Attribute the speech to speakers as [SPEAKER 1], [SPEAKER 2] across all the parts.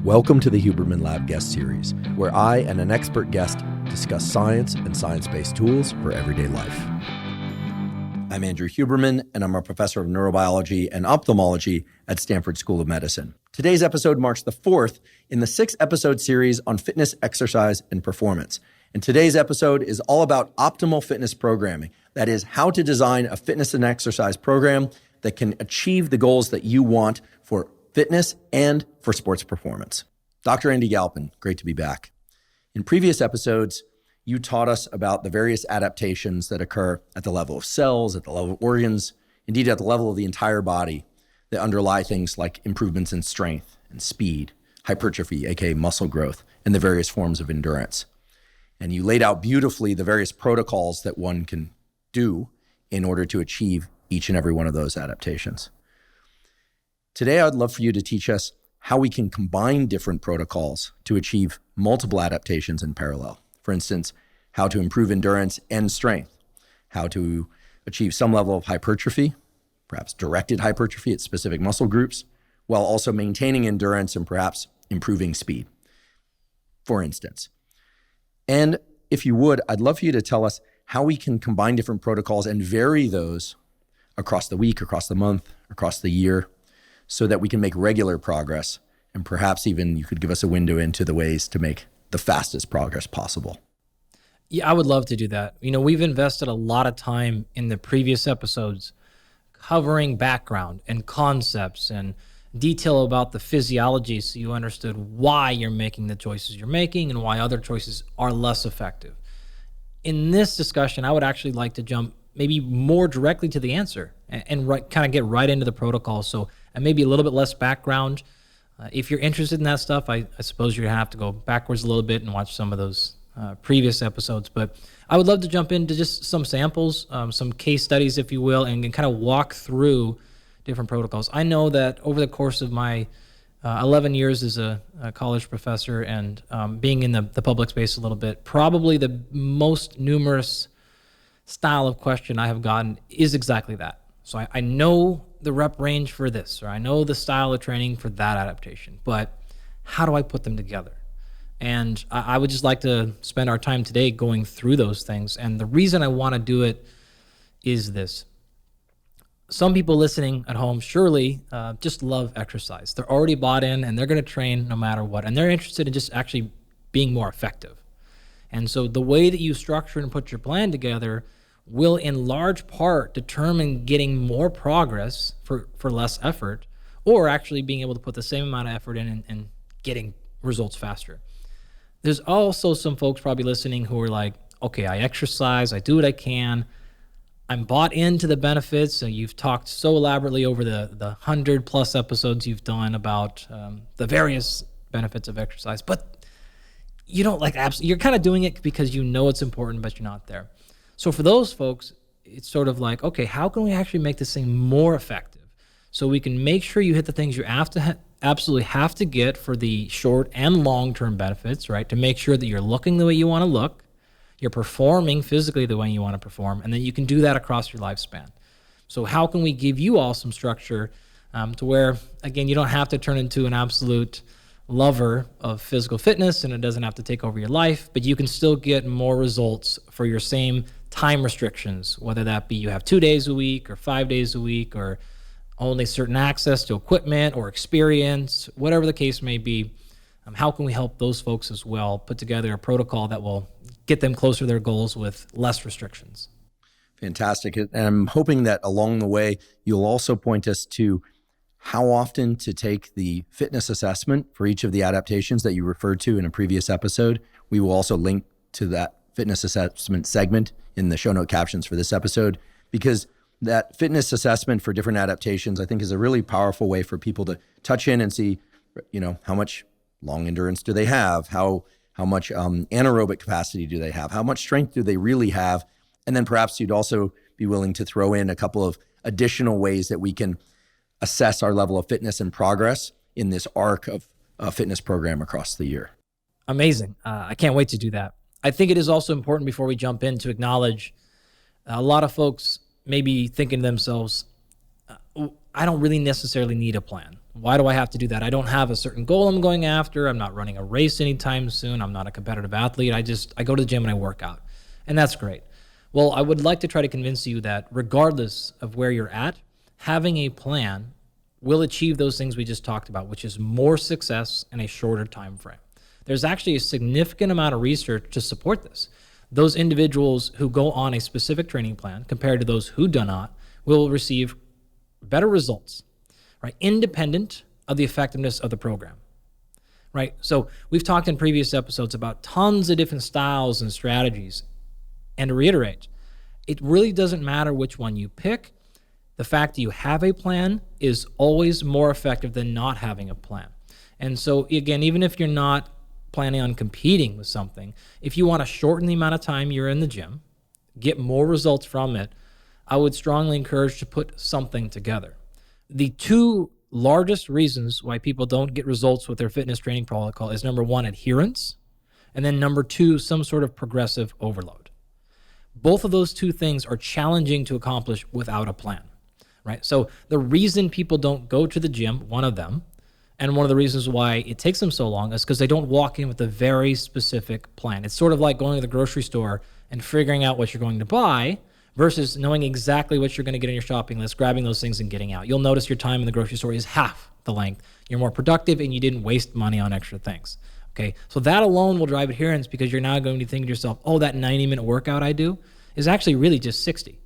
[SPEAKER 1] Welcome to the Huberman Lab guest series, where I and an expert guest discuss science and science-based tools for everyday life. I'm Andrew Huberman, and I'm a professor of neurobiology and ophthalmology at Stanford School of Medicine. Today's episode marks the fourth in the 6-episode series on fitness, exercise, and performance. And today's episode is all about optimal fitness programming. That is, how to design a fitness and exercise program that can achieve the goals that you want for fitness and for sports performance. Dr. Andy Galpin, great to be back. In previous episodes, you taught us about the various adaptations that occur at the level of cells, at the level of organs, indeed at the level of the entire body that underlie things like improvements in strength and speed, hypertrophy, aka muscle growth, and the various forms of endurance. And you laid out beautifully the various protocols that one can do in order to achieve each and every one of those adaptations. Today, I'd love for you to teach us how we can combine different protocols to achieve multiple adaptations in parallel. For instance, how to improve endurance and strength, how to achieve some level of hypertrophy, perhaps directed hypertrophy at specific muscle groups, while also maintaining endurance and perhaps improving speed, for instance. And if you would, I'd love for you to tell us how we can combine different protocols and vary those across the week, across the month, across the year, so that we can make regular progress, and perhaps even you could give us a window into the ways to make the fastest progress possible.
[SPEAKER 2] Yeah, I would love to do that. You know, we've invested a lot of time in the previous episodes covering background and concepts and detail about the physiology so you understood why you're making the choices you're making and why other choices are less effective. In this discussion, I would actually like to jump maybe more directly to the answer and kind of get right into the protocol. So and maybe a little bit less background. If you're interested in that stuff, I suppose you're gonna have to go backwards a little bit and watch some of those previous episodes. But I would love to jump into just some samples, some case studies, if you will, and kind of walk through different protocols. I know that over the course of my 11 years as a college professor and being in the public space a little bit, probably the most numerous style of question I have gotten is exactly that. So I know the rep range for this, or I know the style of training for that adaptation, but how do I put them together? And I would just like to spend our time today going through those things. And the reason I want to do it is this. Some people listening at home surely just love exercise. They're already bought in and they're going to train no matter what. And they're interested in just actually being more effective. And so the way that you structure and put your plan together will in large part determine getting more progress for less effort, or actually being able to put the same amount of effort in and getting results faster. There's also some folks probably listening who are like, okay, I exercise, I do what I can, I'm bought into the benefits. So you've talked so elaborately over the 100+ episodes you've done about the various benefits of exercise, but you don't like you're kind of doing it because you know it's important, but you're not there. So for those folks, it's sort of like, okay, how can we actually make this thing more effective so we can make sure you hit the things you absolutely have to get for the short and long-term benefits, right? To make sure that you're looking the way you want to look, you're performing physically the way you want to perform, and then you can do that across your lifespan. So how can we give you all some structure to where, again, you don't have to turn into an absolute lover of physical fitness and it doesn't have to take over your life, but you can still get more results for your same time restrictions, whether that be you have 2 days a week or 5 days a week or only certain access to equipment or experience, whatever the case may be. How can we help those folks as well put together a protocol that will get them closer to their goals with less restrictions?
[SPEAKER 1] Fantastic. And I'm hoping that along the way, you'll also point us to how often to take the fitness assessment for each of the adaptations that you referred to in a previous episode. We will also link to that fitness assessment segment in the show note captions for this episode, because that fitness assessment for different adaptations, I think, is a really powerful way for people to touch in and see, how much long endurance do they have? How much anaerobic capacity do they have? How much strength do they really have? And then perhaps you'd also be willing to throw in a couple of additional ways that we can assess our level of fitness and progress in this arc of a fitness program across the year.
[SPEAKER 2] Amazing. I can't wait to do that. I think it is also important before we jump in to acknowledge a lot of folks may be thinking to themselves, I don't really necessarily need a plan. Why do I have to do that? I don't have a certain goal I'm going after. I'm not running a race anytime soon. I'm not a competitive athlete. I go to the gym and I work out. And that's great. Well, I would like to try to convince you that regardless of where you're at, having a plan will achieve those things we just talked about, which is more success in a shorter time frame. There's actually a significant amount of research to support this. Those individuals who go on a specific training plan compared to those who do not will receive better results, right? Independent of the effectiveness of the program, right? So we've talked in previous episodes about tons of different styles and strategies. And to reiterate, it really doesn't matter which one you pick. The fact that you have a plan is always more effective than not having a plan. And so again, even if you're not planning on competing with something, if you want to shorten the amount of time you're in the gym, get more results from it, I would strongly encourage to put something together. The two largest reasons why people don't get results with their fitness training protocol is number one, adherence, and then number two, some sort of progressive overload. Both of those two things are challenging to accomplish without a plan, right? So the reason people don't go to the gym, one of them, and one of the reasons why it takes them so long is because they don't walk in with a very specific plan. It's sort of like going to the grocery store and figuring out what you're going to buy versus knowing exactly what you're going to get on your shopping list, grabbing those things and getting out. You'll notice your time in the grocery store is half the length. You're more productive and you didn't waste money on extra things. Okay, so that alone will drive adherence because you're now going to think to yourself, oh, that 90-minute workout I do is actually really just 60.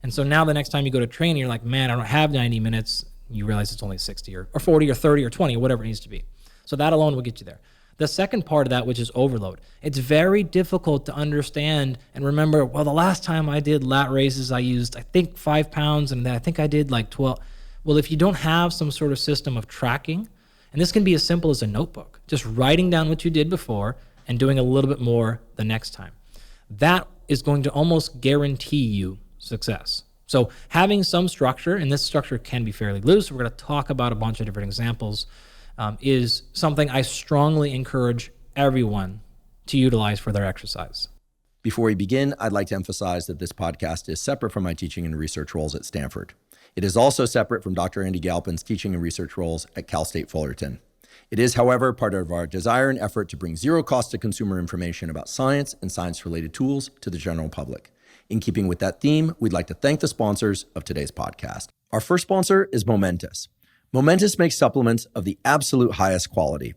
[SPEAKER 2] And so now the next time you go to training, you're like, man, I don't have 90 minutes. You realize it's only 60 or 40 or 30 or 20 or whatever it needs to be. So that alone will get you there. The second part of that, which is overload, it's very difficult to understand and remember, well, the last time I did lat raises, I used, I think 5 pounds, and then I think I did like 12. Well, if you don't have some sort of system of tracking, and this can be as simple as a notebook, just writing down what you did before and doing a little bit more the next time, that is going to almost guarantee you success. So having some structure, and this structure can be fairly loose, we're going to talk about a bunch of different examples, is something I strongly encourage everyone to utilize for their exercise.
[SPEAKER 1] Before we begin, I'd like to emphasize that this podcast is separate from my teaching and research roles at Stanford. It is also separate from Dr. Andy Galpin's teaching and research roles at Cal State Fullerton. It is, however, part of our desire and effort to bring zero cost to consumer information about science and science-related tools to the general public. In keeping with that theme, we'd like to thank the sponsors of today's podcast. Our first sponsor is Momentous. Momentous makes supplements of the absolute highest quality.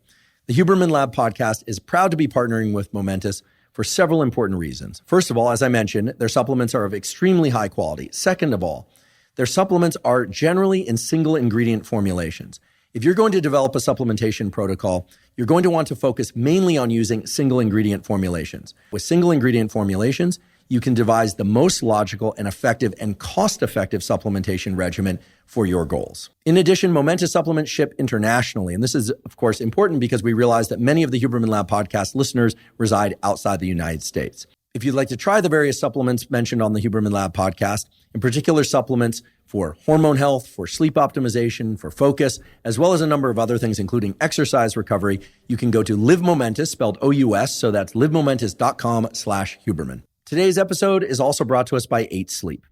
[SPEAKER 1] The Huberman Lab podcast is proud to be partnering with Momentous for several important reasons. First of all, as I mentioned, their supplements are of extremely high quality. Second of all, their supplements are generally in single ingredient formulations. If you're going to develop a supplementation protocol, you're going to want to focus mainly on using single ingredient formulations. With single ingredient formulations, you can devise the most logical and effective and cost-effective supplementation regimen for your goals. In addition, Momentous supplements ship internationally. And this is, of course, important because we realize that many of the Huberman Lab podcast listeners reside outside the United States. If you'd like to try the various supplements mentioned on the Huberman Lab podcast, in particular supplements for hormone health, for sleep optimization, for focus, as well as a number of other things, including exercise recovery, you can go to Live Momentous, spelled O-U-S, so that's livemomentous.com/Huberman. Today's episode is also brought to us by 8 Sleep.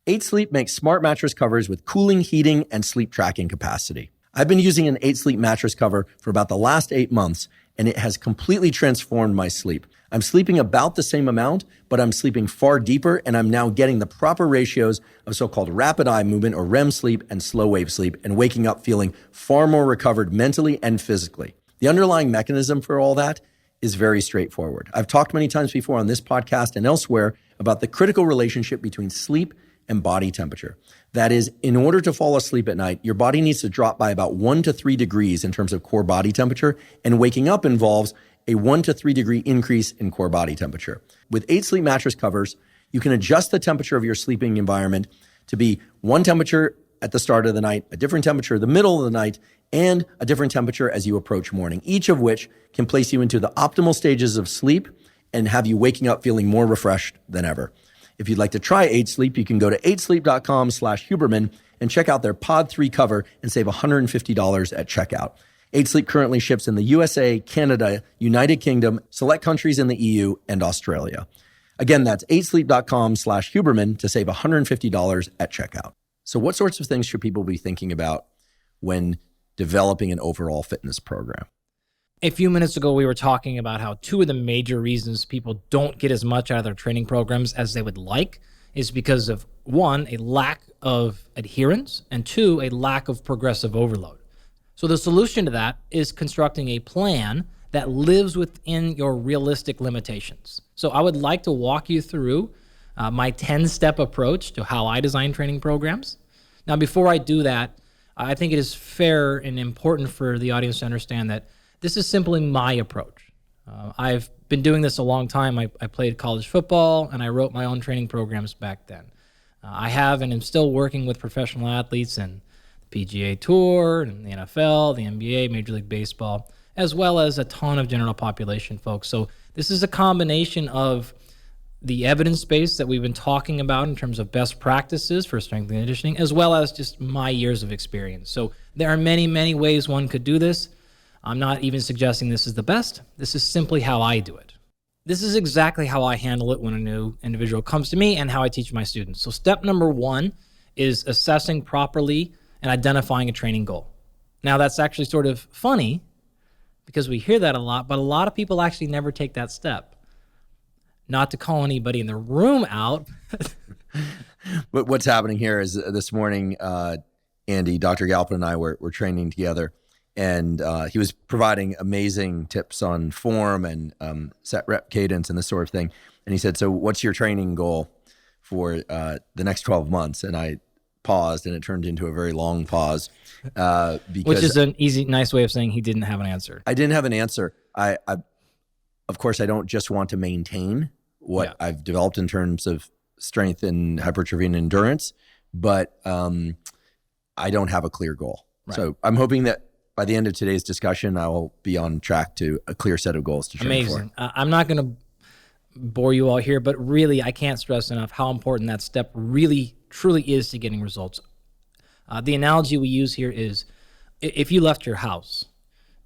[SPEAKER 1] 8 Sleep makes smart mattress covers with cooling, heating, and sleep tracking capacity. I've been using an 8 Sleep mattress cover for about the last 8 months, and it has completely transformed my sleep. I'm sleeping about the same amount, but I'm sleeping far deeper, and I'm now getting the proper ratios of so-called rapid eye movement or REM sleep and slow wave sleep, and waking up feeling far more recovered mentally and physically. The underlying mechanism for all that is very straightforward. I've talked many times before on this podcast and elsewhere about the critical relationship between sleep and body temperature. That is, in order to fall asleep at night, your body needs to drop by about 1 to 3 degrees in terms of core body temperature, and waking up involves a 1 to 3 degree increase in core body temperature. With 8 Sleep mattress covers, you can adjust the temperature of your sleeping environment to be one temperature at the start of the night, a different temperature in the middle of the night, and a different temperature as you approach morning, each of which can place you into the optimal stages of sleep and have you waking up feeling more refreshed than ever. If you'd like to try 8 Sleep, you can go to 8sleep.com/Huberman and check out their Pod 3 cover and save $150 at checkout. 8 Sleep currently ships in the USA, Canada, United Kingdom, select countries in the EU, and Australia. Again, that's 8sleep.com/Huberman to save $150 at checkout. So what sorts of things should people be thinking about when developing an overall fitness program?
[SPEAKER 2] A few minutes ago, we were talking about how two of the major reasons people don't get as much out of their training programs as they would like is because of, one, a lack of adherence, and two, a lack of progressive overload. So the solution to that is constructing a plan that lives within your realistic limitations. So I would like to walk you through my 10-step approach to how I design training programs. Now, before I do that, I think it is fair and important for the audience to understand that this is simply my approach. I've been doing this a long time. I played college football, and I wrote my own training programs back then. I have and am still working with professional athletes in the PGA Tour, and the NFL, the NBA, Major League Baseball, as well as a ton of general population folks. So this is a combination of the evidence base that we've been talking about in terms of best practices for strength and conditioning, as well as just my years of experience. So there are many, many ways one could do this. I'm not even suggesting this is the best. This is simply how I do it. This is exactly how I handle it when a new individual comes to me and how I teach my students. So step number one is assessing properly and identifying a training goal. Now that's actually sort of funny because we hear that a lot, but a lot of people actually never take that step. Not to call anybody in the room out.
[SPEAKER 1] But what's happening here is this morning, Andy, Dr. Galpin and I were training together, and he was providing amazing tips on form and set rep cadence and this sort of thing. And he said, so what's your training goal for the next 12 months? And I paused, and it turned into a very long pause.
[SPEAKER 2] Which is an easy, nice way of saying he didn't have an answer.
[SPEAKER 1] I didn't have an answer. Of course, I don't just want to maintain what I've developed in terms of strength and hypertrophy and endurance, but I don't have a clear goal. Right. So I'm hoping that by the end of today's discussion, I will be on track to a clear set of goals to train for.
[SPEAKER 2] I'm not going to bore you all here, but really, I can't stress enough how important that step really, truly is to getting results. The analogy we use here is if you left your house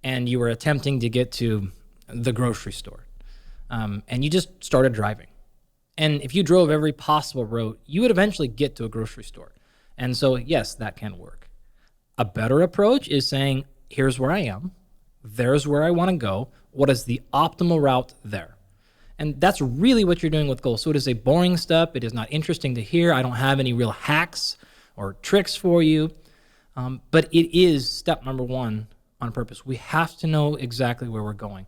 [SPEAKER 2] and you were attempting to get to the grocery store, and you just started driving. And if you drove every possible route, you would eventually get to a grocery store. And so, yes, that can work. A better approach is saying, here's where I am, there's where I want to go, what is the optimal route there? And that's really what you're doing with goals. So it is a boring step. It is not interesting to hear. I don't have any real hacks or tricks for you, but it is step number one on purpose. We have to know exactly where we're going.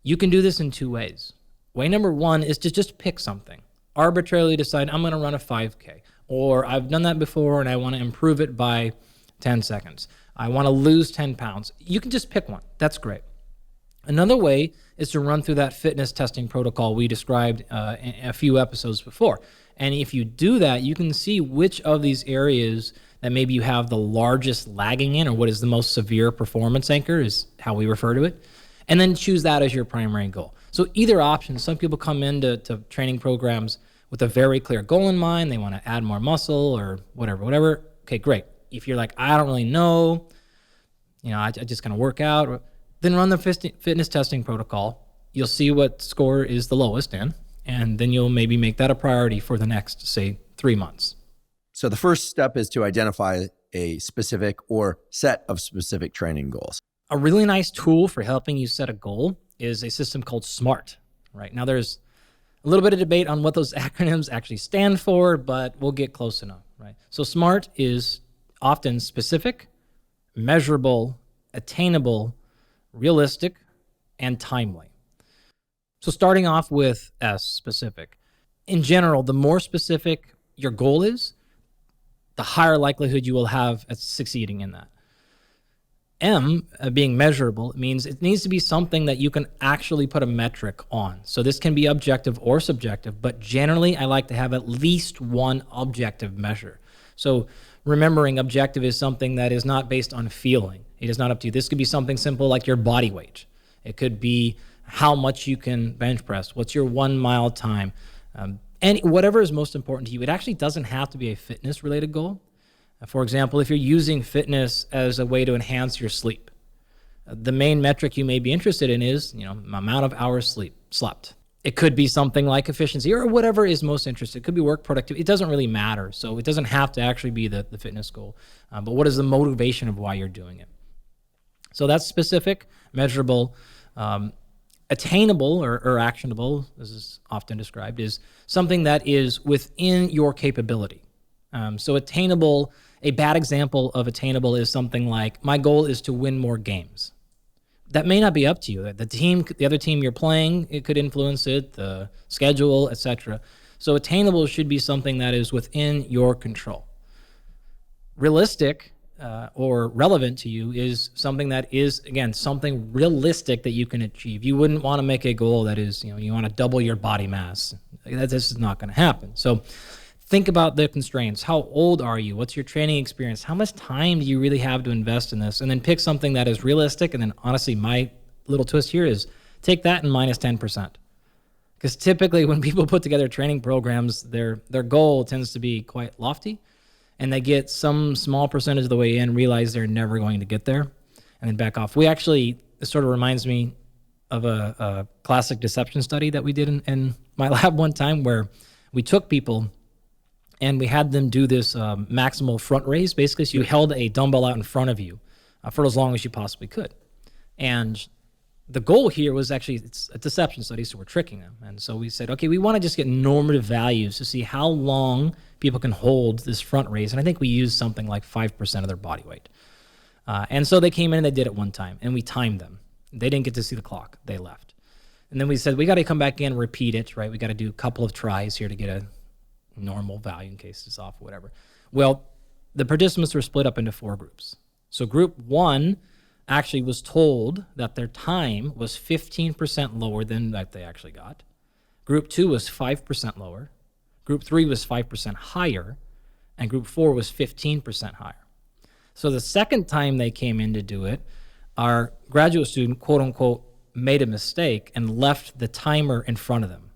[SPEAKER 2] You can do this in two ways. Way number one is to just pick something. Arbitrarily decide, I'm going to run a 5K, or I've done that before and I want to improve it by 10 seconds. I want to lose 10 pounds. You can just pick one. That's great. Another way is to run through that fitness testing protocol we described in a few episodes before. And if you do that, you can see which of these areas that maybe you have the largest lagging in, or what is the most severe performance anchor is how we refer to it. And then choose that as your primary goal. So either option, some people come into training programs with a very clear goal in mind. They want to add more muscle or whatever. Okay, great. If you're like, I don't really know, I just kind of work out, then run the fitness testing protocol. You'll see what score is the lowest in, and then you'll maybe make that a priority for the next, say, 3 months.
[SPEAKER 1] So the first step is to identify a specific or set of specific training goals.
[SPEAKER 2] A really nice tool for helping you set a goal is a system called S.M.A.R.T. Right now, there's a little bit of debate on what those acronyms actually stand for, but we'll get close enough, right? So S.M.A.R.T is often specific, measurable, attainable, realistic, and timely. So starting off with S, specific. In general, the more specific your goal is, the higher likelihood you will have at succeeding in that. M, being measurable, means it needs to be something that you can actually put a metric on. So this can be objective or subjective, but generally I like to have at least one objective measure. So remembering objective is something that is not based on feeling. It is not up to you. This could be something simple like your body weight. It could be how much you can bench press, what's your 1 mile time, and whatever is most important to you. It actually doesn't have to be a fitness related goal. For example, if you're using fitness as a way to enhance your sleep, the main metric you may be interested in is, the amount of hours slept. It could be something like efficiency or whatever is most interested. It could be work productivity. It doesn't really matter. So it doesn't have to actually be the fitness goal. But what is the motivation of why you're doing it? So that's specific, measurable, attainable or actionable, as is often described, is something that is within your capability. So attainable, a bad example of attainable is something like, my goal is to win more games. That may not be up to you. The other team you're playing, it could influence it, the schedule, etc. So attainable should be something that is within your control. Realistic or relevant to you is something that is, again, something realistic that you can achieve. You wouldn't want to make a goal that is, you want to double your body mass. This is not going to happen. So think about the constraints. How old are you? What's your training experience? How much time do you really have to invest in this? And then pick something that is realistic. And then honestly, my little twist here is take that and minus 10%. Because typically when people put together training programs, their goal tends to be quite lofty. And they get some small percentage of the way in, realize they're never going to get there, and then back off. This sort of reminds me of a classic deception study that we did in my lab one time, where we took people and we had them do this maximal front raise. Basically, so you held a dumbbell out in front of you for as long as you possibly could. And the goal here was actually, it's a deception study, so we're tricking them. And so we said, okay, we want to just get normative values to see how long people can hold this front raise. And I think we used something like 5% of their body weight. And so they came in and they did it one time, and we timed them. They didn't get to see the clock. They left. And then we said, we got to come back in, repeat it, right? We got to do a couple of tries here to get a normal value in case it's off or whatever. Well, the participants were split up into 4 groups. So group 1 actually was told that their time was 15% lower than that they actually got. Group 2 was 5% lower. Group 3 was 5% higher. And group 4 was 15% higher. So the second time they came in to do it, our graduate student, quote unquote, made a mistake and left the timer in front of them.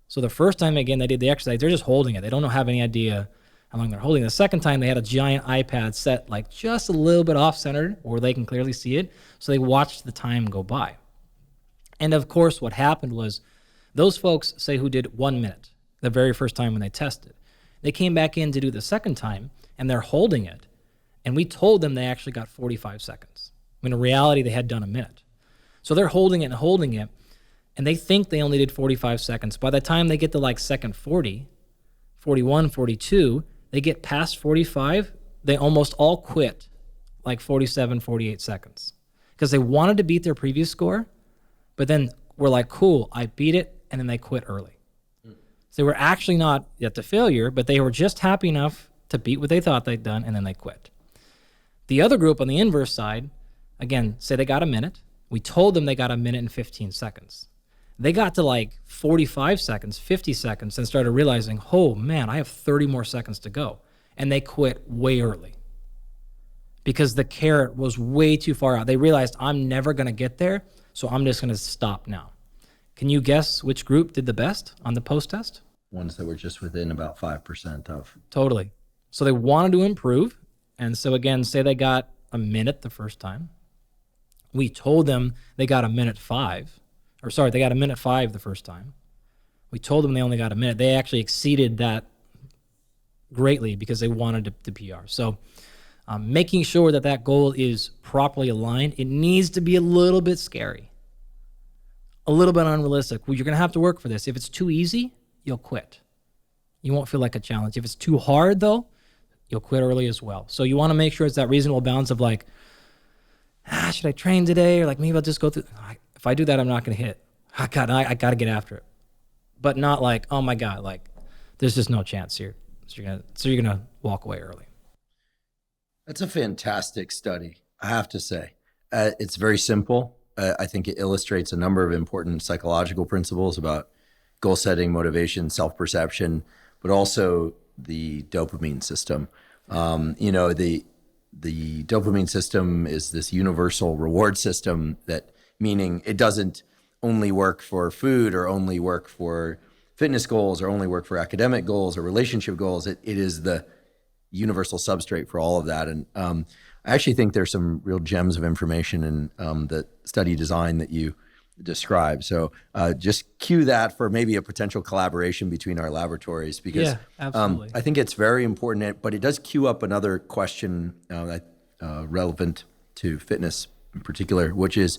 [SPEAKER 2] So the first time, again, they did the exercise, they're just holding it. They don't have any idea how long they're holding it. The second time, they had a giant iPad set like just a little bit off-centered where they can clearly see it. So they watched the time go by. And of course, what happened was those folks, say, who did 1 minute the very first time when they tested, they came back in to do the second time, and they're holding it. And we told them they actually got 45 seconds. When in reality, they had done a minute. So they're holding it, and they think they only did 45 seconds. By the time they get to like second 40, 41, 42, they get past 45, they almost all quit like 47, 48 seconds. Because they wanted to beat their previous score, but then we're like, cool, I beat it, and then they quit early. So they were actually not yet to failure, but they were just happy enough to beat what they thought they'd done, and then they quit. The other group on the inverse side, again, say they got a minute. We told them they got a minute and 15 seconds. They got to like 45 seconds, 50 seconds, and started realizing, oh man, I have 30 more seconds to go. And they quit way early because the carrot was way too far out. They realized, I'm never going to get there, so I'm just going to stop now. Can you guess which group did the best on the post-test?
[SPEAKER 1] Ones that were just within about 5% of.
[SPEAKER 2] Totally. So they wanted to improve. And so again, say they got a minute the first time. We told them they got a minute 5. They got a minute 5 the first time. We told them they only got a minute. They actually exceeded that greatly because they wanted the PR. So making sure that that goal is properly aligned, it needs to be a little bit scary, a little bit unrealistic. Well, you're going to have to work for this. If it's too easy, you'll quit. You won't feel like a challenge. If it's too hard, though, you'll quit early as well. So you want to make sure it's that reasonable balance of like, should I train today? Or like, maybe I'll just go through. If I do that, I'm not going to hit. I got to get after it. But not like, oh my God, like there's just no chance here. So you're going to walk away early.
[SPEAKER 1] That's a fantastic study, I have to say. It's very simple. I think it illustrates a number of important psychological principles about goal setting, motivation, self-perception, but also the dopamine system. The dopamine system is this universal reward system that, meaning it doesn't only work for food or only work for fitness goals or only work for academic goals or relationship goals. It is the universal substrate for all of that. And I actually think there's some real gems of information in the study design that you described. So just cue that for maybe a potential collaboration between our laboratories, because
[SPEAKER 2] absolutely.
[SPEAKER 1] I think it's very important, but it does cue up another question relevant to fitness in particular, which is,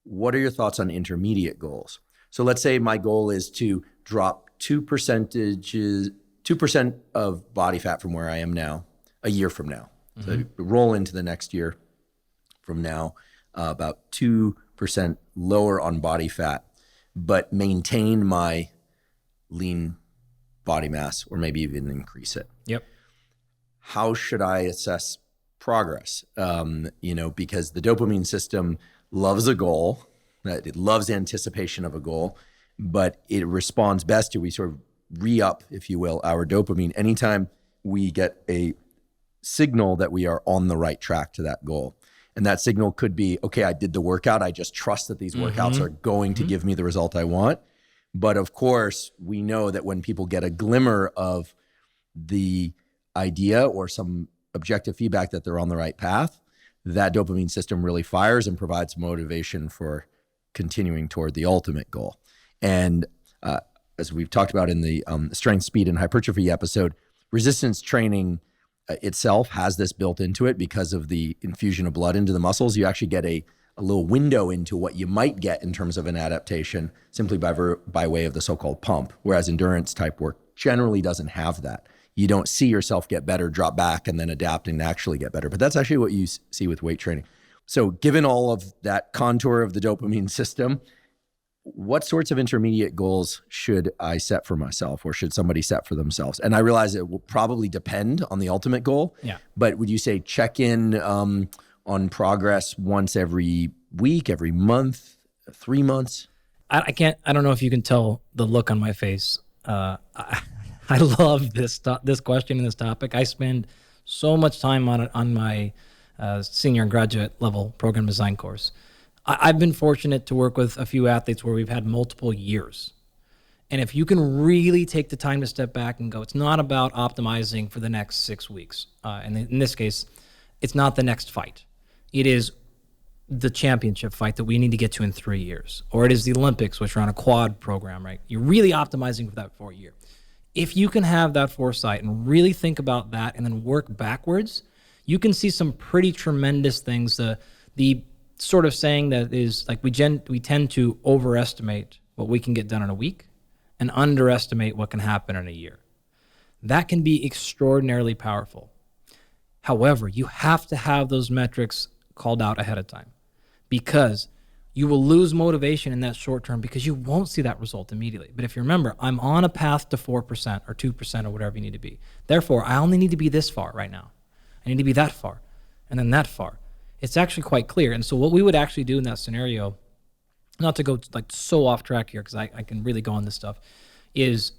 [SPEAKER 1] what are your thoughts on intermediate goals? So let's say my goal is to drop 2% of body fat from where I am now, a year from now. So roll into the next year from now, about 2% lower on body fat, but maintain my lean body mass, or maybe even increase it.
[SPEAKER 2] Yep.
[SPEAKER 1] How should I assess progress? Because the dopamine system loves a goal, that it loves anticipation of a goal, but it responds best to, we sort of re-up, if you will, our dopamine anytime we get a signal that we are on the right track to that goal. And that signal could be, okay, I did the workout. I just trust that these workouts are going to give me the result I want. But of course, we know that when people get a glimmer of the idea or some objective feedback that they're on the right path, that dopamine system really fires and provides motivation for continuing toward the ultimate goal. And as we've talked about in the strength, speed, and hypertrophy episode, resistance training itself has this built into it because of the infusion of blood into the muscles. You actually get a little window into what you might get in terms of an adaptation simply by way of the so-called pump, whereas endurance type work generally doesn't have that. You don't see yourself get better, drop back, and then adapt and actually get better. But that's actually what you see with weight training. So given all of that contour of the dopamine system, what sorts of intermediate goals should I set for myself, or should somebody set for themselves? And I realize it will probably depend on the ultimate goal.
[SPEAKER 2] Yeah.
[SPEAKER 1] But would you say check in on progress once every week, every month, 3 months?
[SPEAKER 2] I don't know if you can tell the look on my face. I love this question and this topic. I spend so much time on it on my senior and graduate level program design course. I've been fortunate to work with a few athletes where we've had multiple years. And if you can really take the time to step back and go, it's not about optimizing for the next 6 weeks. And in this case, it's not the next fight. It is the championship fight that we need to get to in 3 years. Or it is the Olympics, which are on a quad program, right? You're really optimizing for that 4 year. If you can have that foresight and really think about that and then work backwards, you can see some pretty tremendous things. The sort of saying that is like we tend to overestimate what we can get done in a week and underestimate what can happen in a year. That can be extraordinarily powerful. However, you have to have those metrics called out ahead of time, because you will lose motivation in that short term because you won't see that result immediately. But if you remember, I'm on a path to 4% or 2% or whatever you need to be. Therefore, I only need to be this far right now. I need to be that far and then that far. It's actually quite clear. And so what we would actually do in that scenario, not to go like so off track here because I can really go on this stuff, is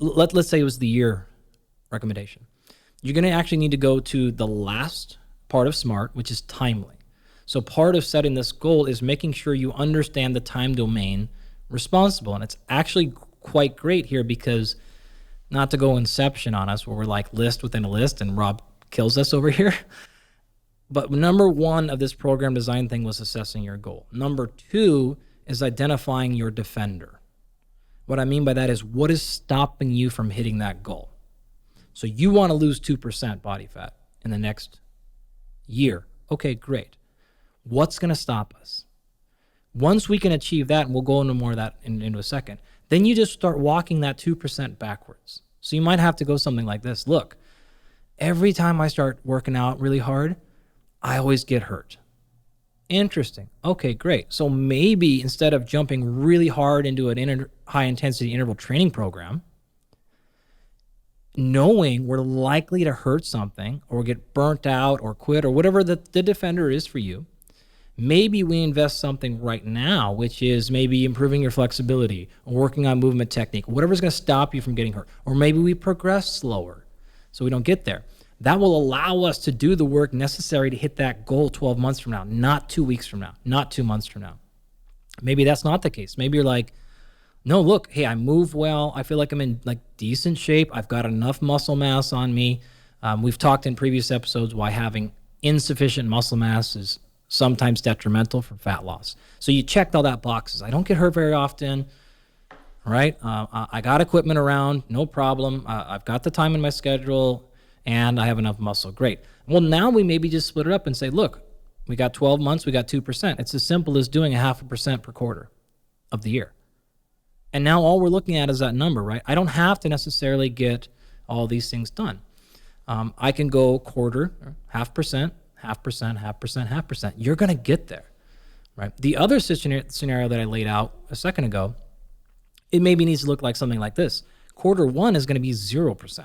[SPEAKER 2] let's say it was the year recommendation. You're going to actually need to go to the last part of S.M.A.R.T, which is timely. So part of setting this goal is making sure you understand the time domain responsible. And it's actually quite great here because, not to go Inception on us where we're like list within a list and Rob kills us over here, but number one of this program design thing was assessing your goal. Number two is identifying your defender. What I mean by that is, what is stopping you from hitting that goal? So you want to lose 2% body fat in the next year. Okay, great. What's going to stop us? Once we can achieve that, and we'll go into more of that into a second, then you just start walking that 2% backwards. So you might have to go something like this. Look, every time I start working out really hard, I always get hurt. Interesting. Okay, great. So maybe instead of jumping really hard into an high-intensity interval training program, knowing we're likely to hurt something or get burnt out or quit or whatever the defender is for you, maybe we invest something right now, which is maybe improving your flexibility or working on movement technique, whatever's going to stop you from getting hurt. Or maybe we progress slower so we don't get there. That will allow us to do the work necessary to hit that goal 12 months from now, not 2 weeks from now, not 2 months from now. Maybe that's not the case. Maybe you're like, no, look, hey, I move well. I feel like I'm in like decent shape. I've got enough muscle mass on me. We've talked in previous episodes why having insufficient muscle mass is sometimes detrimental for fat loss. So you checked all that boxes. I don't get hurt very often, right? I got equipment around, no problem. I've got the time in my schedule, and I have enough muscle. Great. Well, now we maybe just split it up and say, look, we got 12 months, we got 2%. It's as simple as doing 0.5% per quarter of the year. And now all we're looking at is that number, right? I don't have to necessarily get all these things done. I can go quarter, 0.5%, 0.5%, 0.5%, 0.5%. You're going to get there, right? The other scenario that I laid out a second ago, it maybe needs to look like something like this. Quarter one is going to be 0%.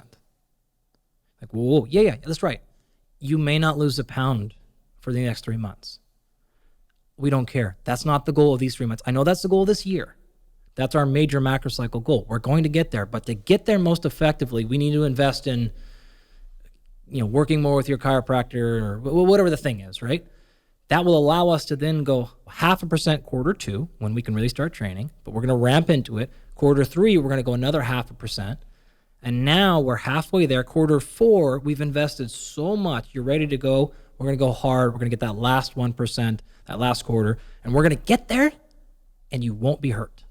[SPEAKER 2] Like, whoa, yeah, that's right. You may not lose a pound for the next 3 months. We don't care. That's not the goal of these 3 months. I know that's the goal of this year. That's our major macrocycle goal. We're going to get there, but to get there most effectively, we need to invest in, working more with your chiropractor or whatever the thing is, right? That will allow us to then go 0.5% quarter two when we can really start training, but we're going to ramp into it. Quarter three, we're going to go another 0.5%. And now we're halfway there. Quarter four, we've invested so much. You're ready to go. We're going to go hard. We're going to get that last 1%, that last quarter, and we're going to get there and you won't be hurt.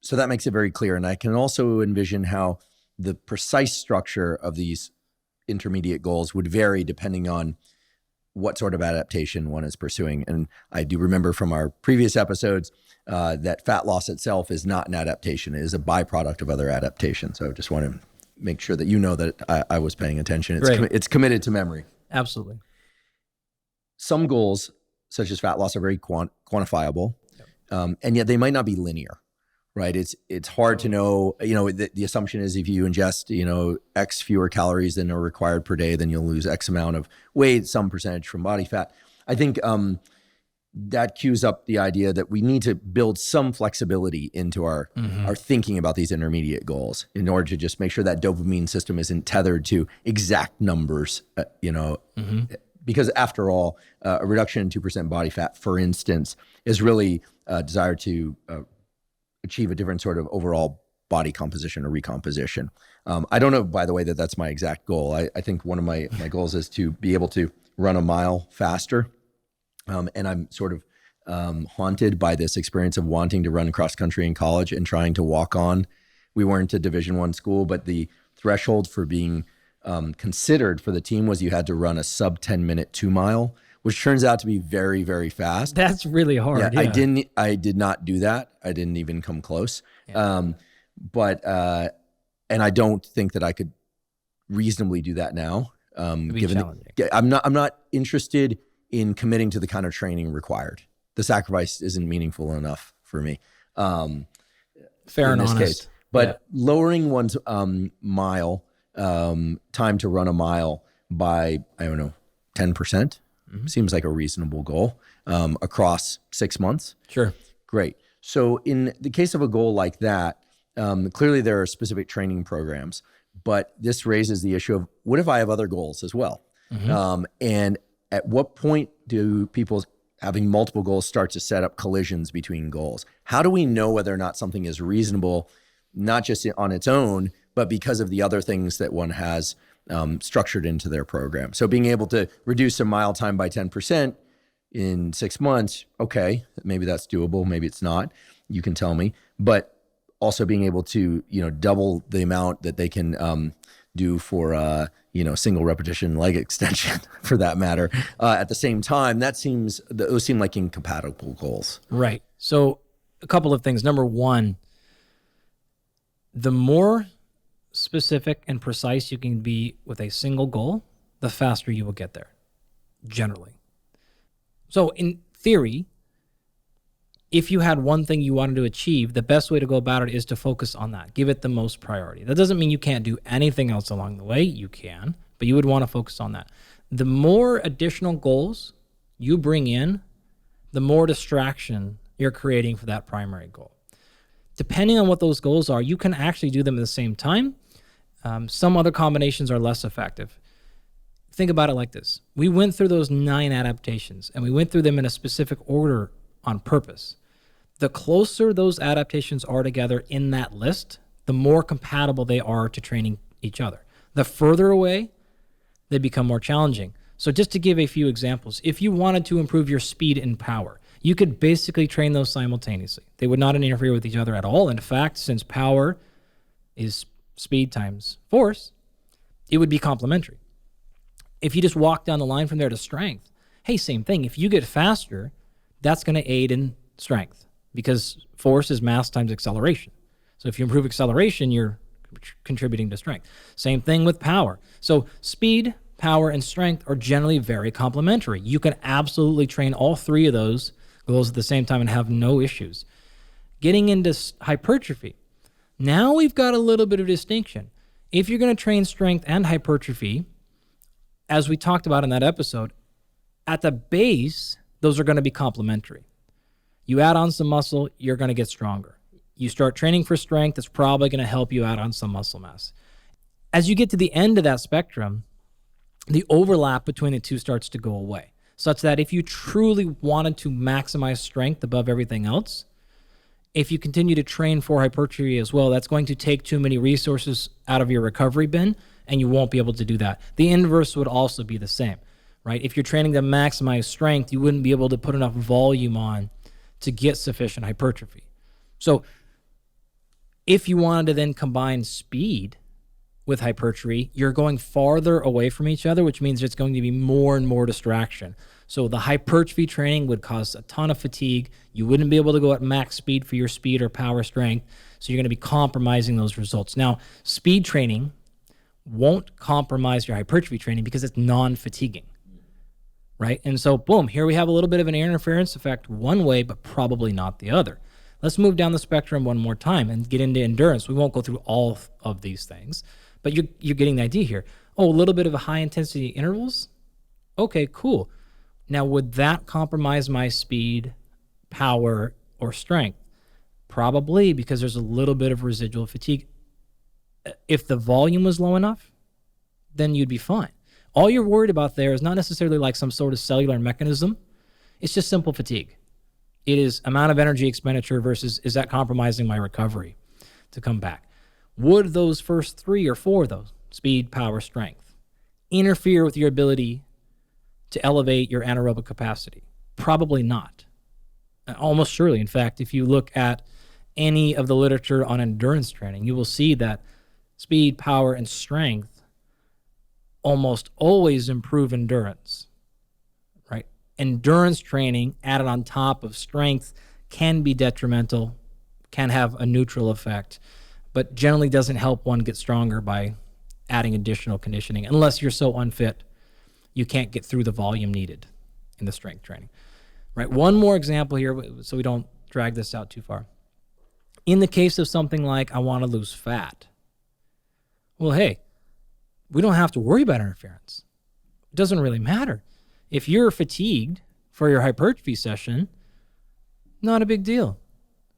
[SPEAKER 1] So that makes it very clear. And I can also envision how the precise structure of these intermediate goals would vary depending on what sort of adaptation one is pursuing. And I do remember from our previous episodes that fat loss itself is not an adaptation. It is a byproduct of other adaptation. So I just want to make sure that you know that I was paying attention. It's committed to memory.
[SPEAKER 2] Absolutely.
[SPEAKER 1] Some goals, such as fat loss, are very quantifiable, and yet they might not be linear. Right. It's hard to know, the assumption is if you ingest, X fewer calories than are required per day, then you'll lose X amount of weight, some percentage from body fat. I think that cues up the idea that we need to build some flexibility into our thinking about these intermediate goals in order to just make sure that dopamine system isn't tethered to exact numbers, because after all, a reduction in 2% body fat, for instance, is really desired to achieve a different sort of overall body composition or recomposition. I don't know, by the way, that that's my exact goal. I think one of my goals is to be able to run a mile faster. And I'm sort of haunted by this experience of wanting to run cross country in college and trying to walk on. We weren't a Division I school, but the threshold for being considered for the team was you had to run a sub 10-minute 2-mile, which turns out to be very, very fast.
[SPEAKER 2] That's really hard.
[SPEAKER 1] Yeah. I did not do that. I didn't even come close. Yeah. And I don't think that I could reasonably do that now. I'm not interested in committing to the kind of training required. The sacrifice isn't meaningful enough for me.
[SPEAKER 2] Fair and honest. Case.
[SPEAKER 1] But lowering one's mile, time to run a mile by, 10%. Seems like a reasonable goal across 6 months.
[SPEAKER 2] Sure.
[SPEAKER 1] Great. So in the case of a goal like that, clearly there are specific training programs, but this raises the issue of what if I have other goals as well? And at what point do people having multiple goals start to set up collisions between goals? How do we know whether or not something is reasonable, not just on its own, but because of the other things that one has structured into their program? So being able to reduce a mile time by 10% in 6 months, okay, maybe that's doable, maybe it's not, you can tell me, but also being able to, double the amount that they can do for, single repetition leg extension for that matter, at the same time, those seem like incompatible goals.
[SPEAKER 2] Right. So a couple of things. Number one, the more specific and precise you can be with a single goal, the faster you will get there, generally. So in theory, if you had one thing you wanted to achieve, the best way to go about it is to focus on that. Give it the most priority. That doesn't mean you can't do anything else along the way. You can, but you would want to focus on that. The more additional goals you bring in, the more distraction you're creating for that primary goal. Depending on what those goals are, you can actually do them at the same time. Some other combinations are less effective. Think about it like this. We went through those 9 adaptations, and we went through them in a specific order on purpose. The closer those adaptations are together in that list, the more compatible they are to training each other. The further away, they become more challenging. So just to give a few examples, if you wanted to improve your speed and power, you could basically train those simultaneously. They would not interfere with each other at all. In fact, since power is speed times force, it would be complementary. If you just walk down the line from there to strength, hey, same thing. If you get faster, that's going to aid in strength because force is mass times acceleration. So if you improve acceleration, you're contributing to strength. Same thing with power. So speed, power, and strength are generally very complementary. You can absolutely train all three of those goals at the same time and have no issues. Getting into hypertrophy, now we've got a little bit of distinction. If you're going to train strength and hypertrophy, as we talked about in that episode, at the base, those are going to be complementary. You add on some muscle, you're going to get stronger. You start training for strength, it's probably going to help you add on some muscle mass. As you get to the end of that spectrum, the overlap between the two starts to go away, such that if you truly wanted to maximize strength above everything else, if you continue to train for hypertrophy as well, that's going to take too many resources out of your recovery bin, and you won't be able to do that. The inverse would also be the same, right? If you're training to maximize strength, you wouldn't be able to put enough volume on to get sufficient hypertrophy. So if you wanted to then combine speed with hypertrophy, you're going farther away from each other, which means there's going to be more and more distraction. So the hypertrophy training would cause a ton of fatigue. You wouldn't be able to go at max speed for your speed or power strength. So you're going to be compromising those results. Now, speed training won't compromise your hypertrophy training because it's non-fatiguing, right? And so, boom, here we have a little bit of an interference effect one way, but probably not the other. Let's move down the spectrum one more time and get into endurance. We won't go through all of these things, but you're getting the idea here. Oh, a little bit of a high-intensity intervals? Okay, cool. Now, would that compromise my speed, power, or strength? Probably, because there's a little bit of residual fatigue. If the volume was low enough, then you'd be fine. All you're worried about there is not necessarily like some sort of cellular mechanism. It's just simple fatigue. It is amount of energy expenditure versus is that compromising my recovery to come back? Would those first 3 or 4 of those, speed, power, strength, interfere with your ability to elevate your anaerobic capacity? Probably not. Almost surely. In fact, if you look at any of the literature on endurance training, you will see that speed, power, and strength almost always improve endurance, right? Endurance training added on top of strength can be detrimental, can have a neutral effect, but generally doesn't help one get stronger by adding additional conditioning unless you're so unfit you can't get through the volume needed in the strength training, right? One more example here so we don't drag this out too far. In the case of something like I want to lose fat, well, hey, we don't have to worry about interference. It doesn't really matter. If you're fatigued for your hypertrophy session, not a big deal.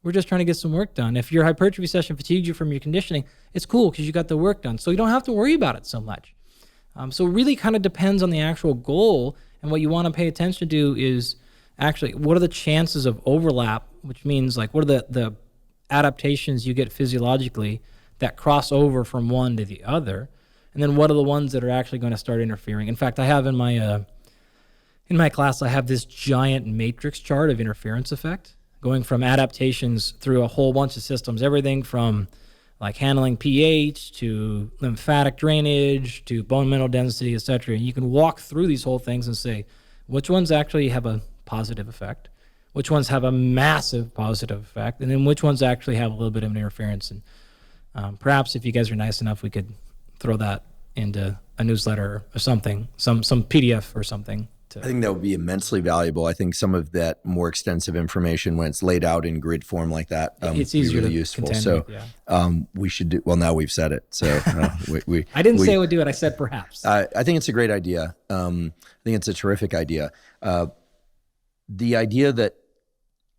[SPEAKER 2] We're just trying to get some work done. If your hypertrophy session fatigued you from your conditioning, it's cool because you got the work done. So you don't have to worry about it so much. So it really kind of depends on the actual goal, and what you want to pay attention to is actually what are the chances of overlap, which means like what are the adaptations you get physiologically that cross over from one to the other, and then what are the ones that are actually going to start interfering. In fact, I have in my class, I have this giant matrix chart of interference effect going from adaptations through a whole bunch of systems, everything from like handling pH to lymphatic drainage to bone mineral density, etc. And you can walk through these whole things and say, which ones actually have a positive effect, which ones have a massive positive effect, and then which ones actually have a little bit of an interference. And perhaps if you guys are nice enough, we could throw that into a newsletter or something, some PDF or something.
[SPEAKER 1] I think that would be immensely valuable. I think some of that more extensive information, when it's laid out in grid form like that,
[SPEAKER 2] it's easier
[SPEAKER 1] really
[SPEAKER 2] to
[SPEAKER 1] useful.
[SPEAKER 2] contend
[SPEAKER 1] So
[SPEAKER 2] with, yeah.
[SPEAKER 1] We should do, well, now we've said it. So
[SPEAKER 2] I didn't say I would do it. I said perhaps.
[SPEAKER 1] I think it's a great idea. I think it's a terrific idea. The idea that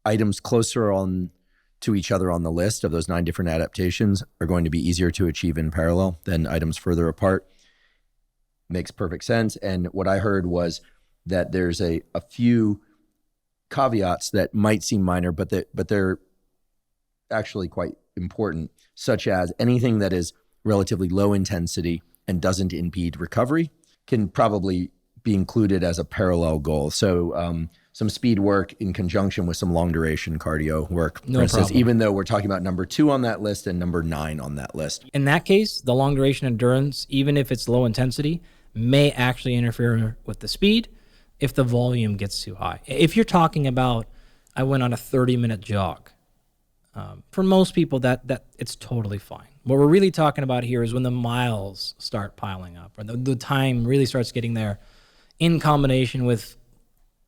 [SPEAKER 1] items closer on to each other on the list of those 9 different adaptations are going to be easier to achieve in parallel than items further apart makes perfect sense. And what I heard was that there's a few caveats that might seem minor, but they're actually quite important, such as anything that is relatively low intensity and doesn't impede recovery can probably be included as a parallel goal. So some speed work in conjunction with some long duration cardio work, for instance, even though we're talking about number 2 on that list and number 9 on that list.
[SPEAKER 2] In that case, the long duration endurance, even if it's low intensity, may actually interfere with the speed if the volume gets too high. If you're talking about, I went on a 30-minute jog, for most people that it's totally fine. What we're really talking about here is when the miles start piling up, or the time really starts getting there, in combination with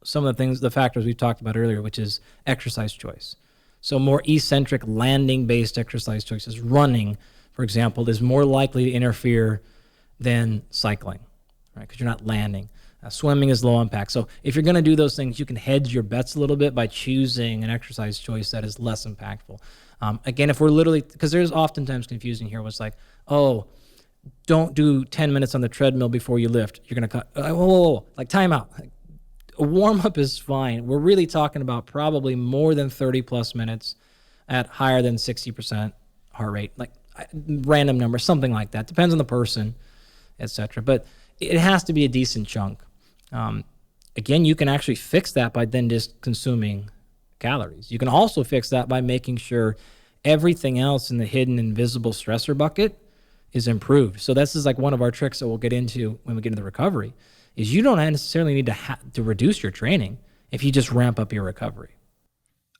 [SPEAKER 2] some of the factors we've talked about earlier, which is exercise choice. So more eccentric landing-based exercise choices, running, for example, is more likely to interfere than cycling, right? Because you're not landing. Swimming is low impact. So if you're going to do those things, you can hedge your bets a little bit by choosing an exercise choice that is less impactful. Again, if we're literally, because there's oftentimes confusing here, was like, oh, don't do 10 minutes on the treadmill before you lift. You're going to cut, whoa, like time out. A warm-up is fine. We're really talking about probably more than 30 plus minutes at higher than 60% heart rate, like random number, something like that. Depends on the person, etc. But it has to be a decent chunk. Again, you can actually fix that by then just consuming calories. You can also fix that by making sure everything else in the hidden invisible stressor bucket is improved. So this is like one of our tricks that we'll get into when we get into recovery, is you don't necessarily need to reduce your training if you just ramp up your recovery.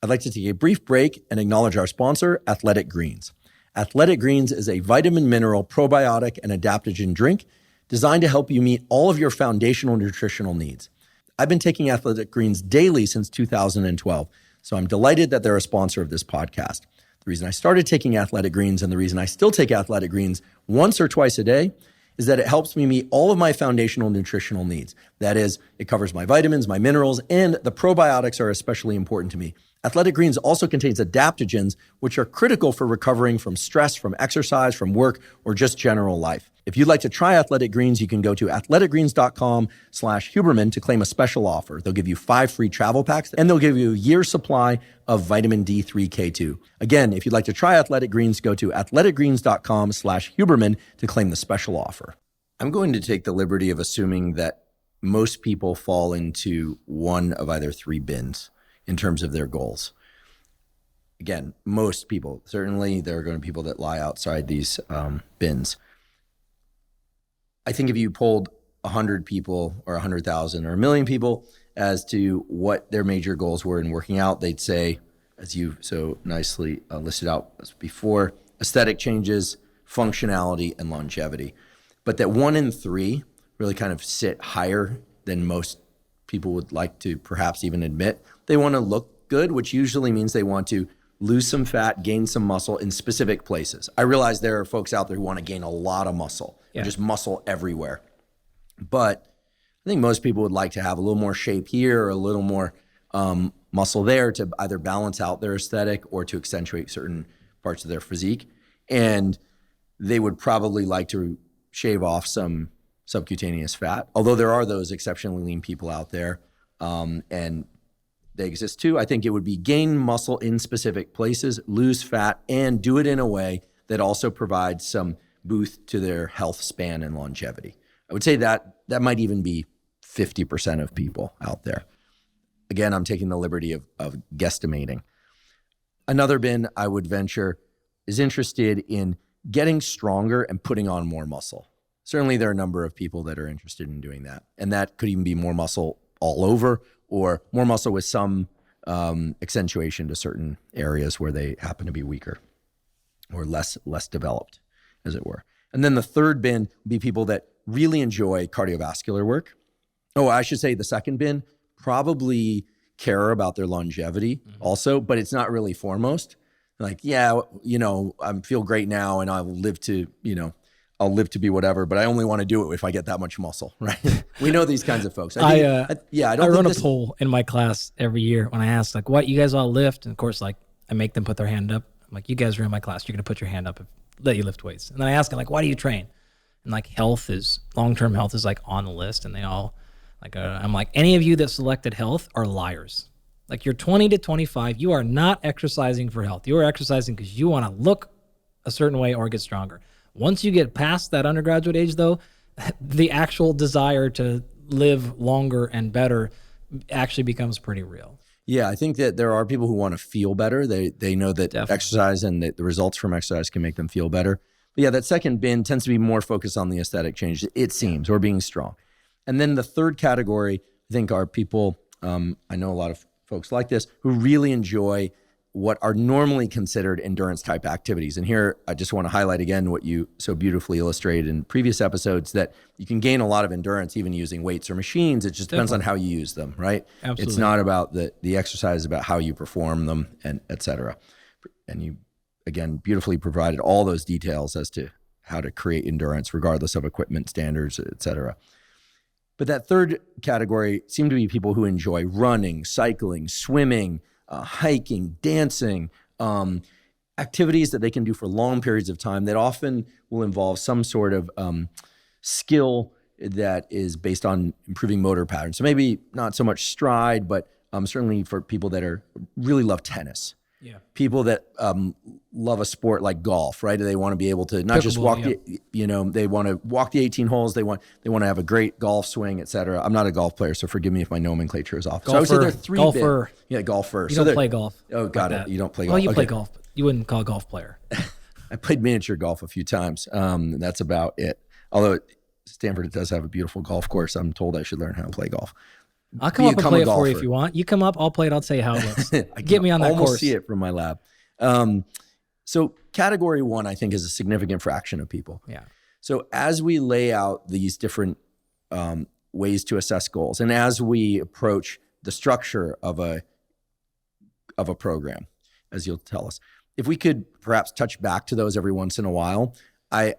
[SPEAKER 1] I'd like to take a brief break and acknowledge our sponsor, Athletic Greens. Athletic Greens is a vitamin, mineral, probiotic, and adaptogen drink designed to help you meet all of your foundational nutritional needs. I've been taking Athletic Greens daily since 2012, so I'm delighted that they're a sponsor of this podcast. The reason I started taking Athletic Greens and the reason I still take Athletic Greens once or twice a day is that it helps me meet all of my foundational nutritional needs. That is, it covers my vitamins, my minerals, and the probiotics are especially important to me. Athletic Greens also contains adaptogens, which are critical for recovering from stress, from exercise, from work, or just general life. If you'd like to try Athletic Greens, you can go to athleticgreens.com/Huberman to claim a special offer. They'll give you 5 free travel packs, and they'll give you a year's supply of vitamin D3K2. Again, if you'd like to try Athletic Greens, go to athleticgreens.com/Huberman to claim the special offer. I'm going to take the liberty of assuming that most people fall into one of either 3 bins in terms of their goals. Again, most people. Certainly, there are going to be people that lie outside these bins. I think if you polled 100 people or 100,000 or 1 million people as to what their major goals were in working out, they'd say, as you so nicely listed out before, aesthetic changes, functionality, and longevity. But that 1 in 3 really kind of sit higher than most people would like to perhaps even admit. They want to look good, which usually means they want to lose some fat, gain some muscle in specific places. I realize there are folks out there who want to gain a lot of muscle, just muscle everywhere. But I think most people would like to have a little more shape here or a little more muscle there to either balance out their aesthetic or to accentuate certain parts of their physique. And they would probably like to shave off some subcutaneous fat, although there are those exceptionally lean people out there, and they exist too. I think it would be gain muscle in specific places, lose fat, and do it in a way that also provides some boost to their health span and longevity. I would say that might even be 50% of people out there. Again, I'm taking the liberty of guesstimating. Another bin I would venture is interested in getting stronger and putting on more muscle. Certainly there are a number of people that are interested in doing that. And that could even be more muscle all over or more muscle with some accentuation to certain areas where they happen to be weaker or less developed, as it were. And then the third bin would be people that really enjoy cardiovascular work. Oh, I should say the second bin probably care about their longevity also, but it's not really foremost. Like, yeah, I feel great now and I'll live to be whatever, but I only want to do it if I get that much muscle, right? We know these kinds of folks. I run a poll
[SPEAKER 2] in my class every year when I ask, like, what, you guys all lift? And of course, like, I make them put their hand up. I'm like, you guys are in my class. You're going to put your hand up, let you lift weights. And then I ask them, like, why do you train? And like long-term health is like on the list. And they all, I'm like, any of you that selected health are liars. Like, you're 20 to 25. You are not exercising for health. You are exercising because you want to look a certain way or get stronger. Once you get past that undergraduate age, though, the actual desire to live longer and better actually becomes pretty real.
[SPEAKER 1] Yeah, I think that there are people who want to feel better. They know that
[SPEAKER 2] Definitely.
[SPEAKER 1] exercise and the results from exercise can make them feel better. But yeah, that second bin tends to be more focused on the aesthetic change, it seems, or being strong. And then the third category, I think, are people, I know a lot of folks like this, who really enjoy what are normally considered endurance type activities. And here, I just want to highlight again what you so beautifully illustrated in previous episodes, that you can gain a lot of endurance even using weights or machines. It just depends on how you use them, right?
[SPEAKER 2] Absolutely.
[SPEAKER 1] It's not about the exercise, about how you perform them, and et cetera. And you, again, beautifully provided all those details as to how to create endurance regardless of equipment standards, et cetera. But that third category seem to be people who enjoy running, cycling, swimming, hiking, dancing, activities that they can do for long periods of time that often will involve some sort of skill that is based on improving motor patterns. So maybe not so much stride, but certainly for people that really love tennis.
[SPEAKER 2] Yeah.
[SPEAKER 1] People that love a sport like golf, right? They want to be able to not just walk, they want to walk the 18 holes. They want to have a great golf swing, et cetera. I'm not a golf player, so forgive me if my nomenclature is off.
[SPEAKER 2] Golfer,
[SPEAKER 1] so I would say there are three
[SPEAKER 2] golfer.
[SPEAKER 1] Golfer.
[SPEAKER 2] You don't play golf.
[SPEAKER 1] Oh, got it. You don't play golf.
[SPEAKER 2] Well, you play golf, but you wouldn't call a golf player.
[SPEAKER 1] I played miniature golf a few times. That's about it. Although Stanford does have a beautiful golf course, I'm told I should learn how to play golf.
[SPEAKER 2] I'll come up and play it for you if you want. You come up, I'll play it. I'll tell you how it looks. Get me on that course.
[SPEAKER 1] Almost see it from my lab. So category one, I think, is a significant fraction of people.
[SPEAKER 2] Yeah.
[SPEAKER 1] So as we lay out these different ways to assess goals, and as we approach the structure of a program, as you'll tell us, if we could perhaps touch back to those every once in a while, I'm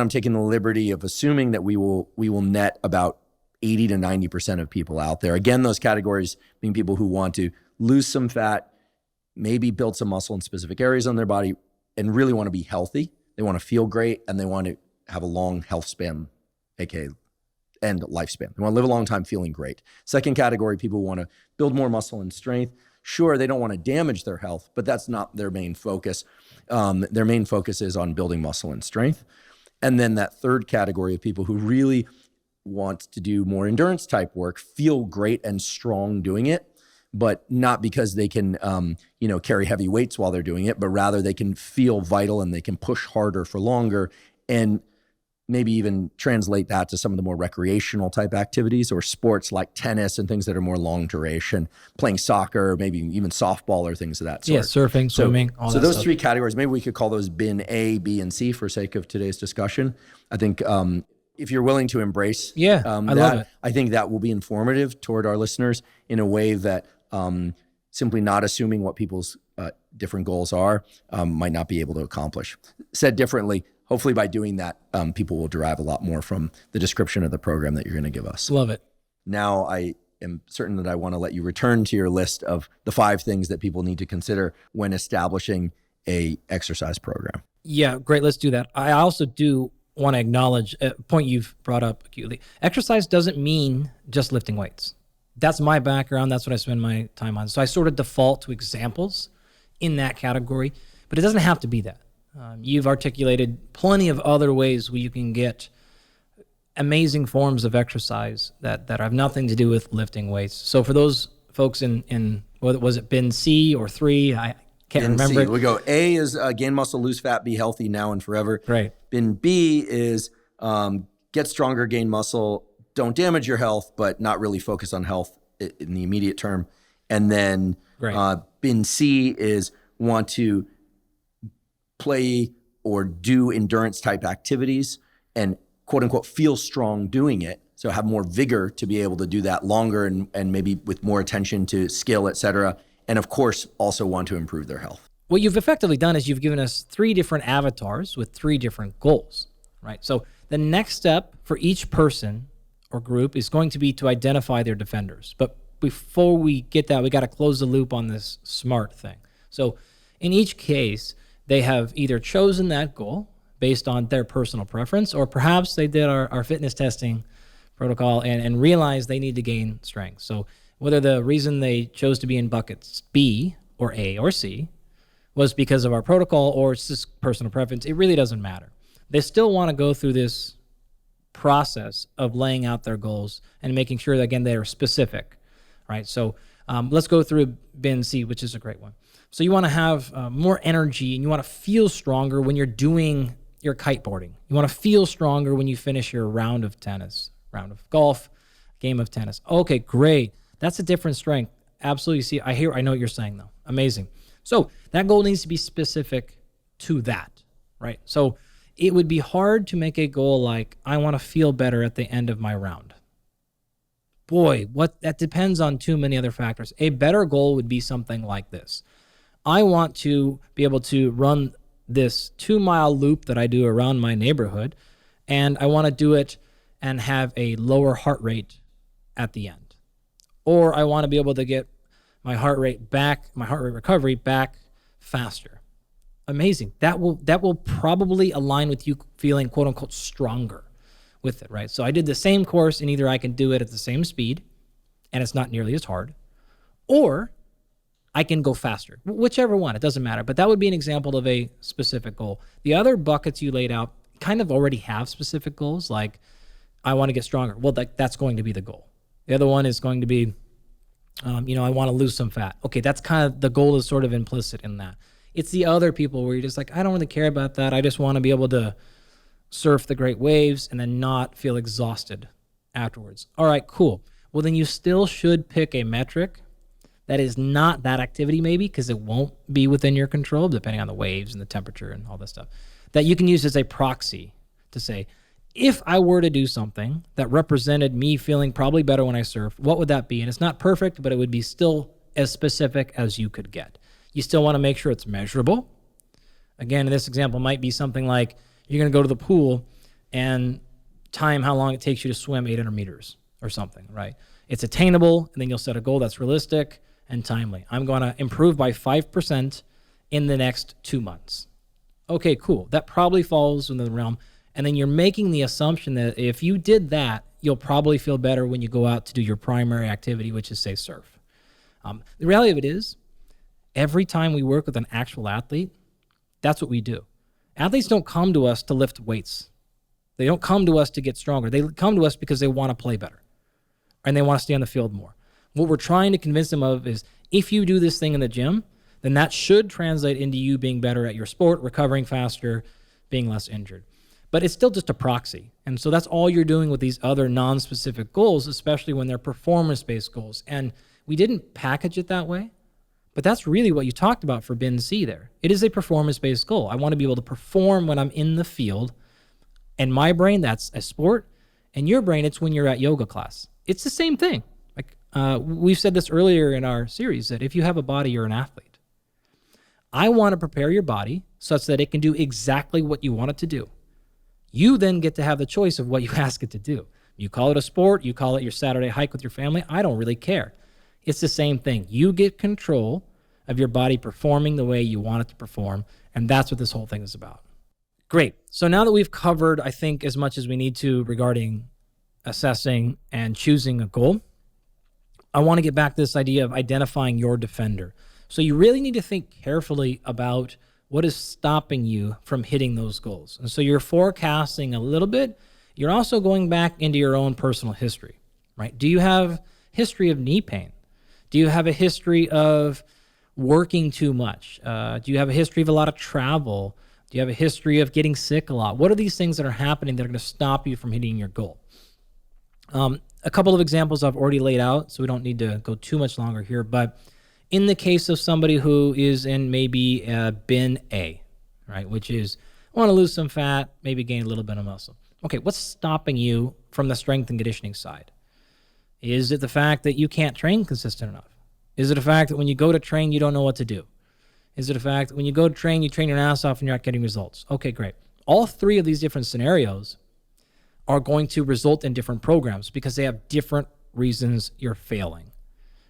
[SPEAKER 1] taking the liberty of assuming that we will net about 80 to 90% of people out there. Again, those categories being people who want to lose some fat, maybe build some muscle in specific areas on their body, and really want to be healthy. They want to feel great, and they want to have a long health span, aka end lifespan. They want to live a long time feeling great. Second category, people who want to build more muscle and strength. Sure, they don't want to damage their health, but that's not their main focus. Their main focus is on building muscle and strength. And then that third category of people who really want to do more endurance type work, feel great and strong doing it, but not because they can, carry heavy weights while they're doing it, but rather they can feel vital and they can push harder for longer, and maybe even translate that to some of the more recreational type activities or sports like tennis and things that are more long duration, playing soccer, maybe even softball or things of that sort.
[SPEAKER 2] Yeah, surfing, swimming, all that
[SPEAKER 1] So those
[SPEAKER 2] stuff.
[SPEAKER 1] three categories, maybe we could call those bin A, B, and C for sake of today's discussion. I think if you're willing to embrace
[SPEAKER 2] I love it.
[SPEAKER 1] I think that will be informative toward our listeners in a way that simply not assuming what people's different goals are might not be able to accomplish. Said differently, hopefully by doing that, people will derive a lot more from the description of the program that you're going to give us.
[SPEAKER 2] Love it.
[SPEAKER 1] Now, I am certain that I want to let you return to your list of the 5 things that people need to consider when establishing a exercise program.
[SPEAKER 2] Yeah, great. Let's do that. I also do want to acknowledge a point you've brought up acutely. Exercise doesn't mean just lifting weights. That's my background. That's what I spend my time on. So I sort of default to examples in that category, but it doesn't have to be that. You've articulated plenty of other ways where you can get amazing forms of exercise that have nothing to do with lifting weights. So for those folks in what was it, bin C or 3? I can't remember.
[SPEAKER 1] We go A is gain muscle, lose fat, be healthy now and forever.
[SPEAKER 2] Right.
[SPEAKER 1] Bin B is get stronger, gain muscle, don't damage your health, but not really focus on health in the immediate term. And then bin C is want to play or do endurance type activities and quote unquote feel strong doing it. So have more vigor to be able to do that longer and maybe with more attention to skill, et cetera. And of course, also want to improve their health.
[SPEAKER 2] What you've effectively done is you've given us 3 different avatars with 3 different goals, right? So the next step for each person or group is going to be to identify their defenders. But before we get that, we got to close the loop on this SMART thing. So in each case, they have either chosen that goal based on their personal preference, or perhaps they did our fitness testing protocol and realized they need to gain strength. So whether the reason they chose to be in buckets B or A or C was because of our protocol or it's just personal preference, it really doesn't matter. They still want to go through this process of laying out their goals and making sure that, again, they're specific, right? So let's go through bin C, which is a great one. So you want to have more energy and you want to feel stronger when you're doing your kiteboarding. You want to feel stronger when you finish your round of tennis, round of golf, game of tennis. Okay, great. That's a different strength. Absolutely. See, I know what you're saying though. Amazing. So that goal needs to be specific to that, right? So it would be hard to make a goal like, I want to feel better at the end of my round. Boy, that depends on too many other factors. A better goal would be something like this. I want to be able to run this 2-mile loop that I do around my neighborhood, and I want to do it and have a lower heart rate at the end. Or I want to be able to get my heart rate recovery back faster. Amazing. That will probably align with you feeling quote unquote stronger with it, right? So I did the same course and either I can do it at the same speed and it's not nearly as hard, or I can go faster. Whichever one, it doesn't matter. But that would be an example of a specific goal. The other buckets you laid out kind of already have specific goals, like I want to get stronger. Well, that's going to be the goal. The other one is going to be, I want to lose some fat. Okay, that's kind of, the goal is sort of implicit in that. It's the other people where you're just like, I don't really care about that. I just want to be able to surf the great waves and then not feel exhausted afterwards. All right, cool. Well, then you still should pick a metric that is not that activity maybe, because it won't be within your control depending on the waves and the temperature and all this stuff, that you can use as a proxy to say, if I were to do something that represented me feeling probably better when I surf, what would that be? And it's not perfect, but it would be still as specific as you could get. You still want to make sure it's measurable. Again, in this example might be something like you're going to go to the pool and time how long it takes you to swim 800 meters or something, right? It's attainable, and then you'll set a goal that's realistic and timely. I'm going to improve by 5% in the next 2 months. Okay, cool. That probably falls in the realm. And then you're making the assumption that if you did that, you'll probably feel better when you go out to do your primary activity, which is, say, surf. The reality of it is, every time we work with an actual athlete, that's what we do. Athletes don't come to us to lift weights. They don't come to us to get stronger. They come to us because they want to play better and they want to stay on the field more. What we're trying to convince them of is, if you do this thing in the gym, then that should translate into you being better at your sport, recovering faster, being less injured. But it's still just a proxy. And so that's all you're doing with these other non-specific goals, especially when they're performance-based goals. And we didn't package it that way, but that's really what you talked about for bin C there. It is a performance-based goal. I want to be able to perform when I'm in the field. And my brain, that's a sport. And your brain, it's when you're at yoga class. It's the same thing. Like we've said this earlier in our series, that if you have a body, you're an athlete. I want to prepare your body such that it can do exactly what you want it to do. You then get to have the choice of what you ask it to do. You call it a sport, you call it your Saturday hike with your family, I don't really care. It's the same thing. You get control of your body performing the way you want it to perform, and that's what this whole thing is about. Great. So now that we've covered, I think, as much as we need to regarding assessing and choosing a goal, I want to get back to this idea of identifying your defender. So you really need to think carefully about what is stopping you from hitting those goals. And so you're forecasting a little bit. You're also going back into your own personal history, right? Do you have history of knee pain? Do you have a history of working too much? Do you have a history of a lot of travel? Do you have a history of getting sick a lot? What are these things that are happening that are going to stop you from hitting your goal? A couple of examples I've already laid out, so we don't need to go too much longer here, but in the case of somebody who is in maybe bin A, right, which is, I want to lose some fat, maybe gain a little bit of muscle. Okay, what's stopping you from the strength and conditioning side? Is it the fact that you can't train consistent enough? Is it a fact that when you go to train, you don't know what to do? Is it a fact that when you go to train, you train your ass off and you're not getting results? Okay, great. All three of these different scenarios are going to result in different programs because they have different reasons you're failing.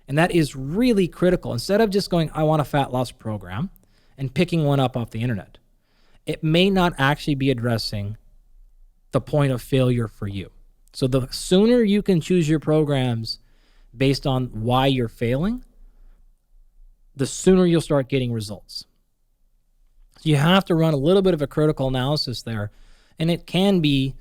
[SPEAKER 2] And that is really critical. Instead of just going, I want a fat loss program, and picking one up off the internet, it may not actually be addressing the point of failure for you. So the sooner you can choose your programs based on why you're failing, the sooner you'll start getting results. So you have to run a little bit of a critical analysis there. And it can be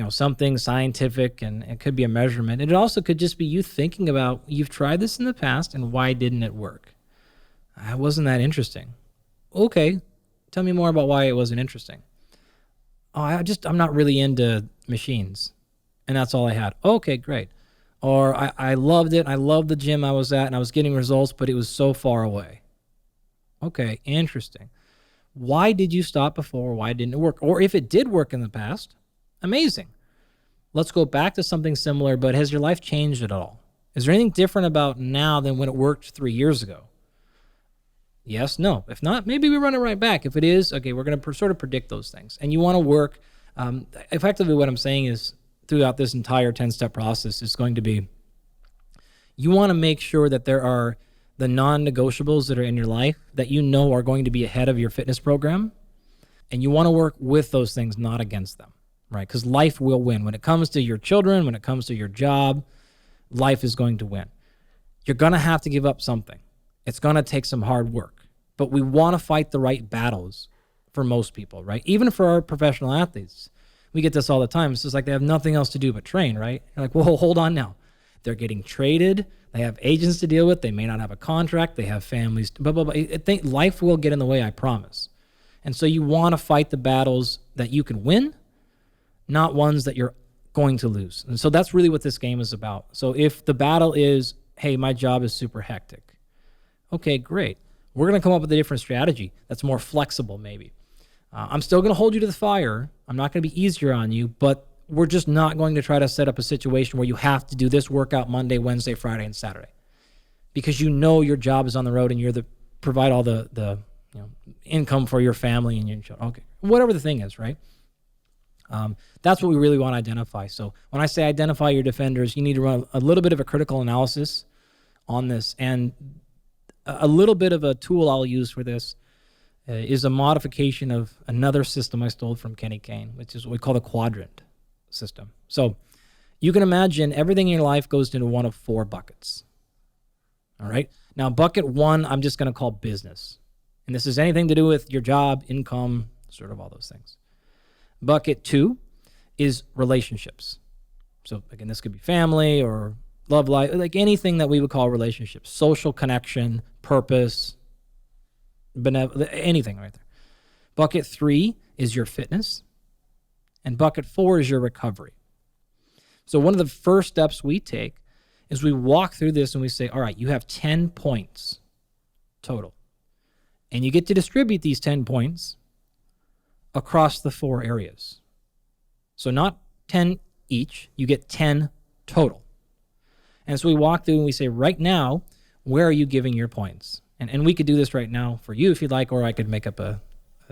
[SPEAKER 2] something scientific, and it could be a measurement. And it also could just be you thinking about, you've tried this in the past and why didn't it work? Wasn't that interesting? Okay, tell me more about why it wasn't interesting. I'm not really into machines, and that's all I had. Okay, great. Or I loved it. I loved the gym I was at, and I was getting results, but it was so far away. Okay, interesting. Why did you stop before? Why didn't it work? Or if it did work in the past, amazing. Let's go back to something similar, but has your life changed at all? Is there anything different about now than when it worked 3 years ago? Yes, no. If not, maybe we run it right back. If it is, okay, we're going to sort of predict those things. And you want to work, effectively what I'm saying is throughout this entire 10-step process is going to be, you want to make sure that there are the non-negotiables that are in your life that you know are going to be ahead of your fitness program. And you want to work with those things, not against them, right? Because life will win. When it comes to your children, when it comes to your job, life is going to win. You're going to have to give up something. It's going to take some hard work, but we want to fight the right battles for most people, right? Even for our professional athletes. We get this all the time. It's just like they have nothing else to do but train, right? You're like, well, hold on now. They're getting traded. They have agents to deal with. They may not have a contract. They have families, blah, blah, blah. I think life will get in the way, I promise. And so you want to fight the battles that you can win, not ones that you're going to lose. And so that's really what this game is about. So if the battle is, hey, my job is super hectic. Okay, great. We're going to come up with a different strategy that's more flexible maybe. I'm still going to hold you to the fire. I'm not going to be easier on you, but we're just not going to try to set up a situation where you have to do this workout Monday, Wednesday, Friday, and Saturday. Because you know your job is on the road and you're provide all the income for your family and your children. Okay, whatever the thing is, right? That's what we really want to identify. So when I say identify your defenders, you need to run a little bit of a critical analysis on this. And a little bit of a tool I'll use for this is a modification of another system I stole from Kenny Kane, which is what we call the Quadrant system. So you can imagine everything in your life goes into one of 4 buckets. All right. Now, bucket 1, I'm just going to call business. And this is anything to do with your job, income, sort of all those things. Bucket 2 is relationships. So again, this could be family or love life, like anything that we would call relationships, social connection, purpose, anything right there. Bucket 3 is your fitness. And bucket 4 is your recovery. So one of the first steps we take is we walk through this and we say, all right, you have 10 points total. And you get to distribute these 10 points across the 4 areas. So not 10 each, you get 10 total. And so we walk through and we say, right now, where are you giving your points? And we could do this right now for you if you'd like, or I could make up a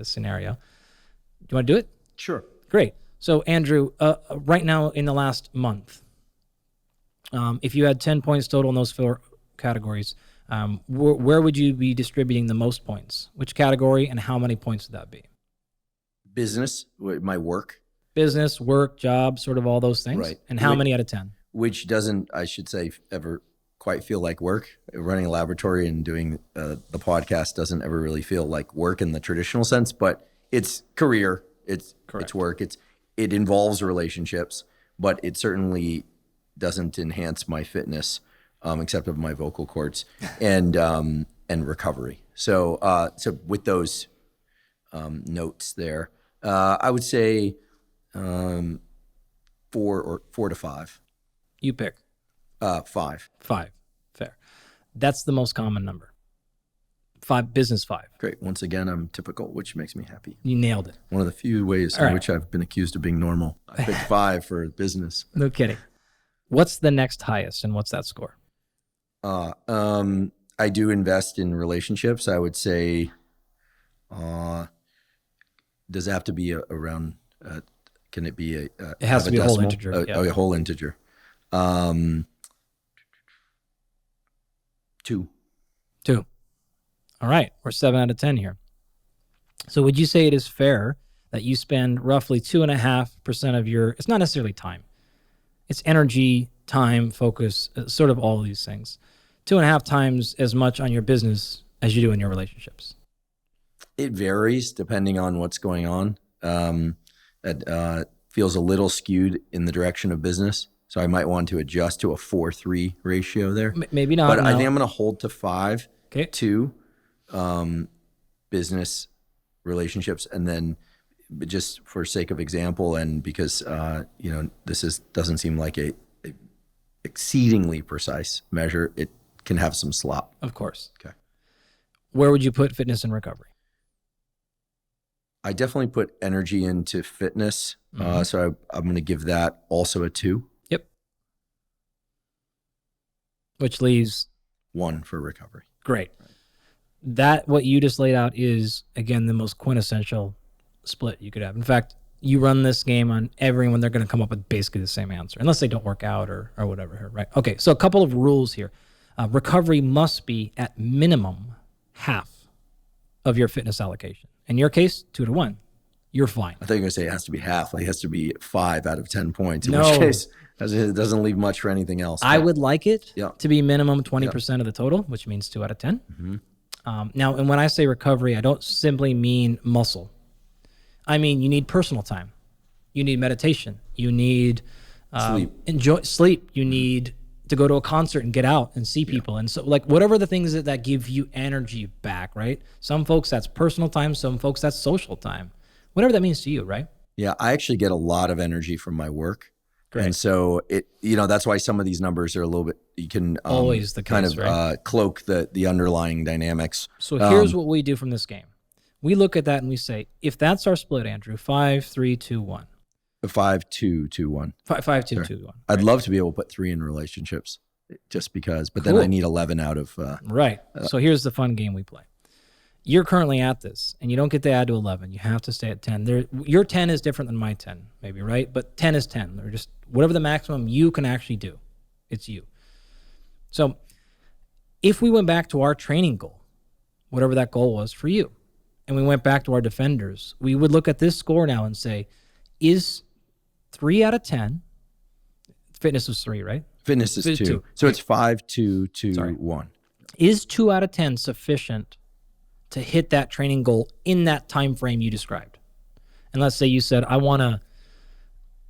[SPEAKER 2] scenario. Do you want to do it?
[SPEAKER 1] Sure.
[SPEAKER 2] Great. So Andrew, right now in the last month, if you had 10 points total in those 4 categories, where would you be distributing the most points? Which category and how many points would that be?
[SPEAKER 1] Business, my work.
[SPEAKER 2] Business, work, job, sort of all those things.
[SPEAKER 1] Right.
[SPEAKER 2] And how many out of 10?
[SPEAKER 1] Which doesn't, I should say, ever quite feel like work. Running a laboratory and doing the podcast doesn't ever really feel like work in the traditional sense, but it's career, it's work, it involves relationships, but it certainly doesn't enhance my fitness, except of my vocal cords and recovery. So with those notes there, I would say 4 to 5.
[SPEAKER 2] You pick.
[SPEAKER 1] 5.
[SPEAKER 2] 5. Fair. That's the most common number. 5, business 5.
[SPEAKER 1] Great. Once again, I'm typical, which makes me happy.
[SPEAKER 2] You nailed it.
[SPEAKER 1] One of the few ways in which I've been accused of being normal. I picked 5 for business.
[SPEAKER 2] No kidding. What's the next highest and what's that score?
[SPEAKER 1] I do invest in relationships. I would say, does it have to be around, can it be it
[SPEAKER 2] has to be a whole
[SPEAKER 1] decimal?
[SPEAKER 2] integer.
[SPEAKER 1] A whole integer. 2.
[SPEAKER 2] 2. All right. We're 7 out of 10 here. So would you say it is fair that you spend roughly 2.5% of your, it's not necessarily time, it's energy, time, focus, sort of all of these things, 2.5 times as much on your business as you do in your relationships?
[SPEAKER 1] It varies depending on what's going on. feels a little skewed in the direction of business. So I might want to adjust to a 4-3 ratio there.
[SPEAKER 2] Maybe not.
[SPEAKER 1] But
[SPEAKER 2] no.
[SPEAKER 1] I think I'm going to hold to 5,
[SPEAKER 2] Okay.
[SPEAKER 1] 2 business relationships, and then just for sake of example, and because this doesn't seem like a exceedingly precise measure, it can have some slop.
[SPEAKER 2] Of course.
[SPEAKER 1] Okay.
[SPEAKER 2] Where would you put fitness and recovery?
[SPEAKER 1] I definitely put energy into fitness. So I'm going to give that also a 2.
[SPEAKER 2] Yep. Which leaves
[SPEAKER 1] 1 for recovery.
[SPEAKER 2] Great. Right. That, what you just laid out, is, again, the most quintessential split you could have. In fact, you run this game on everyone, they're going to come up with basically the same answer, unless they don't work out or whatever, right? Okay, so a couple of rules here. Recovery must be at minimum half of your fitness allocation. In your case, 2 to 1. You're fine.
[SPEAKER 1] I thought you were going to say it has to be half. Like it has to be 5 out of 10 points. In which case, it doesn't leave much for anything else.
[SPEAKER 2] I would like it to be minimum 20% of the total, which means 2 out of 10. Now, and when I say recovery, I don't simply mean muscle. I mean, you need personal time. You need meditation. You need sleep. You need to go to a concert and get out and see people. And so, like, whatever the things that give you energy back, right? Some folks, that's personal time. Some folks, that's social time. Whatever that means to you, right? Yeah,
[SPEAKER 1] I actually get a lot of energy from my work.
[SPEAKER 2] Great.
[SPEAKER 1] And so that's why some of these numbers are a little bit, you can
[SPEAKER 2] always the case,
[SPEAKER 1] kind of
[SPEAKER 2] right?
[SPEAKER 1] Cloak the underlying dynamics.
[SPEAKER 2] So here's what we do from this game. We look at that and we say, if that's our split, Andrew, 5, 3, 2, 1.
[SPEAKER 1] 5, 2, 2, 1.
[SPEAKER 2] 5, 2,
[SPEAKER 1] sure.
[SPEAKER 2] 2, 1. Right.
[SPEAKER 1] I'd love to be able to put 3 in relationships just because, but then I need 11 out of.
[SPEAKER 2] Right. So here's the fun game we play. You're currently at this, and you don't get to add to 11. You have to stay at 10. Your 10 is different than my 10, maybe, right? But 10 is 10. Or just whatever the maximum you can actually do. It's you. So if we went back to our training goal, whatever that goal was for you, and we went back to our defenders, we would look at this score now and say, is 3 out of 10, fitness was 3, right?
[SPEAKER 1] Fitness is 2. So it's 5, 2, 2, 1.
[SPEAKER 2] Is 2 out of 10 sufficient to hit that training goal in that time frame you described? And let's say you said, I want to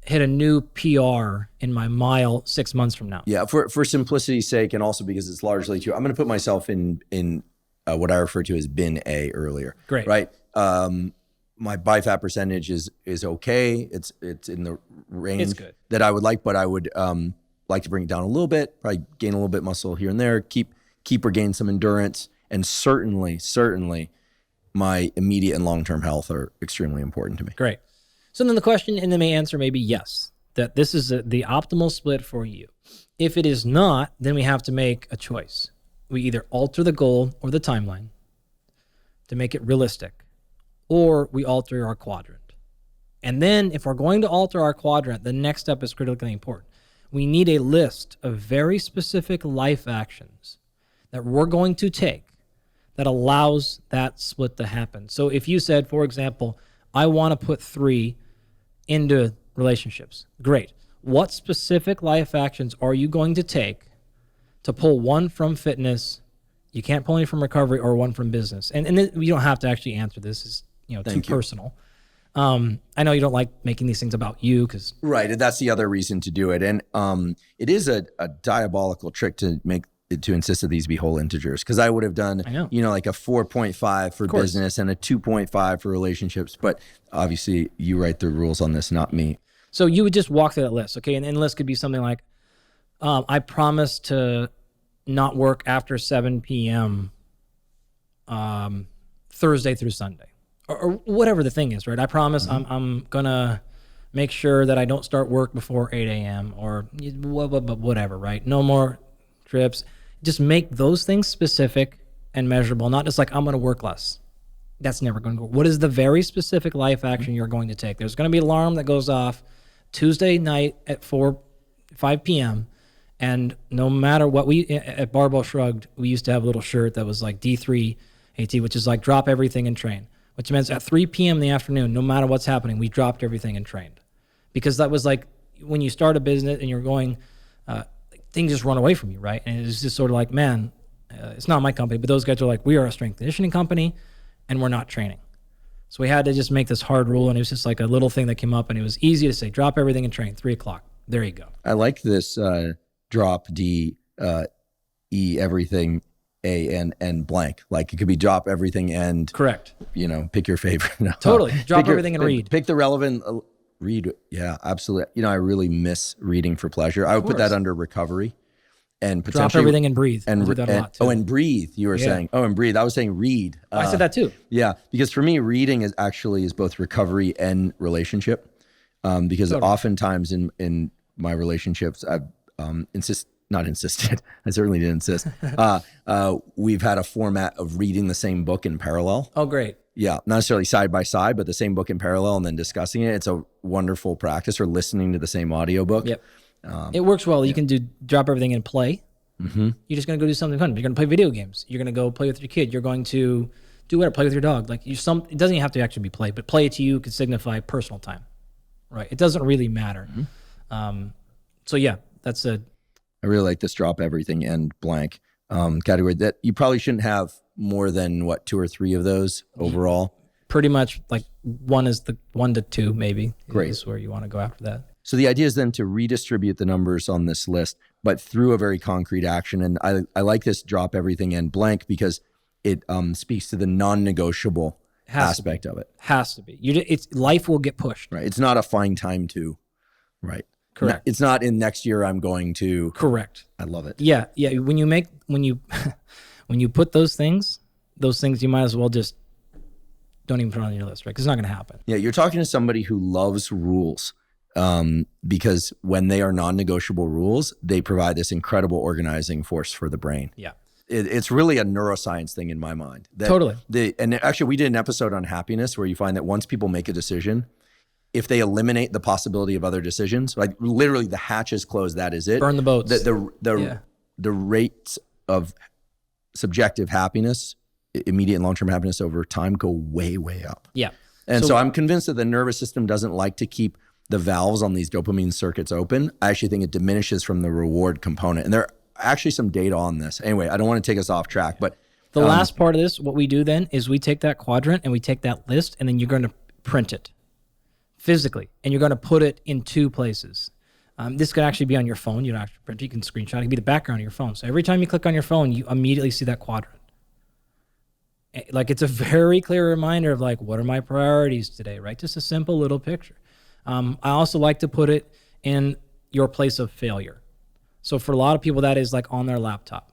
[SPEAKER 2] hit a new PR in my mile 6 months from now.
[SPEAKER 1] Yeah, for simplicity's sake, and also because it's largely true, I'm going to put myself in what I referred to as bin A earlier.
[SPEAKER 2] Great.
[SPEAKER 1] Right? My body fat percentage is okay. It's in the range that I would like, but I would like to bring it down a little bit, probably gain a little bit muscle here and there, keep or gain some endurance. And certainly, my immediate and long-term health are extremely important to me.
[SPEAKER 2] Great. So then the question and the main answer may be yes, that this is the optimal split for you. If it is not, then we have to make a choice. We either alter the goal or the timeline to make it realistic, or we alter our quadrant. And then if we're going to alter our quadrant, the next step is critically important. We need a list of very specific life actions that we're going to take that allows that split to happen. So if you said, for example, I want to put 3 into relationships, great. What specific life actions are you going to take to pull 1 from fitness? You can't pull any from recovery, or 1 from business. And you don't have to actually answer this. It's too personal. I know you don't like making these things about you because
[SPEAKER 1] right. That's the other reason to do it. And it is a diabolical trick to insist that these be whole integers, because I would have done, like a 4.5 for business and a 2.5 for relationships. But obviously you write the rules on this, not me.
[SPEAKER 2] So you would just walk through that list. Okay. And the list could be something like, I promise to not work after 7 p.m. Thursday through Sunday, or whatever the thing is, right? I promise I'm going to make sure that I don't start work before 8 a.m. or whatever, right? No more trips. Just make those things specific and measurable, not just like, I'm going to work less. That's never going to go. What is the very specific life action you're going to take? There's going to be an alarm that goes off Tuesday night at 5 p.m. And no matter what, we at Barbell Shrugged, we used to have a little shirt that was like D3 AT, which is like drop everything and train, which means at 3 p.m. in the afternoon, no matter what's happening, we dropped everything and trained. Because that was like when you start a business and you're going, things just run away from you, right? And it's just sort of like, man, it's not my company, but those guys are like, we are a strength conditioning company and we're not training. So we had to just make this hard rule, and it was just like a little thing that came up, and it was easy to say, drop everything and train, 3 o'clock. There you go.
[SPEAKER 1] I like this drop D, E everything, A and blank. Like it could be drop everything and
[SPEAKER 2] correct.
[SPEAKER 1] Pick your favorite. No.
[SPEAKER 2] Totally. Drop everything and read.
[SPEAKER 1] Pick the relevant read. Yeah, absolutely. I really miss reading for pleasure. I would put that under recovery. And potentially
[SPEAKER 2] drop everything and breathe.
[SPEAKER 1] And
[SPEAKER 2] do that a lot too.
[SPEAKER 1] And breathe. You were saying, and breathe. I was saying read.
[SPEAKER 2] I said that too.
[SPEAKER 1] Yeah, because for me, reading is both recovery and relationship. Because oftentimes in my relationships, I've not insisted. I certainly didn't insist. We've had a format of reading the same book in parallel.
[SPEAKER 2] Oh, great.
[SPEAKER 1] Yeah, not necessarily side by side, but the same book in parallel and then discussing it. It's a wonderful practice, or listening to the same audiobook.
[SPEAKER 2] Yep. It works well. You can drop everything and play. Mm-hmm. You're just going to go do something fun. You're going to play video games. You're going to go play with your kid. You're going to do whatever, play with your dog. Like it doesn't even have to actually be play, but play it to you could signify personal time, right? It doesn't really matter. Mm-hmm. So yeah, that's I
[SPEAKER 1] really like this drop everything and blank category. That you probably shouldn't have more than 2 or 3 of those overall.
[SPEAKER 2] Pretty much like 1 to 2 maybe.
[SPEAKER 1] Great.
[SPEAKER 2] Is where you want to go after that.
[SPEAKER 1] So the idea is then to redistribute the numbers on this list, but through a very concrete action. And I like this drop everything and blank because it speaks to the non-negotiable aspect of it.
[SPEAKER 2] Has to be. Life will get pushed.
[SPEAKER 1] Right. It's not a fine time to, right.
[SPEAKER 2] Correct.
[SPEAKER 1] It's not in next year I'm going to.
[SPEAKER 2] Correct.
[SPEAKER 1] I love it.
[SPEAKER 2] Yeah. Yeah. When you put those things you might as well just don't even put it on your list, right? Because it's not going to happen.
[SPEAKER 1] Yeah. You're talking to somebody who loves rules. Because when they are non-negotiable rules, they provide this incredible organizing force for the brain.
[SPEAKER 2] Yeah.
[SPEAKER 1] It's really a neuroscience thing in my mind.
[SPEAKER 2] Totally.
[SPEAKER 1] And actually we did an episode on happiness where you find that once people make a decision, if they eliminate the possibility of other decisions, like literally the hatch is closed, that is it.
[SPEAKER 2] Burn the boats.
[SPEAKER 1] The rates of subjective happiness, immediate and long-term happiness over time go way, way up.
[SPEAKER 2] Yeah.
[SPEAKER 1] And so I'm convinced that the nervous system doesn't like to keep the valves on these dopamine circuits open. I actually think it diminishes from the reward component. And there are actually some data on this. Anyway, I don't want to take us off track, but
[SPEAKER 2] the last part of this, what we do then is we take that quadrant and we take that list, and then you're going to print it physically, and you're going to put it in 2 places. This could actually be on your phone. You don't actually print it. You can screenshot it. It could be the background of your phone. So every time you click on your phone, you immediately see that quadrant. Like it's a very clear reminder of like, what are my priorities today, right? Just a simple little picture. I also like to put it in your place of failure. So for a lot of people, that is like on their laptop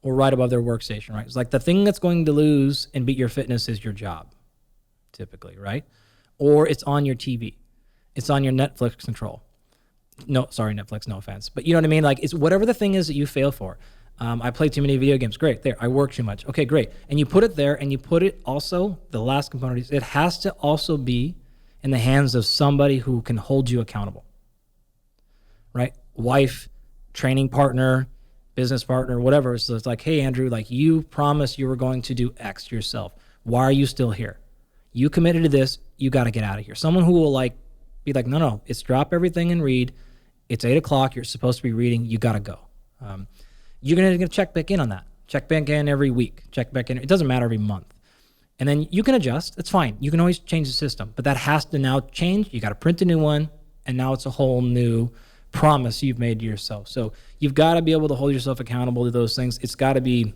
[SPEAKER 2] or right above their workstation, right? It's like the thing that's going to lose and beat your fitness is your job, typically, right? Or it's on your TV. It's on your Netflix control. No, sorry, Netflix, no offense. But you know what I mean? Like it's whatever the thing is that you fail for. I play too many video games. Great. There. I work too much. Okay, great. And you put it there, and you put it also, the last component is it has to also be in the hands of somebody who can hold you accountable, right? Wife, training partner, business partner, whatever. So it's like, hey, Andrew, like you promised you were going to do X yourself. Why are you still here? You committed to this. You got to get out of here. Someone who will like be like, no, it's drop everything and read. It's 8 o'clock. You're supposed to be reading. You got to go. You're going to check back in on that. Check back in every week. Check back in. It doesn't matter every month. And then you can adjust. It's fine. You can always change the system. But that has to now change. You got to print a new one. And now it's a whole new promise you've made to yourself. So you've got to be able to hold yourself accountable to those things. It's got to be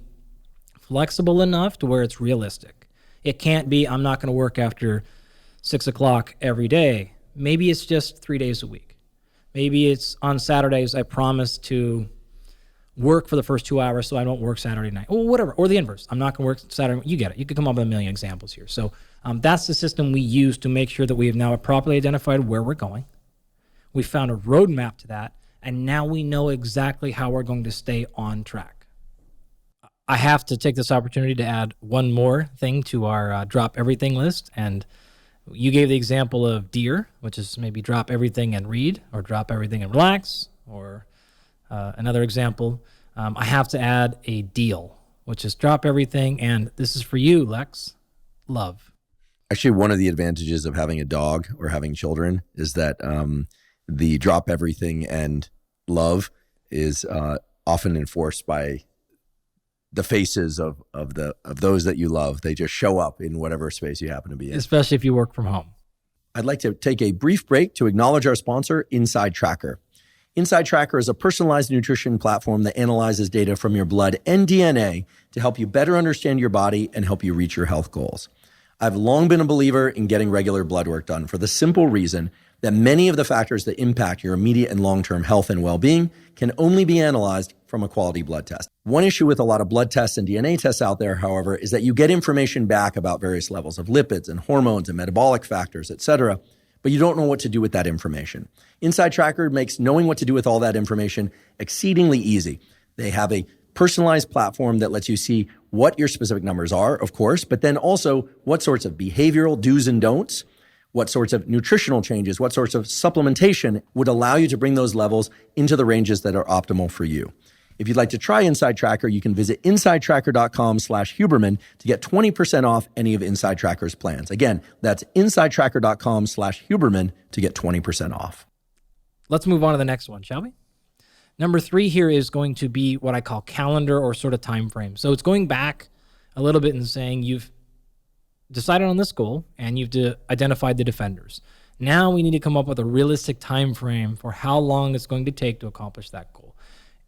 [SPEAKER 2] flexible enough to where it's realistic. It can't be, I'm not going to work after 6 o'clock every day. Maybe it's just 3 days a week. Maybe it's on Saturdays, I promise to work for the first 2 hours so I don't work Saturday night, or whatever, or the inverse. I'm not going to work Saturday. You get it. You could come up with a million examples here. So that's the system we use to make sure that we have now properly identified where we're going. We found a roadmap to that, and now we know exactly how we're going to stay on track. I have to take this opportunity to add one more thing to our drop everything list, and you gave the example of deer, which is maybe drop everything and read, or drop everything and relax, or another example, I have to add a deal, which is drop everything, and this is for you, Lex, love.
[SPEAKER 1] Actually, one of the advantages of having a dog or having children is that the drop everything and love is often enforced by the faces of those that you love. They just show up in whatever space you happen to be in.
[SPEAKER 2] Especially if you work from home.
[SPEAKER 1] I'd like to take a brief break to acknowledge our sponsor, InsideTracker. InsideTracker is a personalized nutrition platform that analyzes data from your blood and DNA to help you better understand your body and help you reach your health goals. I've long been a believer in getting regular blood work done for the simple reason that many of the factors that impact your immediate and long-term health and well-being can only be analyzed from a quality blood test. One issue with a lot of blood tests and DNA tests out there, however, is that you get information back about various levels of lipids and hormones and metabolic factors, etc., but you don't know what to do with that information. InsideTracker makes knowing what to do with all that information exceedingly easy. They have a personalized platform that lets you see what your specific numbers are, of course, but then also what sorts of behavioral do's and don'ts, what sorts of nutritional changes, what sorts of supplementation would allow you to bring those levels into the ranges that are optimal for you. If you'd like to try InsideTracker, you can visit InsideTracker.com/Huberman to get 20% off any of InsideTracker's plans. Again, that's InsideTracker.com/Huberman to get 20% off.
[SPEAKER 2] Let's move on to the next one, shall we? Number 3 here is going to be what I call calendar or sort of time frame. So it's going back a little bit and saying you've decided on this goal and you've identified the defenders. Now we need to come up with a realistic time frame for how long it's going to take to accomplish that goal.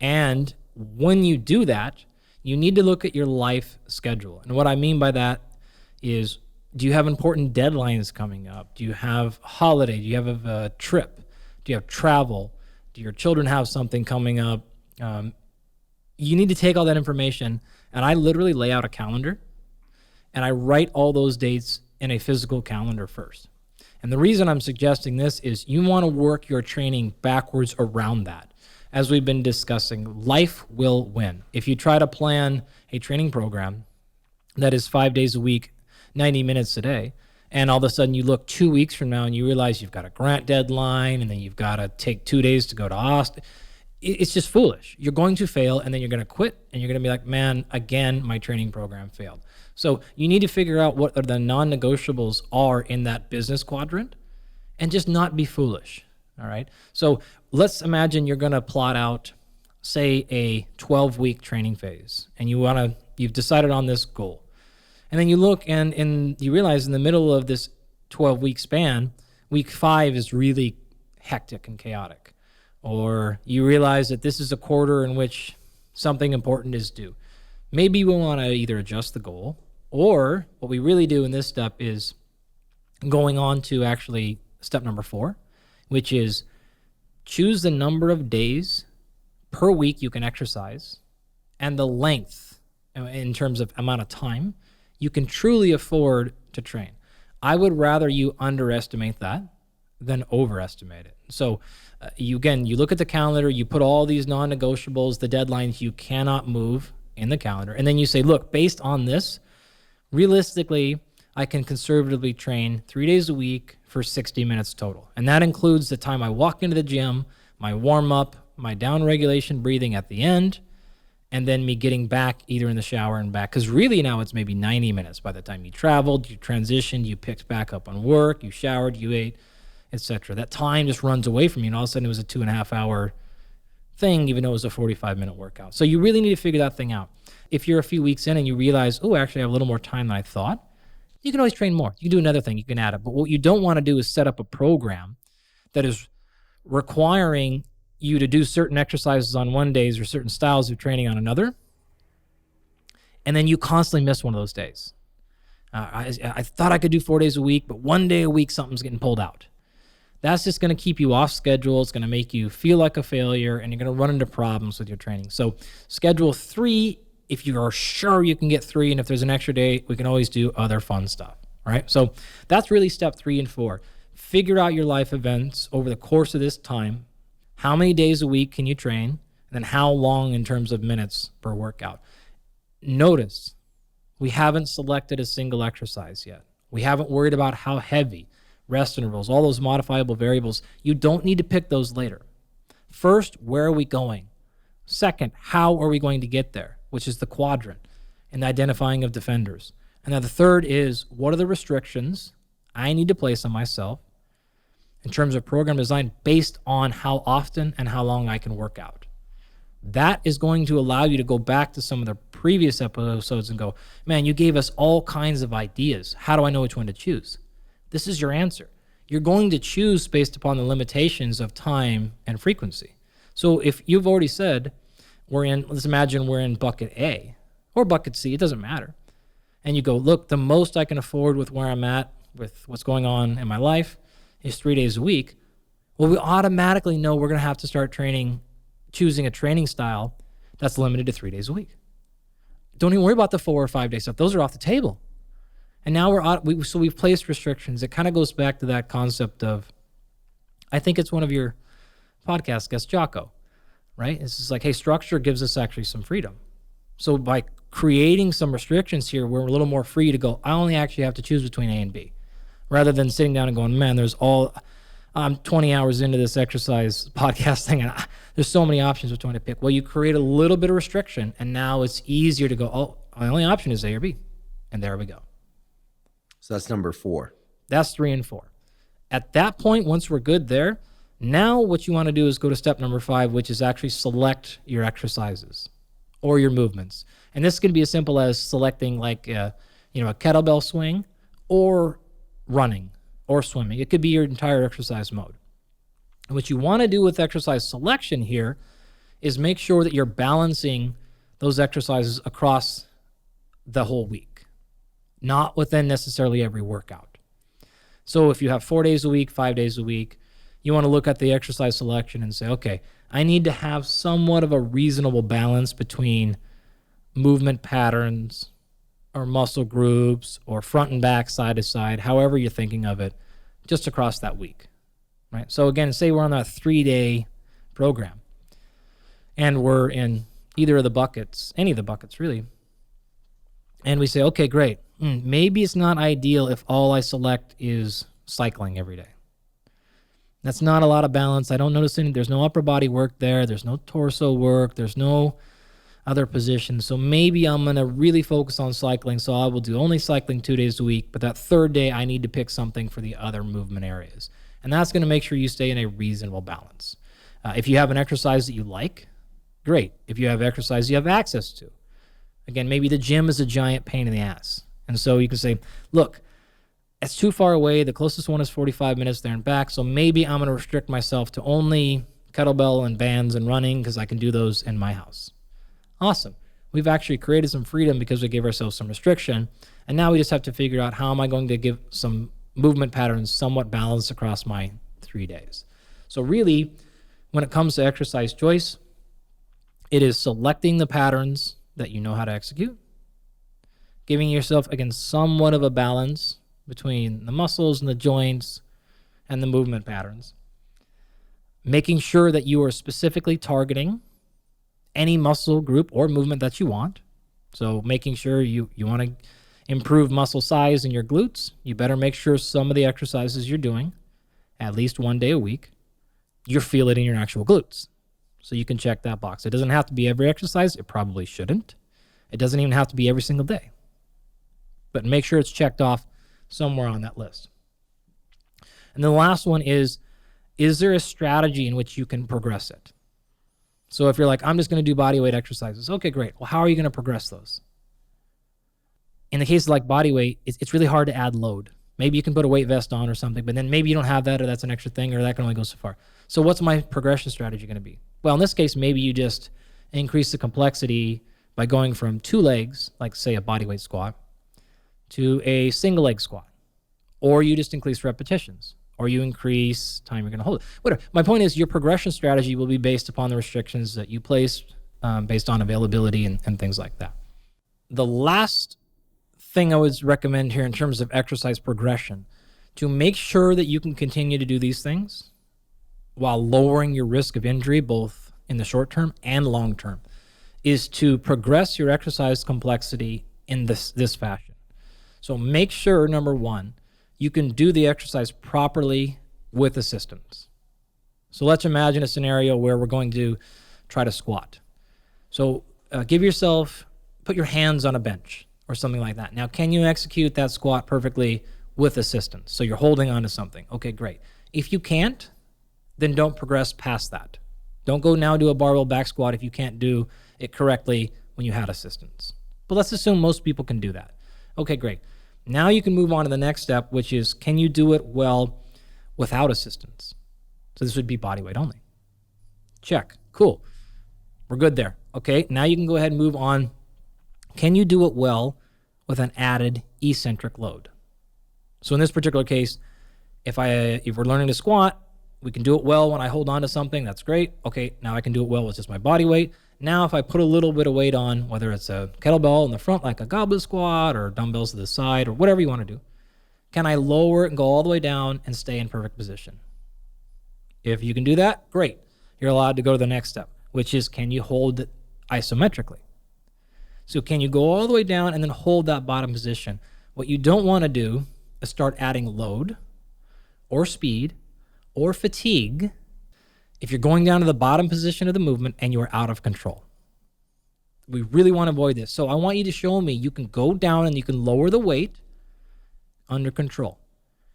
[SPEAKER 2] And when you do that, you need to look at your life schedule. And what I mean by that is, do you have important deadlines coming up? Do you have a holiday? Do you have a trip? Do you have travel? Do your children have something coming up? You need to take all that information, and I literally lay out a calendar, and I write all those dates in a physical calendar first. And the reason I'm suggesting this is you want to work your training backwards around that. As we've been discussing, life will win. If you try to plan a training program that is 5 days a week, 90 minutes a day, and all of a sudden you look 2 weeks from now and you realize you've got a grant deadline and then you've got to take 2 days to go to Austin, it's just foolish. You're going to fail, and then you're going to quit, and you're going to be like, man, again, my training program failed. So you need to figure out what the non-negotiables are in that business quadrant and just not be foolish. All right. So let's imagine you're going to plot out, say, a 12-week training phase, and you've decided on this goal. And then you look and you realize in the middle of this 12-week span, week 5 is really hectic and chaotic. Or you realize that this is a quarter in which something important is due. Maybe we want to either adjust the goal, or what we really do in this step is going on to actually step number 4, which is choose the number of days per week you can exercise and the length in terms of amount of time you can truly afford to train. I would rather you underestimate that than overestimate it. So you look at the calendar, you put all these non-negotiables, the deadlines you cannot move in the calendar, and then you say, look, based on this, realistically, I can conservatively train 3 days a week for 60 minutes total. And that includes the time I walk into the gym, my warm-up, my down-regulation breathing at the end, and then me getting back either in the shower and back. Because really now it's maybe 90 minutes by the time you traveled, you transitioned, you picked back up on work, you showered, you ate, etc. That time just runs away from you, and all of a sudden it was a 2.5-hour thing, even though it was a 45-minute workout. So you really need to figure that thing out. If you're a few weeks in and you realize, oh, actually I have a little more time than I thought, you can always train more. You can do another thing, you can add it. But what you don't want to do is set up a program that is requiring you to do certain exercises on one days or certain styles of training on another, and then you constantly miss one of those days. I thought I could do 4 days a week, but 1 day a week something's getting pulled out. That's just going to keep you off schedule. It's going to make you feel like a failure, and you're going to run into problems with your training. So schedule 3 if you are sure you can get 3, and if there's an extra day, we can always do other fun stuff, all right? So that's really step 3 and 4. Figure out your life events over the course of this time. How many days a week can you train? And then how long in terms of minutes per workout? Notice, we haven't selected a single exercise yet. We haven't worried about how heavy, rest intervals, all those modifiable variables. You don't need to pick those later. First, where are we going? Second, how are we going to get there, which is the quadrant and the identifying of defenders. And then the third is, what are the restrictions I need to place on myself in terms of program design based on how often and how long I can work out? That is going to allow you to go back to some of the previous episodes and go, man, you gave us all kinds of ideas. How do I know which one to choose? This is your answer. You're going to choose based upon the limitations of time and frequency. So if you've already said, let's imagine we're in bucket A or bucket C, it doesn't matter. And you go, look, the most I can afford with where I'm at, with what's going on in my life, is 3 days a week. Well, we automatically know we're going to have to start choosing a training style that's limited to 3 days a week. Don't even worry about the 4 or 5 day stuff. Those are off the table. And now we've placed restrictions. It kind of goes back to that concept of, I think it's one of your podcast guests, Jocko, right? It's just like, hey, structure gives us actually some freedom. So by creating some restrictions here, we're a little more free to go, I only actually have to choose between A and B, rather than sitting down and going, man, I'm 20 hours into this exercise podcast thing, and there's so many options which one to pick. Well, you create a little bit of restriction, and now it's easier to go, oh, my only option is A or B. And there we go.
[SPEAKER 1] So that's number 4.
[SPEAKER 2] That's 3 and 4. At that point, once we're good there, now what you want to do is go to step number 5, which is actually select your exercises or your movements. And this can be as simple as selecting like a kettlebell swing or running or swimming. It could be your entire exercise mode. And what you want to do with exercise selection here is make sure that you're balancing those exercises across the whole week, not within necessarily every workout. So if you have 4 days a week, 5 days a week, you want to look at the exercise selection and say, okay, I need to have somewhat of a reasonable balance between movement patterns or muscle groups or front and back, side to side, however you're thinking of it, just across that week, right? So again, say we're on that 3-day program and we're in either of the buckets, any of the buckets really, and we say, okay, great. Maybe it's not ideal if all I select is cycling every day. That's not a lot of balance. I don't notice there's no upper body work there. There's no torso work. There's no other positions. So maybe I'm going to really focus on cycling. So I will do only cycling 2 days a week. But that third day, I need to pick something for the other movement areas. And that's going to make sure you stay in a reasonable balance. If you have an exercise that you like, great. If you have exercise you have access to. Again, maybe the gym is a giant pain in the ass. And so you can say, look, it's too far away. The closest one is 45 minutes there and back. So maybe I'm going to restrict myself to only kettlebell and bands and running because I can do those in my house. Awesome. We've actually created some freedom because we gave ourselves some restriction. And now we just have to figure out how am I going to give some movement patterns somewhat balanced across my 3 days. So really, when it comes to exercise choice, it is selecting the patterns that you know how to execute, giving yourself, again, somewhat of a balance between the muscles and the joints and the movement patterns, making sure that you are specifically targeting any muscle group or movement that you want. So making sure you want to improve muscle size in your glutes, you better make sure some of the exercises you're doing, at least 1 day a week, you feel it in your actual glutes. So you can check that box. It doesn't have to be every exercise. It probably shouldn't. It doesn't even have to be every single day. But make sure it's checked off somewhere on that list. And the last one is there a strategy in which you can progress it? So if you're like, I'm just going to do body weight exercises. Okay, great. Well, how are you going to progress those? In the case of like body weight, it's really hard to add load. Maybe you can put a weight vest on or something, but then maybe you don't have that, or that's an extra thing, or that can only go so far. So what's my progression strategy going to be? Well, in this case, maybe you just increase the complexity by going from 2 legs, like say a bodyweight squat, to a single leg squat. Or you just increase repetitions, or you increase time you're going to hold it. Whatever. My point is your progression strategy will be based upon the restrictions that you place based on availability and things like that. The last thing I would recommend here in terms of exercise progression, to make sure that you can continue to do these things while lowering your risk of injury, both in the short term and long term, is to progress your exercise complexity in this fashion. So make sure, number one, you can do the exercise properly with assistance. So let's imagine a scenario where we're going to try to squat. So put your hands on a bench or something like that. Now, can you execute that squat perfectly with assistance? So you're holding on to something. Okay, great. If you can't, then don't progress past that. Don't go now do a barbell back squat if you can't do it correctly when you had assistance. But let's assume most people can do that. Okay, great. Now you can move on to the next step, which is, can you do it well without assistance? So this would be body weight only. Check. Cool. We're good there. Okay, now you can go ahead and move on. Can you do it well with an added eccentric load? So in this particular case, if we're learning to squat, we can do it well when I hold on to something. That's great. Okay, now I can do it well with just my body weight. Now if I put a little bit of weight on, whether it's a kettlebell in the front like a goblet squat or dumbbells to the side or whatever you want to do, can I lower it and go all the way down and stay in perfect position? If you can do that, great. You're allowed to go to the next step, which is, can you hold it isometrically? So can you go all the way down and then hold that bottom position? What you don't want to do is start adding load or speed or fatigue if you're going down to the bottom position of the movement and you're out of control. We really want to avoid this. So I want you to show me you can go down and you can lower the weight under control.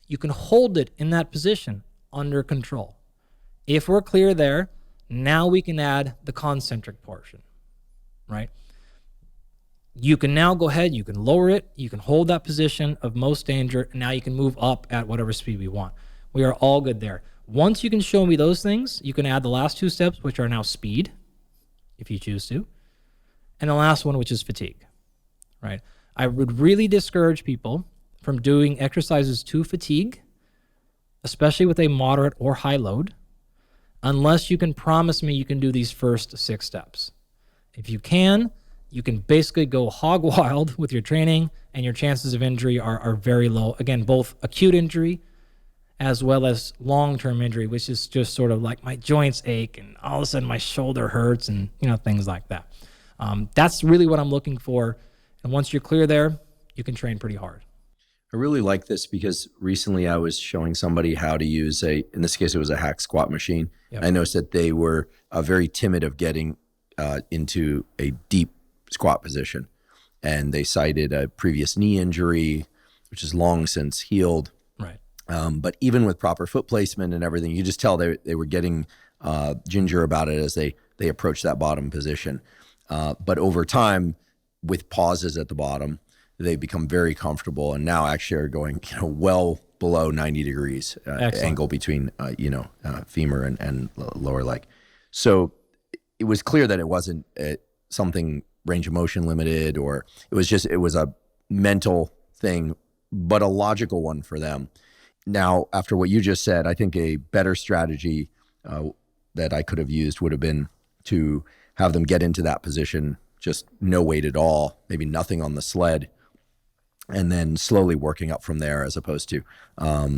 [SPEAKER 2] You can hold it in that position under control. If we're clear there, now we can add the concentric portion, right? You can now go ahead, you can lower it, you can hold that position of most danger, and now you can move up at whatever speed we want. We are all good there. Once you can show me those things, you can add the last two steps, which are now speed, if you choose to, and the last one, which is fatigue, right? I would really discourage people from doing exercises to fatigue, especially with a moderate or high load, unless you can promise me you can do these first 6 steps. If you can basically go hog wild with your training, and your chances of injury are very low. Again, both acute injury as well as long-term injury, which is just sort of like my joints ache and all of a sudden my shoulder hurts and things like that. That's really what I'm looking for. And once you're clear there, you can train pretty hard.
[SPEAKER 1] I really like this because recently I was showing somebody how to use in this case, it was a hack squat machine. Yep. I noticed that they were very timid of getting into a deep squat position. And they cited a previous knee injury, which is long since healed.
[SPEAKER 2] Right.
[SPEAKER 1] But even with proper foot placement and everything, you just tell they were getting ginger about it as they approached that bottom position. But over time, with pauses at the bottom, they become very comfortable and now actually are going well below 90 degrees angle between femur and lower leg. So it was clear that it wasn't something range of motion limited, or it was a mental thing, but a logical one for them. Now, after what you just said, I think a better strategy that I could have used would have been to have them get into that position, just no weight at all, maybe nothing on the sled, and then slowly working up from there, as opposed to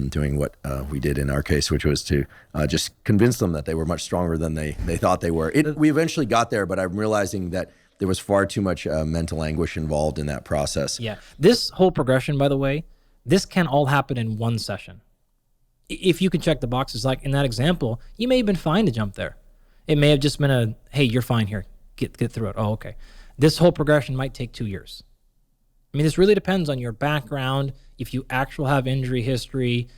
[SPEAKER 1] doing what we did in our case, which was to just convince them that they were much stronger than they thought they were. We eventually got there, but I'm realizing that there was far too much mental anguish involved in that process.
[SPEAKER 2] Yeah. This whole progression, by the way, this can all happen in one session. If you can check the boxes, like in that example, you may have been fine to jump there. It may have just been hey, you're fine here. Get through it. Oh, okay. This whole progression might take 2 years. I mean, this really depends on your background, if you actually have injury history,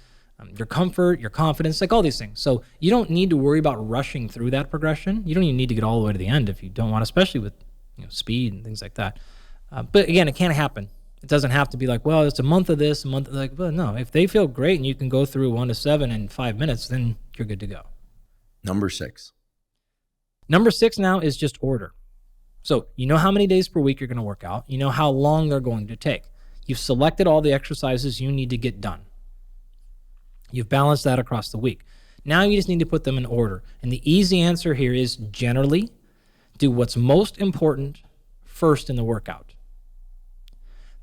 [SPEAKER 2] your comfort, your confidence, like all these things. So you don't need to worry about rushing through that progression. You don't even need to get all the way to the end if you don't want, especially with speed and things like that. But again, it can't happen. It doesn't have to be like, well, it's a month of this, a month of like, well, no. If they feel great and you can go through 1 to 7 in 5 minutes, then you're good to go.
[SPEAKER 1] Number 6.
[SPEAKER 2] Number 6 now is just order. So you know how many days per week you're going to work out. You know how long they're going to take. You've selected all the exercises you need to get done. You've balanced that across the week. Now you just need to put them in order. And the easy answer here is generally do what's most important first in the workout.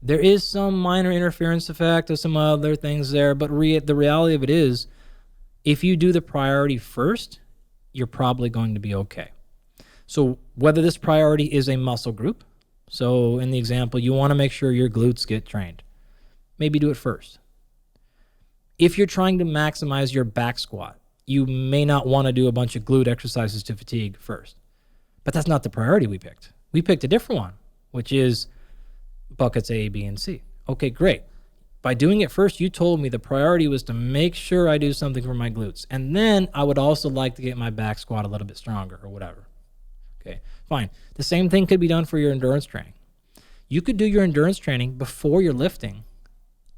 [SPEAKER 2] There is some minor interference effect of some other things there, but the reality of it is, if you do the priority first, you're probably going to be okay. So whether this priority is a muscle group, so in the example, you want to make sure your glutes get trained, maybe do it first. If you're trying to maximize your back squat, you may not want to do a bunch of glute exercises to fatigue first. But that's not the priority we picked. We picked a different one, which is buckets A, B, and C. Okay, great. By doing it first, you told me the priority was to make sure I do something for my glutes. And then I would also like to get my back squat a little bit stronger or whatever. Okay, fine. The same thing could be done for your endurance training. You could do your endurance training before you're lifting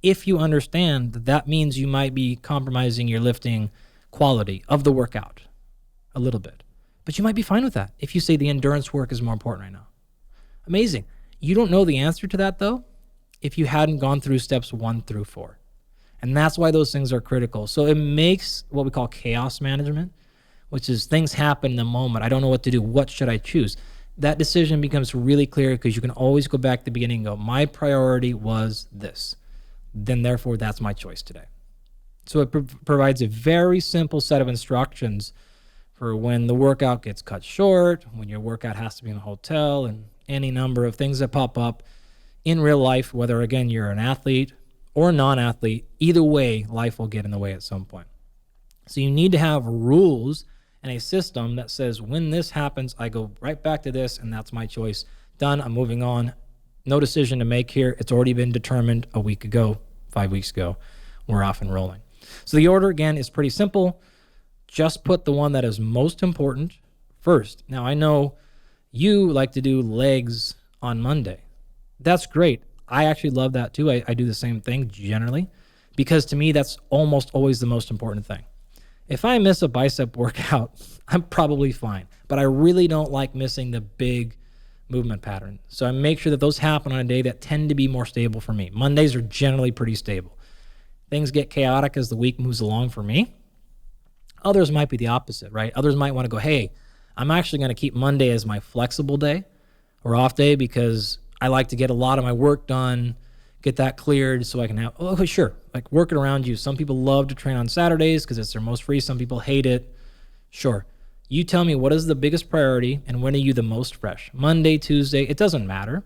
[SPEAKER 2] if you understand that that means you might be compromising your lifting quality of the workout a little bit. But you might be fine with that if you say the endurance work is more important right now. Amazing. You don't know the answer to that, though, if you hadn't gone through steps 1 through 4. And that's why those things are critical. So it makes what we call chaos management, which is things happen in the moment. I don't know what to do. What should I choose? That decision becomes really clear because you can always go back to the beginning and go, my priority was this. Then therefore, that's my choice today. So it provides a very simple set of instructions for when the workout gets cut short, when your workout has to be in a hotel, and any number of things that pop up in real life, whether, again, you're an athlete or a non-athlete. Either way, life will get in the way at some point. So you need to have rules and a system that says, when this happens, I go right back to this, and that's my choice. Done, I'm moving on. No decision to make here. It's already been determined a week ago, 5 weeks ago. We're off and rolling. So the order, again, is pretty simple. Just put the one that is most important first. Now, I know you like to do legs on Monday. That's great. I actually love that too. I do the same thing generally because to me, that's almost always the most important thing. If I miss a bicep workout, I'm probably fine, but I really don't like missing the big movement pattern. So I make sure that those happen on a day that tend to be more stable for me. Mondays are generally pretty stable. Things get chaotic as the week moves along for me. Others might be the opposite, right? Others might want to go, hey, I'm actually going to keep Monday as my flexible day or off day because I like to get a lot of my work done, get that cleared so I can have, oh, sure, like work it around you. Some people love to train on Saturdays because it's their most free. Some people hate it. Sure. You tell me what is the biggest priority and when are you the most fresh? Monday, Tuesday, it doesn't matter.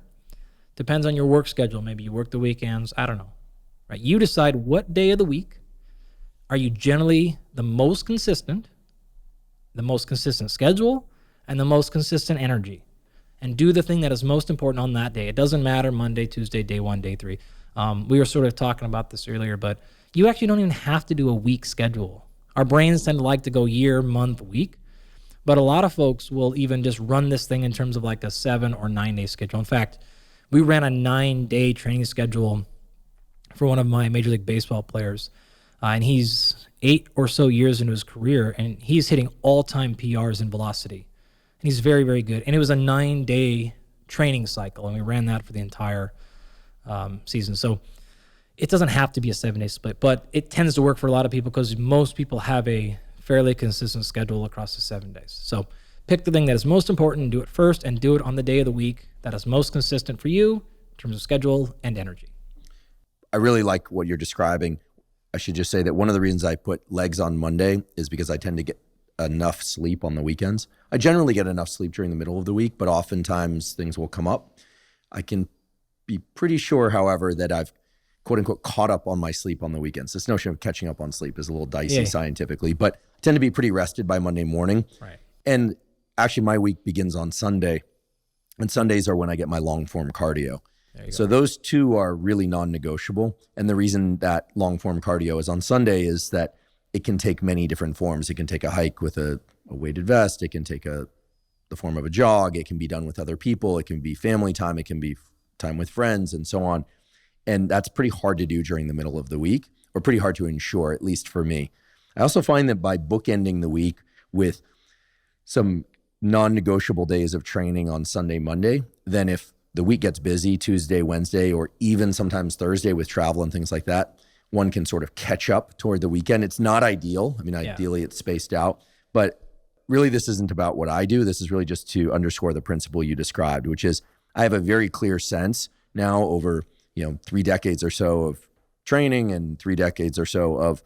[SPEAKER 2] Depends on your work schedule. Maybe you work the weekends. I don't know. Right? You decide what day of the week are you generally the most consistent schedule, and the most consistent energy. And do the thing that is most important on that day. It doesn't matter Monday, Tuesday, day 1, day 3. We were sort of talking about this earlier, but you actually don't even have to do a week schedule. Our brains tend to like to go year, month, week. But a lot of folks will even just run this thing in terms of like a 7 or 9 day schedule. In fact, we ran a 9-day training schedule for one of my Major League Baseball players. And he's 8 or so years into his career, and he's hitting all-time PRs in velocity. And he's very, very good. And it was a 9-day training cycle, and we ran that for the entire season. So it doesn't have to be a 7-day split, but it tends to work for a lot of people because most people have a fairly consistent schedule across the 7 days. So pick the thing that is most important, do it first, and do it on the day of the week that is most consistent for you in terms of schedule and energy.
[SPEAKER 1] I really like what you're describing. I should just say that one of the reasons I put legs on Monday is because I tend to get enough sleep on the weekends. I generally get enough sleep during the middle of the week, but oftentimes things will come up. I can be pretty sure, however, that I've quote unquote caught up on my sleep on the weekends. This notion of catching up on sleep is a little dicey scientifically, but I tend to be pretty rested by Monday morning.
[SPEAKER 2] Right.
[SPEAKER 1] And actually my week begins on Sunday, and Sundays are when I get my long form cardio. So those two are really non-negotiable. And the reason that long-form cardio is on Sunday is that it can take many different forms. It can take a hike with a weighted vest. It can take the form of a jog. It can be done with other people. It can be family time. It can be time with friends and so on. And that's pretty hard to do during the middle of the week, or pretty hard to ensure, at least for me. I also find that by bookending the week with some non-negotiable days of training on Sunday, Monday, then if the week gets busy Tuesday, Wednesday, or even sometimes Thursday with travel and things like that, one can sort of catch up toward the weekend. It's not ideal. I mean, ideally it's spaced out, but really this isn't about what I do. This is really just to underscore the principle you described, which is I have a very clear sense now over 3 decades or so of training and 3 decades or so of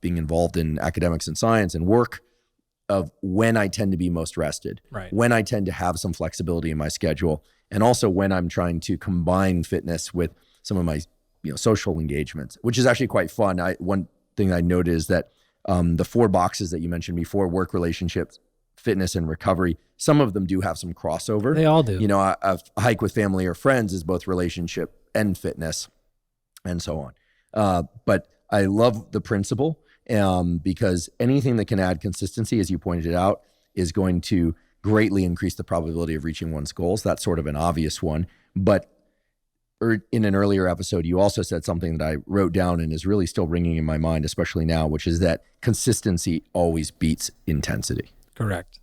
[SPEAKER 1] being involved in academics and science and work, of when I tend to be most rested,
[SPEAKER 2] right,
[SPEAKER 1] when I tend to have some flexibility in my schedule, and also when I'm trying to combine fitness with some of my social engagements, which is actually quite fun. One thing I noted is that the 4 boxes that you mentioned before, work, relationships, fitness, and recovery, some of them do have some crossover.
[SPEAKER 2] They all do.
[SPEAKER 1] A hike with family or friends is both relationship and fitness and so on. But I love the principle because anything that can add consistency, as you pointed out, is going to greatly increase the probability of reaching one's goals. That's sort of an obvious one. But in an earlier episode, you also said something that I wrote down and is really still ringing in my mind, especially now, which is that consistency always beats intensity.
[SPEAKER 2] Correct.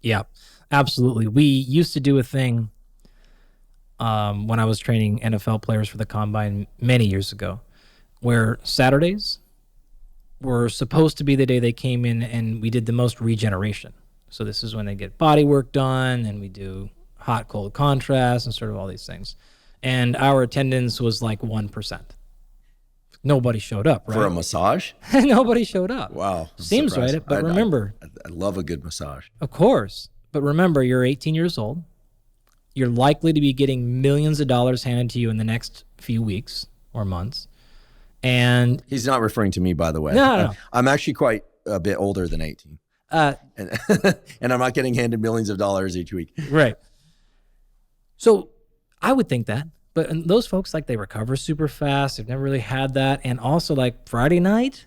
[SPEAKER 2] Yeah, absolutely. We used to do a thing when I was training NFL players for the Combine many years ago, where Saturdays were supposed to be the day they came in and we did the most regeneration. So this is when they get body work done and we do hot, cold contrast and sort of all these things. And our attendance was like 1%. Nobody showed up, right?
[SPEAKER 1] For a massage?
[SPEAKER 2] Nobody showed up.
[SPEAKER 1] Wow.
[SPEAKER 2] Seems right. But remember.
[SPEAKER 1] I love a good massage.
[SPEAKER 2] Of course. But remember, you're 18 years old. You're likely to be getting millions of dollars handed to you in the next few weeks or months. And
[SPEAKER 1] he's not referring to me, by the way.
[SPEAKER 2] No.
[SPEAKER 1] I'm actually quite a bit older than 18. And I'm not getting handed millions of dollars each week.
[SPEAKER 2] Right. So I would think that. But those folks, like, they recover super fast. They've never really had that. And also, like, Friday night,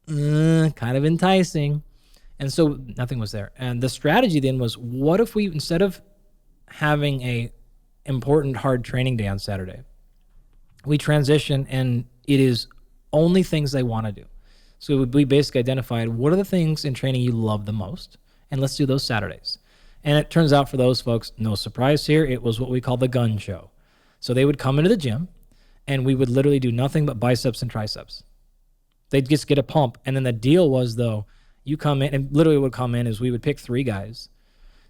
[SPEAKER 2] kind of enticing. And so nothing was there. And the strategy then was, what if we, instead of having a important hard training day on Saturday, we transition and it is only things they want to do. So we basically identified, what are the things in training you love the most? And let's do those Saturdays. And it turns out for those folks, no surprise here, it was what we call the gun show. So they would come into the gym and we would literally do nothing but biceps and triceps. They'd just get a pump. And then the deal was, though, you come in, and literally what would come in is we would pick 3 guys,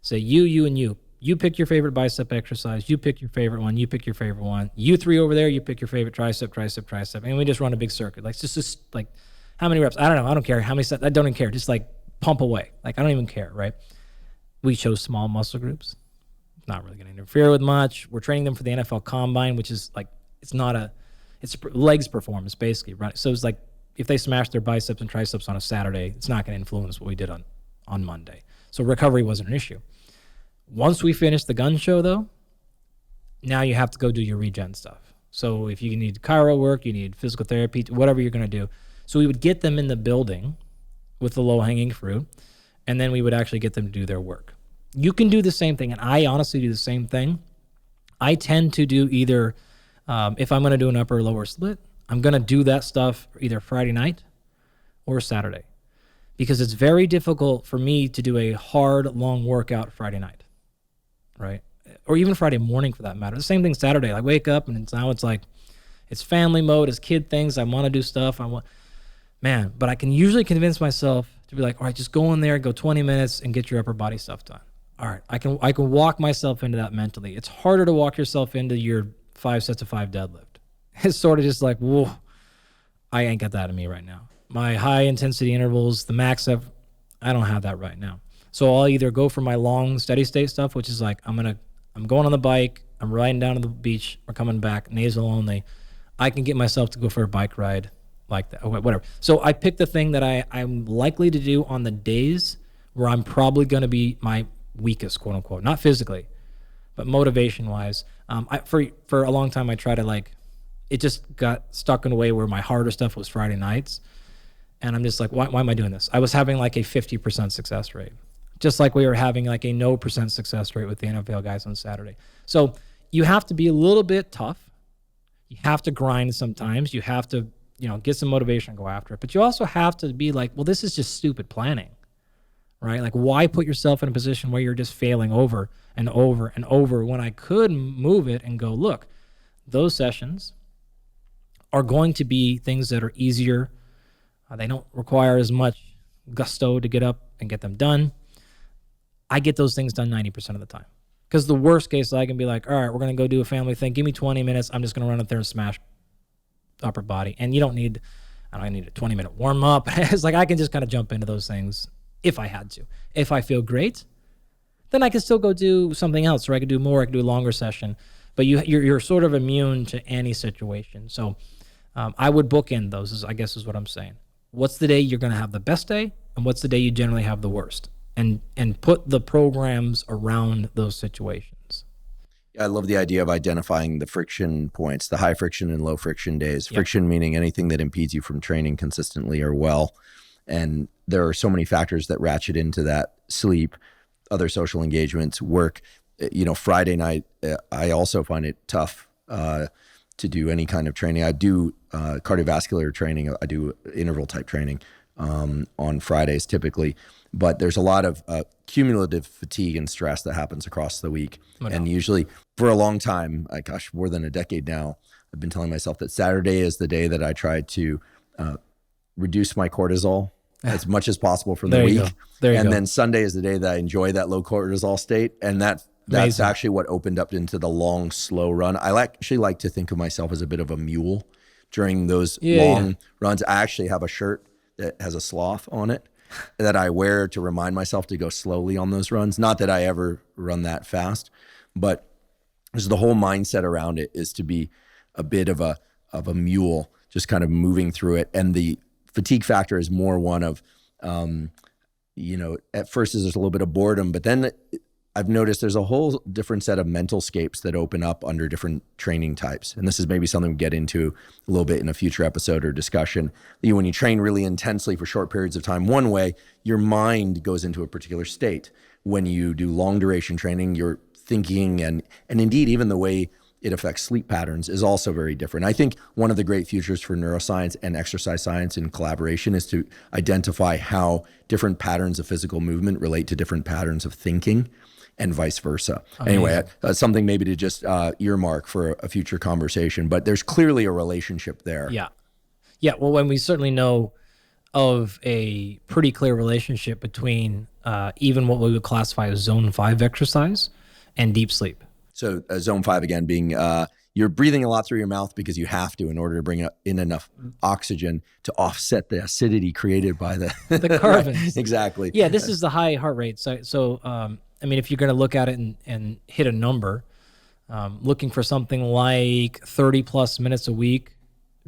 [SPEAKER 2] say you, and you. You pick your favorite bicep exercise. You pick your favorite one. You pick your favorite one. You 3 over there, you pick your favorite tricep. And we just run a big circuit. Like, just like, how many reps? I don't know. I don't care. How many sets? I don't even care. Just like pump away. Like, I don't even care, right? We chose small muscle groups. Not really going to interfere with much. We're training them for the NFL Combine, which is like, it's legs performance, basically, right? So it's like, if they smash their biceps and triceps on a Saturday, it's not going to influence what we did on Monday. So recovery wasn't an issue. Once we finished the gun show, though, now you have to go do your regen stuff. So if you need chiro work, you need physical therapy, whatever you're going to do. So we would get them in the building with the low-hanging fruit, and then we would actually get them to do their work. You can do the same thing, and I honestly do the same thing. I tend to do either, if I'm going to do an upper or lower split, I'm going to do that stuff either Friday night or Saturday, because it's very difficult for me to do a hard, long workout Friday night, right? Or even Friday morning for that matter. The same thing Saturday. I wake up and now it's like, it's family mode, it's kid things. I want to do stuff. But I can usually convince myself to be like, all right, just go in there, go 20 minutes and get your upper body stuff done. All right, I can walk myself into that mentally. It's harder to walk yourself into your 5 sets of 5 deadlift. It's sort of just like, whoa, I ain't got that in me right now. My high intensity intervals, the max I don't have that right now. So I'll either go for my long steady state stuff, which is like, I'm going on the bike, I'm riding down to the beach, we're coming back, nasal only. I can get myself to go for a bike ride like that, or whatever. So I pick the thing that I'm likely to do on the days where I'm probably going to be my weakest, quote unquote, not physically, but motivation wise. For a long time, I tried to it just got stuck in a way where my harder stuff was Friday nights. And I'm just like, why am I doing this? I was having like a 50% success rate, just like we were having like a no % success rate with the NFL guys on Saturday. So you have to be a little bit tough. You have to grind sometimes. You have to, get some motivation and go after it. But you also have to be like, well, this is just stupid planning, right? Like, why put yourself in a position where you're just failing over and over and over when I could move it and go, look, those sessions are going to be things that are easier. They don't require as much gusto to get up and get them done. I get those things done 90% of the time. Because the worst case, I can be like, all right, we're going to go do a family thing. Give me 20 minutes. I'm just going to run up there and smash upper body. And you don't need, I need a 20-minute warm-up. It's like I can just kind of jump into those things if I had to. If I feel great, then I can still go do something else, or I could do more. I could do a longer session. But you're sort of immune to any situation. So I would bookend those, I guess is what I'm saying. What's the day you're going to have the best day, and what's the day you generally have the worst? And put the programs around those situations.
[SPEAKER 1] I love the idea of identifying the friction points, the high friction and low friction days. Yep. Friction meaning anything that impedes you from training consistently or well. And there are so many factors that ratchet into that: sleep, other social engagements, work. Friday night, I also find it tough to do any kind of training. I do cardiovascular training. I do interval type training on Fridays typically, but there's a lot of cumulative fatigue and stress that happens across the week. And usually for a long time, more than a decade now, I've been telling myself that Saturday is the day that I try to reduce my cortisol as much as possible for the week. And then Sunday is the day that I enjoy that low cortisol state. And that's actually what opened up into the long, slow run. I actually like to think of myself as a bit of a mule during those long runs. I actually have a shirt that has a sloth on it that I wear to remind myself to go slowly on those runs. Not that I ever run that fast, but the whole mindset around it is to be a bit of a mule, just kind of moving through it. And the fatigue factor is more one of, at first there's a little bit of boredom, but then I've noticed there's a whole different set of mental scapes that open up under different training types. And this is maybe something we get into a little bit in a future episode or discussion. When you train really intensely for short periods of time one way, your mind goes into a particular state. When you do long duration training, your thinking and indeed even the way it affects sleep patterns is also very different. I think one of the great futures for neuroscience and exercise science in collaboration is to identify how different patterns of physical movement relate to different patterns of thinking, and vice versa. Amazing. Anyway, something maybe to just earmark for a future conversation, but there's clearly a relationship there.
[SPEAKER 2] Yeah. Well, when we certainly know of a pretty clear relationship between even what we would classify as zone 5 exercise and deep sleep.
[SPEAKER 1] So zone 5, again, being you're breathing a lot through your mouth because you have to in order to bring in enough oxygen to offset the acidity created by the
[SPEAKER 2] carbons.
[SPEAKER 1] Exactly.
[SPEAKER 2] Yeah, this is the high heart rate. So if you're going to look at it and hit a number, looking for something like 30 plus minutes a week,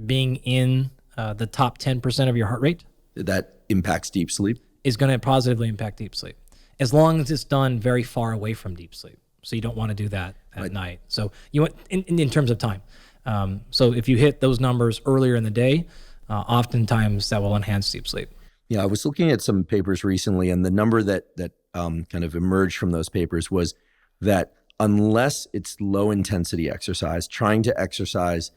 [SPEAKER 2] being in the top 10% of your heart rate.
[SPEAKER 1] That impacts deep sleep?
[SPEAKER 2] Is going to positively impact deep sleep, as long as it's done very far away from deep sleep. So you don't want to do that at night. So you want, in terms of time. So if you hit those numbers earlier in the day, oftentimes that will enhance deep sleep.
[SPEAKER 1] Yeah, I was looking at some papers recently, and the number that kind of emerged from those papers was that unless it's low intensity exercise, trying to exercise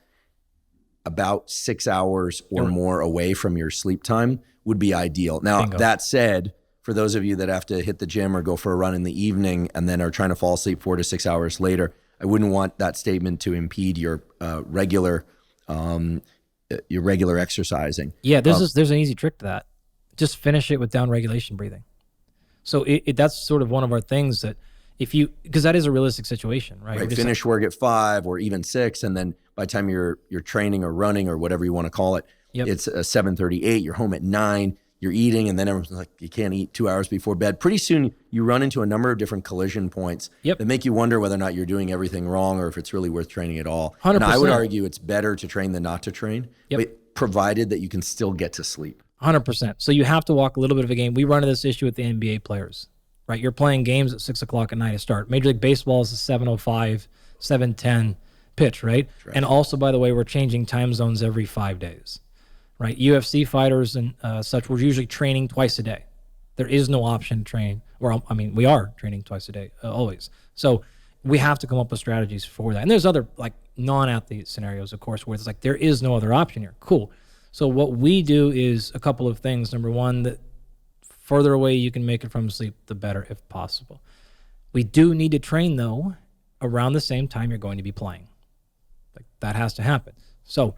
[SPEAKER 1] about 6 hours or more away from your sleep time would be ideal. Now, Bingo. That said, for those of you that have to hit the gym or go for a run in the evening and then are trying to fall asleep 4 to 6 hours later, I wouldn't want that statement to impede your regular exercising.
[SPEAKER 2] Yeah, there's an easy trick to that. Just finish it with down regulation breathing. So that's sort of one of our things that because that is a realistic situation, right?
[SPEAKER 1] Right. Finish work at 5 or even 6, and then by the time you're training or running or whatever you want to call it, it's 7:38. You're home at 9. You're eating, and then everyone's like, you can't eat 2 hours before bed. Pretty soon, you run into a number of different collision points that make you wonder whether or not you're doing everything wrong or if it's really worth training at all.
[SPEAKER 2] 100%.
[SPEAKER 1] And I would argue it's better to train than not to train, but provided that you can still get to sleep.
[SPEAKER 2] 100%. So you have to walk a little bit of a game. We run into this issue with the NBA players, right? You're playing games at 6 o'clock at night to start. Major League Baseball is a 7:05, 7:10 pitch, right? And also, by the way, we're changing time zones every 5 days. Right, UFC fighters and such, we're usually training twice a day. There is no option to train, we are training twice a day, always. So we have to come up with strategies for that. And there's other non-athlete scenarios, of course, where it's like there is no other option here. Cool. So what we do is a couple of things. Number one, the further away you can make it from sleep, the better if possible. We do need to train, though, around the same time you're going to be playing. That has to happen. So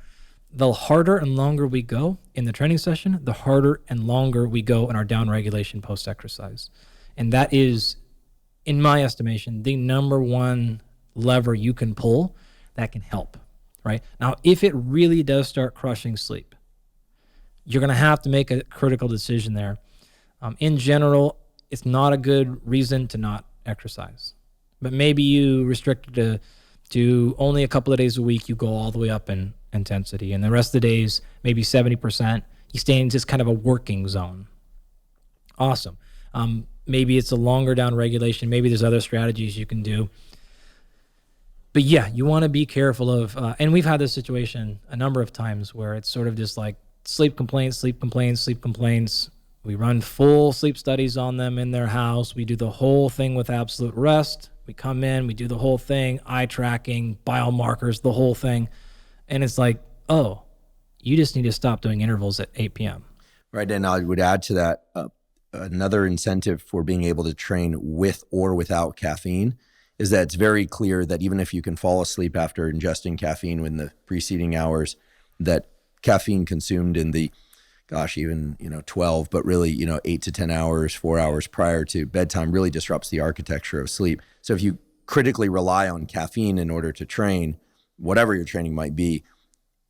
[SPEAKER 2] the harder and longer we go in the training session, the harder and longer we go in our down regulation post-exercise. And that is, in my estimation, the number one lever you can pull that can help, right? Now, if it really does start crushing sleep, you're going to have to make a critical decision there. In general, it's not a good reason to not exercise. But maybe you restrict it to only a couple of days a week, you go all the way up in intensity, and the rest of the days, maybe 70%, you stay in just kind of a working zone. Awesome. Maybe it's a longer down regulation. Maybe there's other strategies you can do. But yeah, you want to be careful of, and we've had this situation a number of times where it's sort of just like sleep complaints. We run full sleep studies on them in their house. We do the whole thing with absolute rest. We come in, we do the whole thing, eye tracking, biomarkers, the whole thing. And it's like, oh, you just need to stop doing intervals at 8 p.m.
[SPEAKER 1] Right. And I would add to that, another incentive for being able to train with or without caffeine is that it's very clear that even if you can fall asleep after ingesting caffeine in the preceding hours, that caffeine consumed in the, 12, but really, 8 to 10 hours, 4 hours prior to bedtime really disrupts the architecture of sleep. So if you critically rely on caffeine in order to train, whatever your training might be,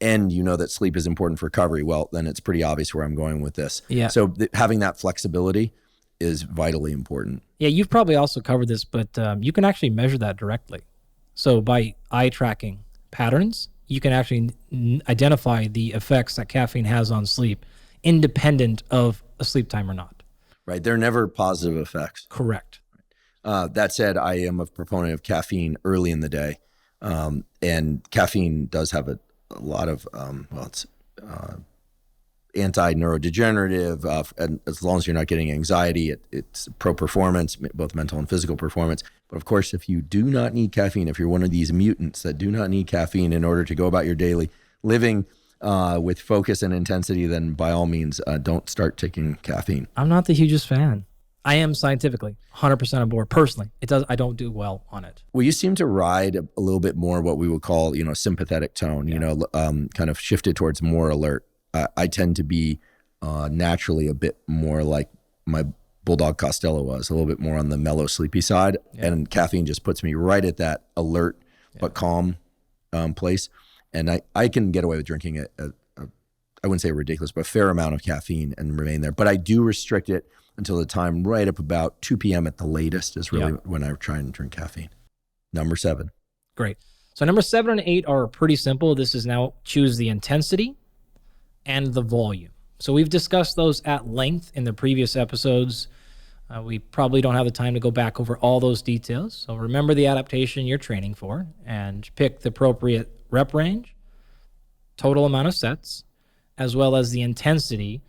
[SPEAKER 1] and you know that sleep is important for recovery, well, then it's pretty obvious where I'm going with this.
[SPEAKER 2] Yeah.
[SPEAKER 1] So having that flexibility is vitally important.
[SPEAKER 2] Yeah, you've probably also covered this, but you can actually measure that directly. So by eye tracking patterns, you can actually identify the effects that caffeine has on sleep independent of a sleep time or not.
[SPEAKER 1] Right. They're never positive effects.
[SPEAKER 2] Correct.
[SPEAKER 1] That said, I am a proponent of caffeine early in the day. And caffeine does have a lot of, it's anti-neurodegenerative, and as long as you're not getting anxiety, it's pro-performance, both mental and physical performance. But of course, if you do not need caffeine, if you're one of these mutants that do not need caffeine in order to go about your daily living with focus and intensity, then by all means, don't start taking caffeine.
[SPEAKER 2] I'm not the hugest fan. I am scientifically 100% on board. Personally, I don't do well on it.
[SPEAKER 1] Well, you seem to ride a little bit more what we would call, sympathetic tone, kind of shifted towards more alert. I tend to be naturally a bit more like my Bulldog Costello was, a little bit more on the mellow, sleepy side. Yeah. And caffeine just puts me right at that alert but calm place. And I can get away with drinking I wouldn't say ridiculous, but a fair amount of caffeine and remain there. But I do restrict it until the time right up about 2 p.m. at the latest is really when I try and drink caffeine. Number 7.
[SPEAKER 2] Great. So number 7 and 8 are pretty simple. This is now choose the intensity and the volume. So we've discussed those at length in the previous episodes. We probably don't have the time to go back over all those details. So remember the adaptation you're training for and pick the appropriate rep range, total amount of sets, as well as the intensity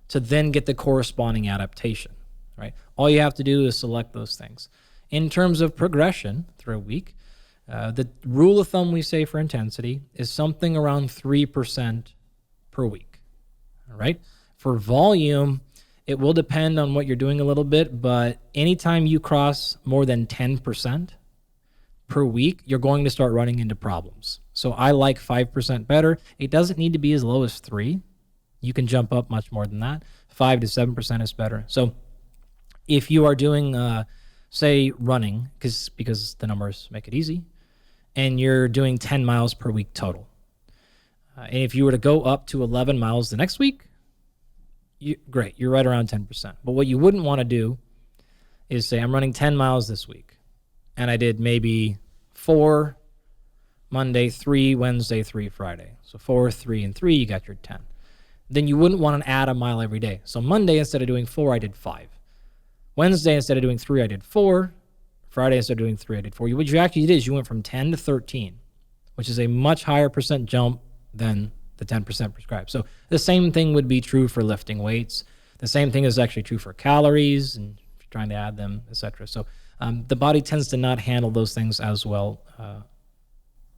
[SPEAKER 2] to then get the corresponding adaptation, right? All you have to do is select those things. In terms of progression through a week, the rule of thumb we say for intensity is something around 3% per week, all right? For volume, it will depend on what you're doing a little bit, but anytime you cross more than 10% per week, you're going to start running into problems. So I like 5% better. It doesn't need to be as low as 3. You can jump up much more than that. 5 to 7% is better. So if you are doing, say, running, because the numbers make it easy, and you're doing 10 miles per week total, and if you were to go up to 11 miles the next week, great, you're right around 10%. But what you wouldn't want to do is say, I'm running 10 miles this week, and I did maybe 4 Monday, 3 Wednesday, 3 Friday. So 4, 3, and 3, you got your 10. Then you wouldn't want to add a mile every day. So Monday, instead of doing 4, I did 5. Wednesday, instead of doing 3, I did 4. Friday, instead of doing 3, I did 4. What you actually did is you went from 10 to 13, which is a much higher percent jump than the 10% prescribed. So the same thing would be true for lifting weights. The same thing is actually true for calories and if you're trying to add them, etc. So the body tends to not handle those things as well,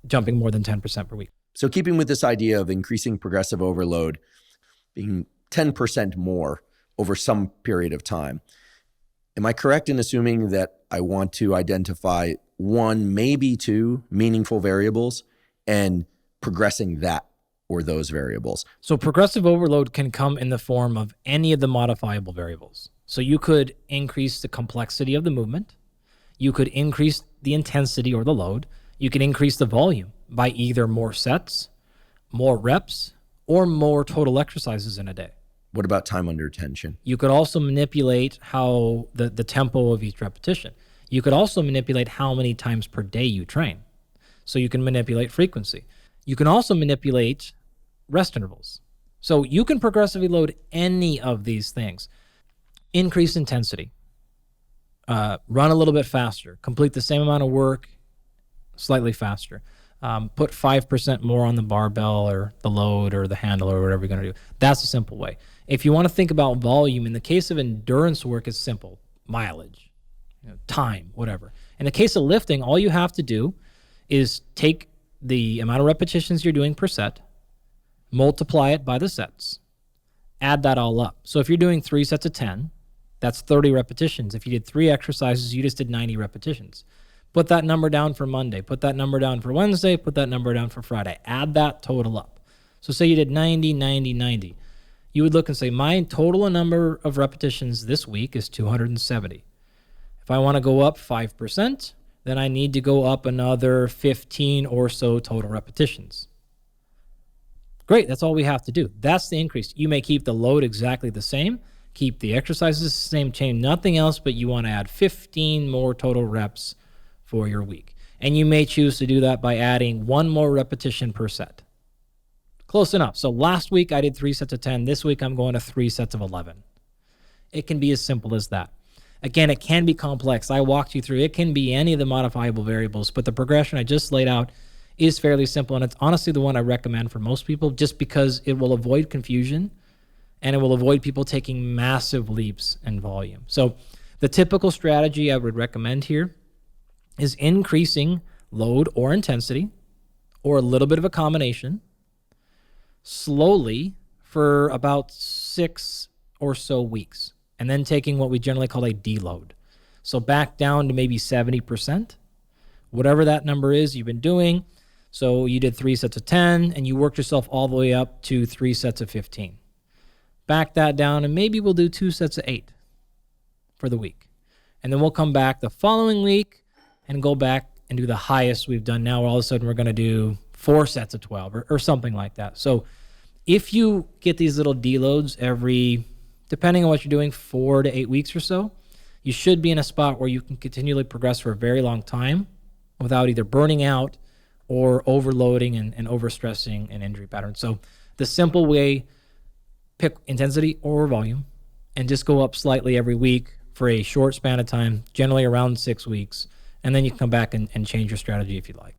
[SPEAKER 2] jumping more than 10% per week.
[SPEAKER 1] So keeping with this idea of increasing progressive overload, being 10% more over some period of time, am I correct in assuming that I want to identify 1, maybe 2 meaningful variables and progressing that or those variables?
[SPEAKER 2] So progressive overload can come in the form of any of the modifiable variables. So you could increase the complexity of the movement. You could increase the intensity or the load. You could increase the volume by either more sets, more reps, or more total exercises in a day.
[SPEAKER 1] What about time under tension?
[SPEAKER 2] You could also manipulate how the tempo of each repetition. You could also manipulate how many times per day you train. So you can manipulate frequency. You can also manipulate rest intervals. So you can progressively load any of these things. Increase intensity. Run a little bit faster. Complete the same amount of work slightly faster. put 5% more on the barbell or the load or the handle or whatever you're going to do. That's a simple way. If you want to think about volume, in the case of endurance work, it's simple. Mileage, time, whatever. In the case of lifting, all you have to do is take the amount of repetitions you're doing per set, multiply it by the sets, add that all up. So if you're doing 3 sets of 10, that's 30 repetitions. If you did 3 exercises, you just did 90 repetitions. Put that number down for Monday, put that number down for Wednesday, put that number down for Friday. Add that total up. So say you did 90, 90, 90. You would look and say, my total number of repetitions this week is 270. If I want to go up 5%, then I need to go up another 15 or so total repetitions. Great, that's all we have to do. That's the increase. You may keep the load exactly the same, keep the exercises the same, change nothing else, but you want to add 15 more total reps for your week. And you may choose to do that by adding 1 more repetition per set. Close enough. So last week I did 3 sets of 10. This week I'm going to 3 sets of 11. It can be as simple as that. Again, it can be complex. I walked you through. It can be any of the modifiable variables, but the progression I just laid out is fairly simple, and it's honestly the one I recommend for most people just because it will avoid confusion and it will avoid people taking massive leaps in volume. So the typical strategy I would recommend here is increasing load or intensity or a little bit of a combination slowly for about 6 or so weeks, and then taking what we generally call a deload. So back down to maybe 70%, whatever that number is you've been doing. So you did 3 sets of 10 and you worked yourself all the way up to 3 sets of 15. Back that down and maybe we'll do 2 sets of 8 for the week. And then we'll come back the following week and go back and do the highest we've done now. All of a sudden we're going to do 4 sets of 12 or something like that. So if you get these little deloads every, depending on what you're doing, 4 to 8 weeks or so, you should be in a spot where you can continually progress for a very long time without either burning out or overloading and overstressing an injury pattern. So the simple way, pick intensity or volume and just go up slightly every week for a short span of time, generally around 6 weeks, and then you can come back and change your strategy if you like.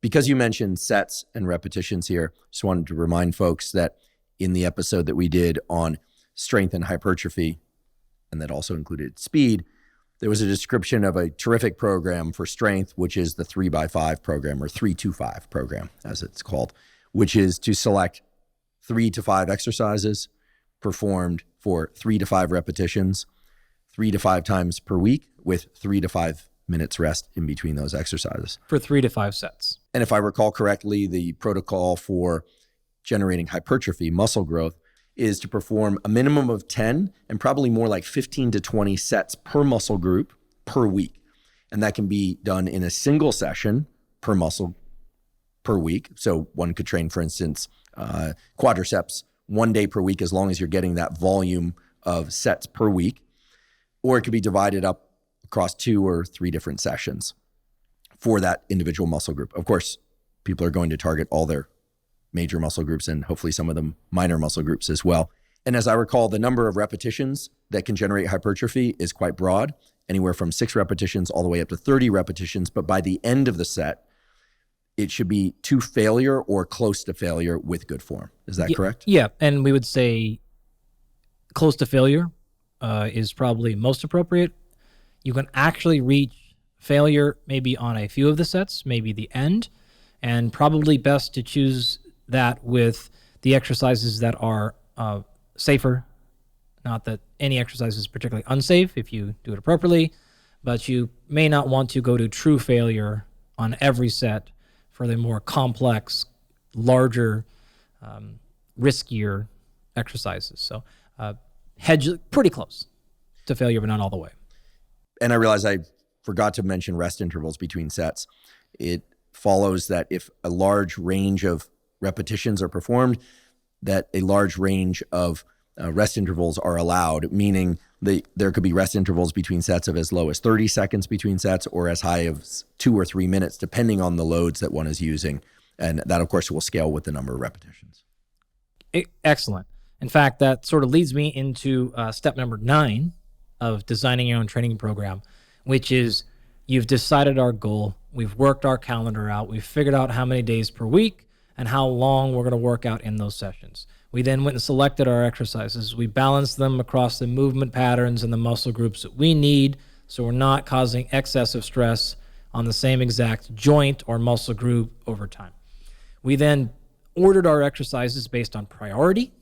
[SPEAKER 1] Because you mentioned sets and repetitions here, just wanted to remind folks that in the episode that we did on strength and hypertrophy, and that also included speed, there was a description of a terrific program for strength, which is the 3x5 program, or 3-2-5 program, as it's called, which is to select 3 to 5 exercises performed for 3 to 5 repetitions, 3 to 5 times per week, with 3 to 5 minutes rest in between those exercises.
[SPEAKER 2] For 3 to 5 sets.
[SPEAKER 1] And if I recall correctly, the protocol for generating hypertrophy, muscle growth, is to perform a minimum of 10 and probably more like 15 to 20 sets per muscle group per week. And that can be done in a single session per muscle per week. So one could train, for instance, quadriceps 1 day per week, as long as you're getting that volume of sets per week. Or it could be divided up across 2 or 3 different sessions for that individual muscle group. Of course, people are going to target all their major muscle groups and hopefully some of them minor muscle groups as well. And as I recall, the number of repetitions that can generate hypertrophy is quite broad, anywhere from 6 repetitions all the way up to 30 repetitions. But by the end of the set, it should be to failure or close to failure with good form. Is that correct?
[SPEAKER 2] Yeah. And we would say close to failure is probably most appropriate. You can actually reach failure maybe on a few of the sets, maybe the end, and probably best to choose that with the exercises that are safer. Not that any exercise is particularly unsafe if you do it appropriately, but you may not want to go to true failure on every set for the more complex, larger, riskier exercises. So hedge pretty close to failure, but not all the way.
[SPEAKER 1] And I realize I forgot to mention rest intervals between sets. It follows that if a large range of repetitions are performed, that a large range of rest intervals are allowed, meaning there could be rest intervals between sets of as low as 30 seconds between sets or as high as 2 or 3 minutes, depending on the loads that one is using. And that, of course, will scale with the number of repetitions.
[SPEAKER 2] Excellent. In fact, that sort of leads me into step number 9 of designing your own training program, which is You've decided our goal. We've worked our calendar out. We've figured out how many days per week and how long we're going to work out in those sessions. We then went and selected our exercises. We balanced them across the movement patterns and the muscle groups that we need, so we're not causing excessive stress on the same exact joint or muscle group over time. We then ordered our exercises based on priority.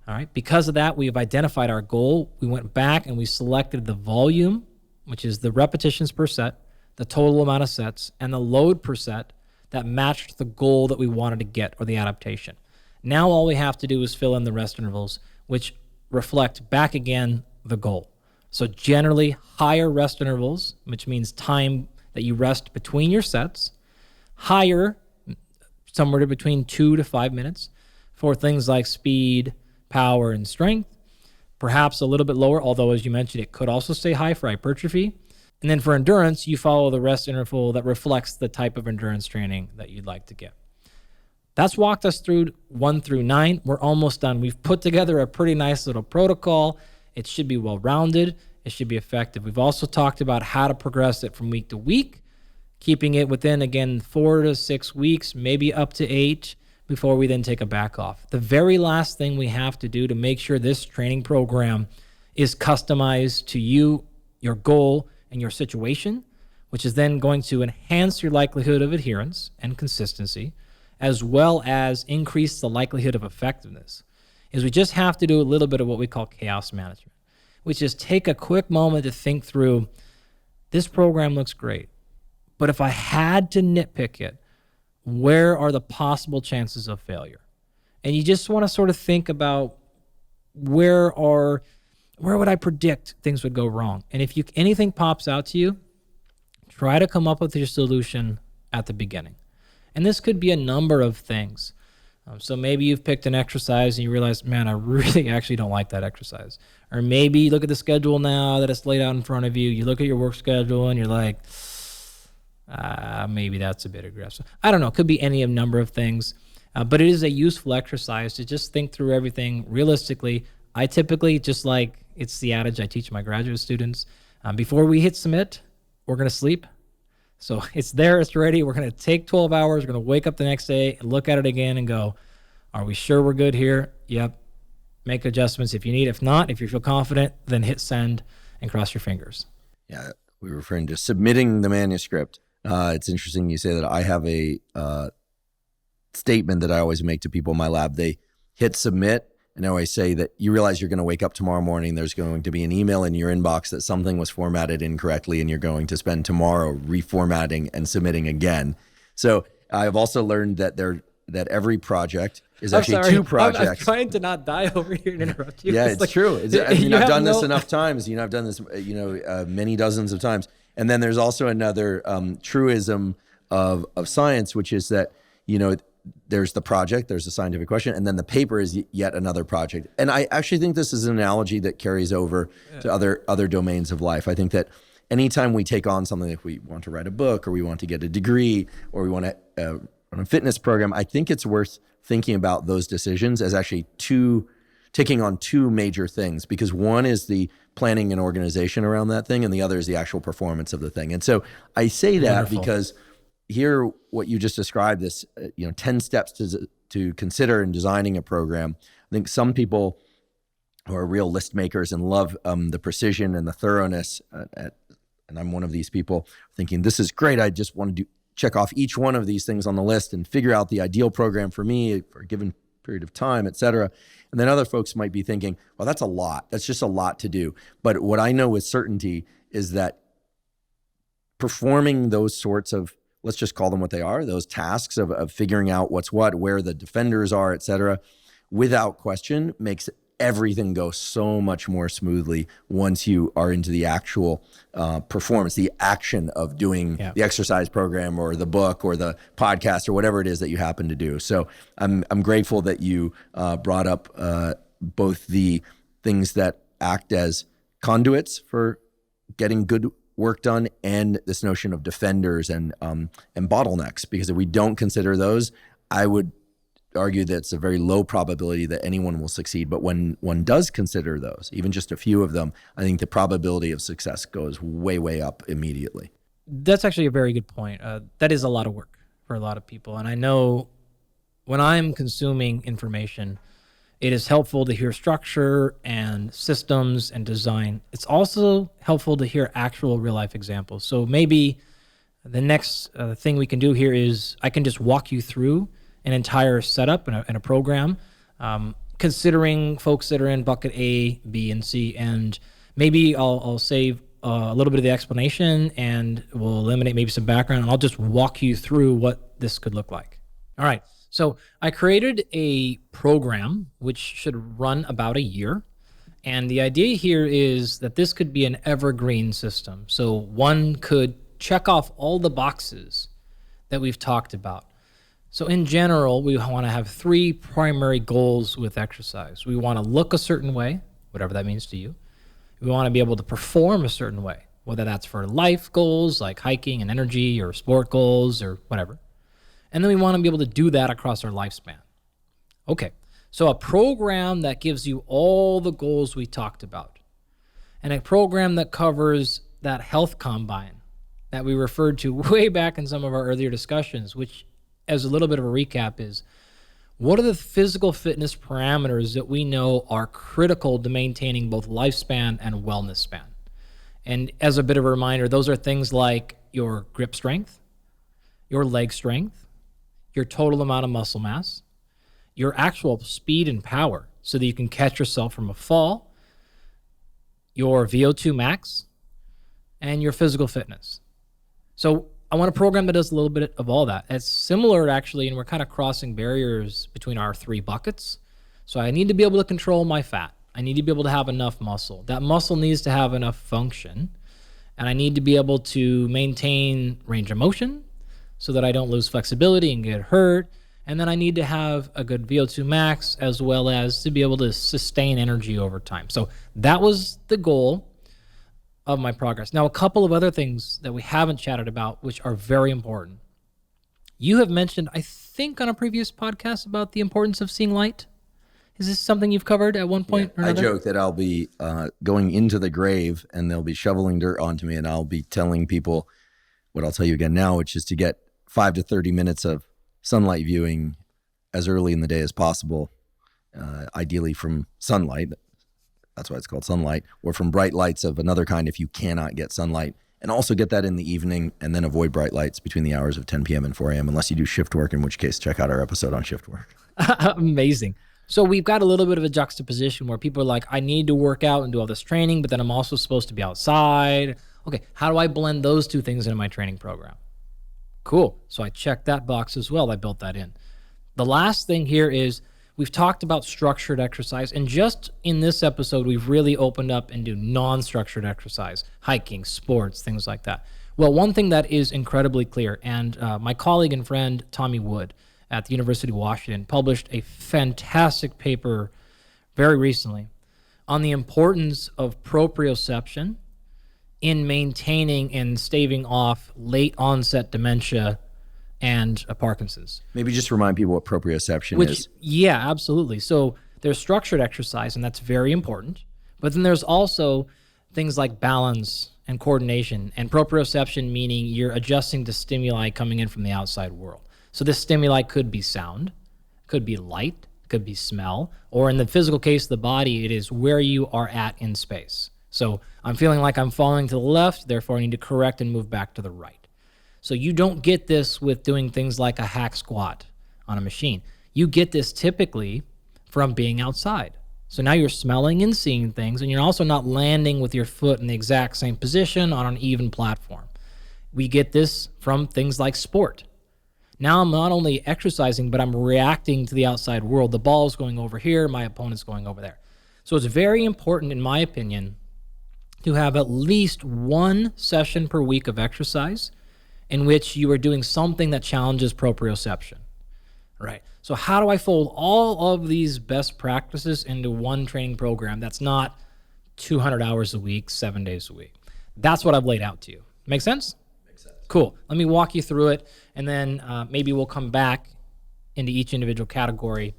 [SPEAKER 2] All right. Because of that, we've identified our goal. We went back and we selected the volume, which is the repetitions per set, the total amount of sets, and the load per set that matched the goal that we wanted to get or the adaptation. Now all we have to do is fill in the rest intervals, which reflect back again the goal. So generally higher rest intervals, which means time that you rest between your sets, higher, somewhere between 2 to 5 minutes for things like speed, power, and strength. Perhaps a little bit lower, although as you mentioned, it could also stay high for hypertrophy. And then for endurance, you follow the rest interval that reflects the type of endurance training that you'd like to get. That's walked us through 1 through 9. We're almost done. We've put together a pretty nice little protocol. It should be well-rounded. It should be effective. We've also talked about how to progress it from week to week, keeping it within, again, 4 to 6 weeks, maybe up to 8, before we then take a back off. The very last thing we have to do to make sure this training program is customized to you, your goal, and your situation, which is then going to enhance your likelihood of adherence and consistency, as well as increase the likelihood of effectiveness, is we just have to do a little bit of what we call chaos management, which is take a quick moment to think through, this program looks great, but if I had to nitpick it, where are the possible chances of failure? And you just want to sort of think about where would I predict things would go wrong? And if anything pops out to you, try to come up with your solution at the beginning. And this could be a number of things. So maybe you've picked an exercise and you realize, man, I really actually don't like that exercise. Or maybe you look at the schedule now that it's laid out in front of you. You look at your work schedule and you're like, maybe that's a bit aggressive. I don't know. It could be any number of things. But it is a useful exercise to just think through everything realistically. I typically just it's the adage I teach my graduate students. Before we hit submit, we're going to sleep. So it's there, it's ready. We're going to take 12 hours. We're going to wake up the next day and look at it again and go, are we sure we're good here? Yep. Make adjustments if you need. If not, if you feel confident, then hit send and cross your fingers.
[SPEAKER 1] Yeah, we were referring to submitting the manuscript. It's interesting you say that. I have a statement that I always make to people in my lab. They hit submit, and I always say that you realize you're going to wake up tomorrow morning, there's going to be an email in your inbox that something was formatted incorrectly, and you're going to spend tomorrow reformatting and submitting again. So I've also learned that every project is actually two projects.
[SPEAKER 2] I'm trying to not die over here and interrupt you.
[SPEAKER 1] Yeah, it's true. I've done this enough times. I've done this, many dozens of times. And then there's also another truism of science, which is that, there's the project, there's a scientific question, and then the paper is yet another project. And I actually think this is an analogy that carries over to other domains of life. I think that anytime we take on something, if we want to write a book or we want to get a degree or we want to run a fitness program, I think it's worth thinking about those decisions as actually taking on two major things, because one is the planning and organization around that thing, and the other is the actual performance of the thing. And so I say that
[SPEAKER 2] Wonderful.
[SPEAKER 1] because here, what you just described, this 10 steps to consider in designing a program. I think some people who are real list makers and love the precision and the thoroughness, and I'm one of these people, thinking this is great. I just want to check off each one of these things on the list and figure out the ideal program for me for a given period of time, et cetera. And then other folks might be thinking, well, that's a lot. That's just a lot to do. But what I know with certainty is that performing those sorts of, let's just call them what they are, those tasks of figuring out what's what, where the defenders are, et cetera, without question makes everything go so much more smoothly once you are into the actual performance, the action of doing the exercise program or the book or the podcast or whatever it is that you happen to do. So I'm grateful that you brought up both the things that act as conduits for getting good work done and this notion of defenders and bottlenecks, because if we don't consider those, I would argue that it's a very low probability that anyone will succeed. But when one does consider those, even just a few of them, I think the probability of success goes way, way up immediately.
[SPEAKER 2] That's actually a very good point. That is a lot of work for a lot of people. And I know when I'm consuming information, it is helpful to hear structure and systems and design. It's also helpful to hear actual real life examples. So maybe the next thing we can do here is I can just walk you through an entire setup and a program, considering folks that are in bucket A, B, and C. And maybe I'll save a little bit of the explanation and we'll eliminate maybe some background, and I'll just walk you through what this could look like. All right. So I created a program which should run about a year. And the idea here is that this could be an evergreen system. So one could check off all the boxes that we've talked about. So in general, we want to have 3 primary goals with exercise. We want to look a certain way, whatever that means to you. We want to be able to perform a certain way, whether that's for life goals like hiking and energy, or sport goals, or whatever. And then we want to be able to do that across our lifespan. Okay, so a program that gives you all the goals we talked about, and a program that covers that health combine that we referred to way back in some of our earlier discussions, which, as a little bit of a recap, is what are the physical fitness parameters that we know are critical to maintaining both lifespan and wellness span? And as a bit of a reminder, those are things like your grip strength, your leg strength, your total amount of muscle mass, your actual speed and power so that you can catch yourself from a fall, your VO2 max, and your physical fitness. So I want a program that does a little bit of all that. It's similar, actually, and we're kind of crossing barriers between our 3 buckets. So I need to be able to control my fat. I need to be able to have enough muscle. That muscle needs to have enough function. And I need to be able to maintain range of motion so that I don't lose flexibility and get hurt. And then I need to have a good VO2 max, as well as to be able to sustain energy over time. So that was the goal of my progress. Now, a couple of other things that we haven't chatted about, which are very important. You have mentioned, I think on a previous podcast, about the importance of seeing light. Is this something you've covered at one point or another?
[SPEAKER 1] I joke that I'll be going into the grave and they'll be shoveling dirt onto me, and I'll be telling people what I'll tell you again now, which is to get 5 to 30 minutes of sunlight viewing as early in the day as possible, ideally from sunlight. That's why it's called sunlight, or from bright lights of another kind if you cannot get sunlight. And also get that in the evening, and then avoid bright lights between the hours of 10 p.m. and 4 a.m. unless you do shift work, in which case check out our episode on shift work.
[SPEAKER 2] Amazing. So we've got a little bit of a juxtaposition where people are like, I need to work out and do all this training, but then I'm also supposed to be outside. Okay, how do I blend those 2 things into my training program? Cool. So I checked that box as well. I built that in. The last thing here is we've talked about structured exercise, and just in this episode, we've really opened up into non-structured exercise, hiking, sports, things like that. Well, one thing that is incredibly clear, and my colleague and friend Tommy Wood at the University of Washington published a fantastic paper very recently on the importance of proprioception in maintaining and staving off late onset dementia and Parkinson's.
[SPEAKER 1] Maybe just remind people what proprioception is.
[SPEAKER 2] Yeah, absolutely. So there's structured exercise, and that's very important. But then there's also things like balance and coordination, and proprioception meaning you're adjusting to stimuli coming in from the outside world. So this stimuli could be sound, could be light, could be smell, or in the physical case of the body, it is where you are at in space. So I'm feeling like I'm falling to the left, therefore I need to correct and move back to the right. So you don't get this with doing things like a hack squat on a machine. You get this typically from being outside. So now you're smelling and seeing things, and you're also not landing with your foot in the exact same position on an even platform. We get this from things like sport. Now I'm not only exercising, but I'm reacting to the outside world. The ball's going over here, my opponent's going over there. So it's very important, in my opinion, to have at least 1 session per week of exercise in which you are doing something that challenges proprioception, right? So how do I fold all of these best practices into one training program that's not 200 hours a week, 7 days a week? That's what I've laid out to you. Make sense?
[SPEAKER 1] Makes sense.
[SPEAKER 2] Cool. Let me walk you through it, and then maybe we'll come back into each individual category,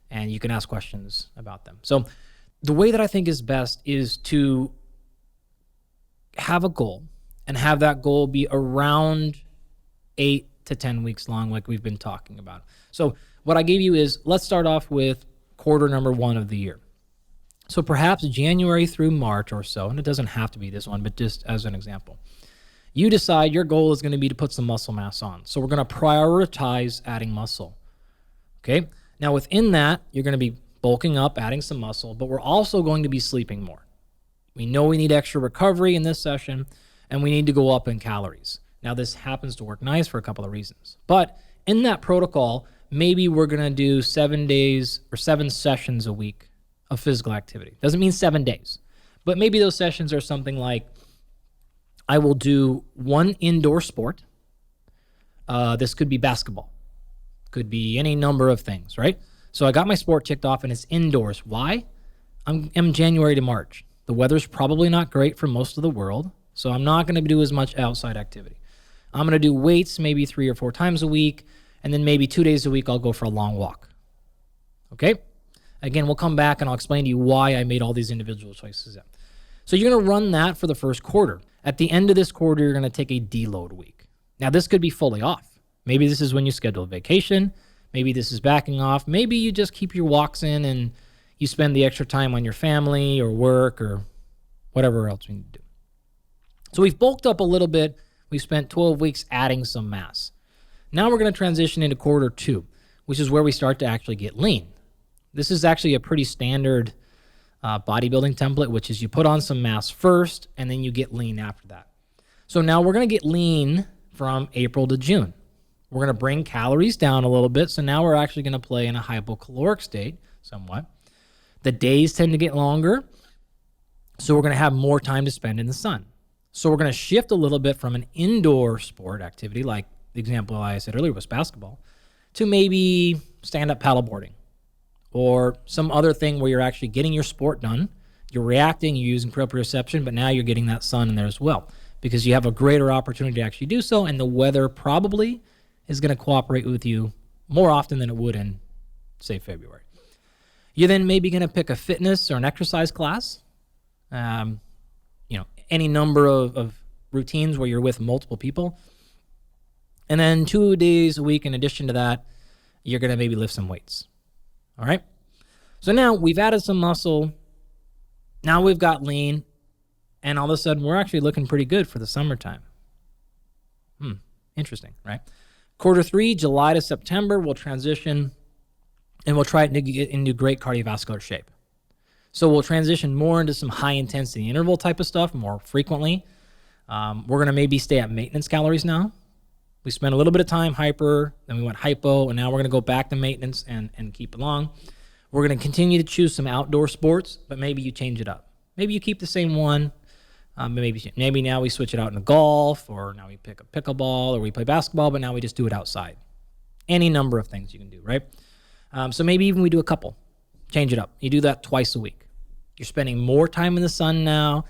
[SPEAKER 2] and you can ask questions about them. So the way that I think is best is to have a goal and have that goal be around 8 to 10 weeks long, like we've been talking about. So what I gave you is, let's start off with quarter number 1 of the year. So perhaps January through March or so, and it doesn't have to be this one, but just as an example, you decide your goal is going to be to put some muscle mass on. So we're going to prioritize adding muscle. Okay. Now within that, you're going to be bulking up, adding some muscle, but we're also going to be sleeping more. We know we need extra recovery in this session, and we need to go up in calories. Now this happens to work nice for a couple of reasons, but in that protocol, maybe we're going to do 7 days or 7 sessions a week of physical activity. Doesn't mean 7 days, but maybe those sessions are something like, I will do 1 indoor sport. This could be basketball. Could be any number of things, right? So I got my sport ticked off and it's indoors. Why? I'm January to March. The weather's probably not great for most of the world, so I'm not going to do as much outside activity. I'm going to do weights maybe 3 or 4 times a week, and then maybe 2 days a week I'll go for a long walk. Okay? Again, we'll come back and I'll explain to you why I made all these individual choices. So you're going to run that for the first quarter. At the end of this quarter, you're going to take a deload week. Now, this could be fully off. Maybe this is when you schedule a vacation. Maybe this is backing off. Maybe you just keep your walks in and you spend the extra time on your family or work or whatever else we need to do. So we've bulked up a little bit. We've spent 12 weeks adding some mass. Now we're going to transition into quarter 2, which is where we start to actually get lean. This is actually a pretty standard bodybuilding template, which is you put on some mass first and then you get lean after that. So now we're going to get lean from April to June. We're going to bring calories down a little bit. So now we're actually going to play in a hypocaloric state somewhat. The days tend to get longer. So we're going to have more time to spend in the sun. So we're going to shift a little bit from an indoor sport activity, like the example I said earlier was basketball, to maybe stand-up paddleboarding or some other thing where you're actually getting your sport done. You're reacting, you're using proprioception, but now you're getting that sun in there as well because you have a greater opportunity to actually do so, and the weather probably is going to cooperate with you more often than it would in, say, February. You're then maybe going to pick a fitness or an exercise class, any number of routines where you're with multiple people. And then 2 days a week, in addition to that, you're going to maybe lift some weights. All right? So now we've added some muscle. Now we've got lean. And all of a sudden, we're actually looking pretty good for the summertime. Interesting, right? Quarter 3, July to September, we'll transition and we'll try to get into great cardiovascular shape. So we'll transition more into some high-intensity interval type of stuff more frequently. We're going to maybe stay at maintenance calories now. We spent a little bit of time hyper, then we went hypo, and now we're going to go back to maintenance and keep along. We're going to continue to choose some outdoor sports, but maybe you change it up. Maybe you keep the same one. Maybe now we switch it out into golf, or now we pick up pickleball, or we play basketball, but now we just do it outside. Any number of things you can do, right? So maybe even we do a couple. Change it up. You do that twice a week. You're spending more time in the sun now.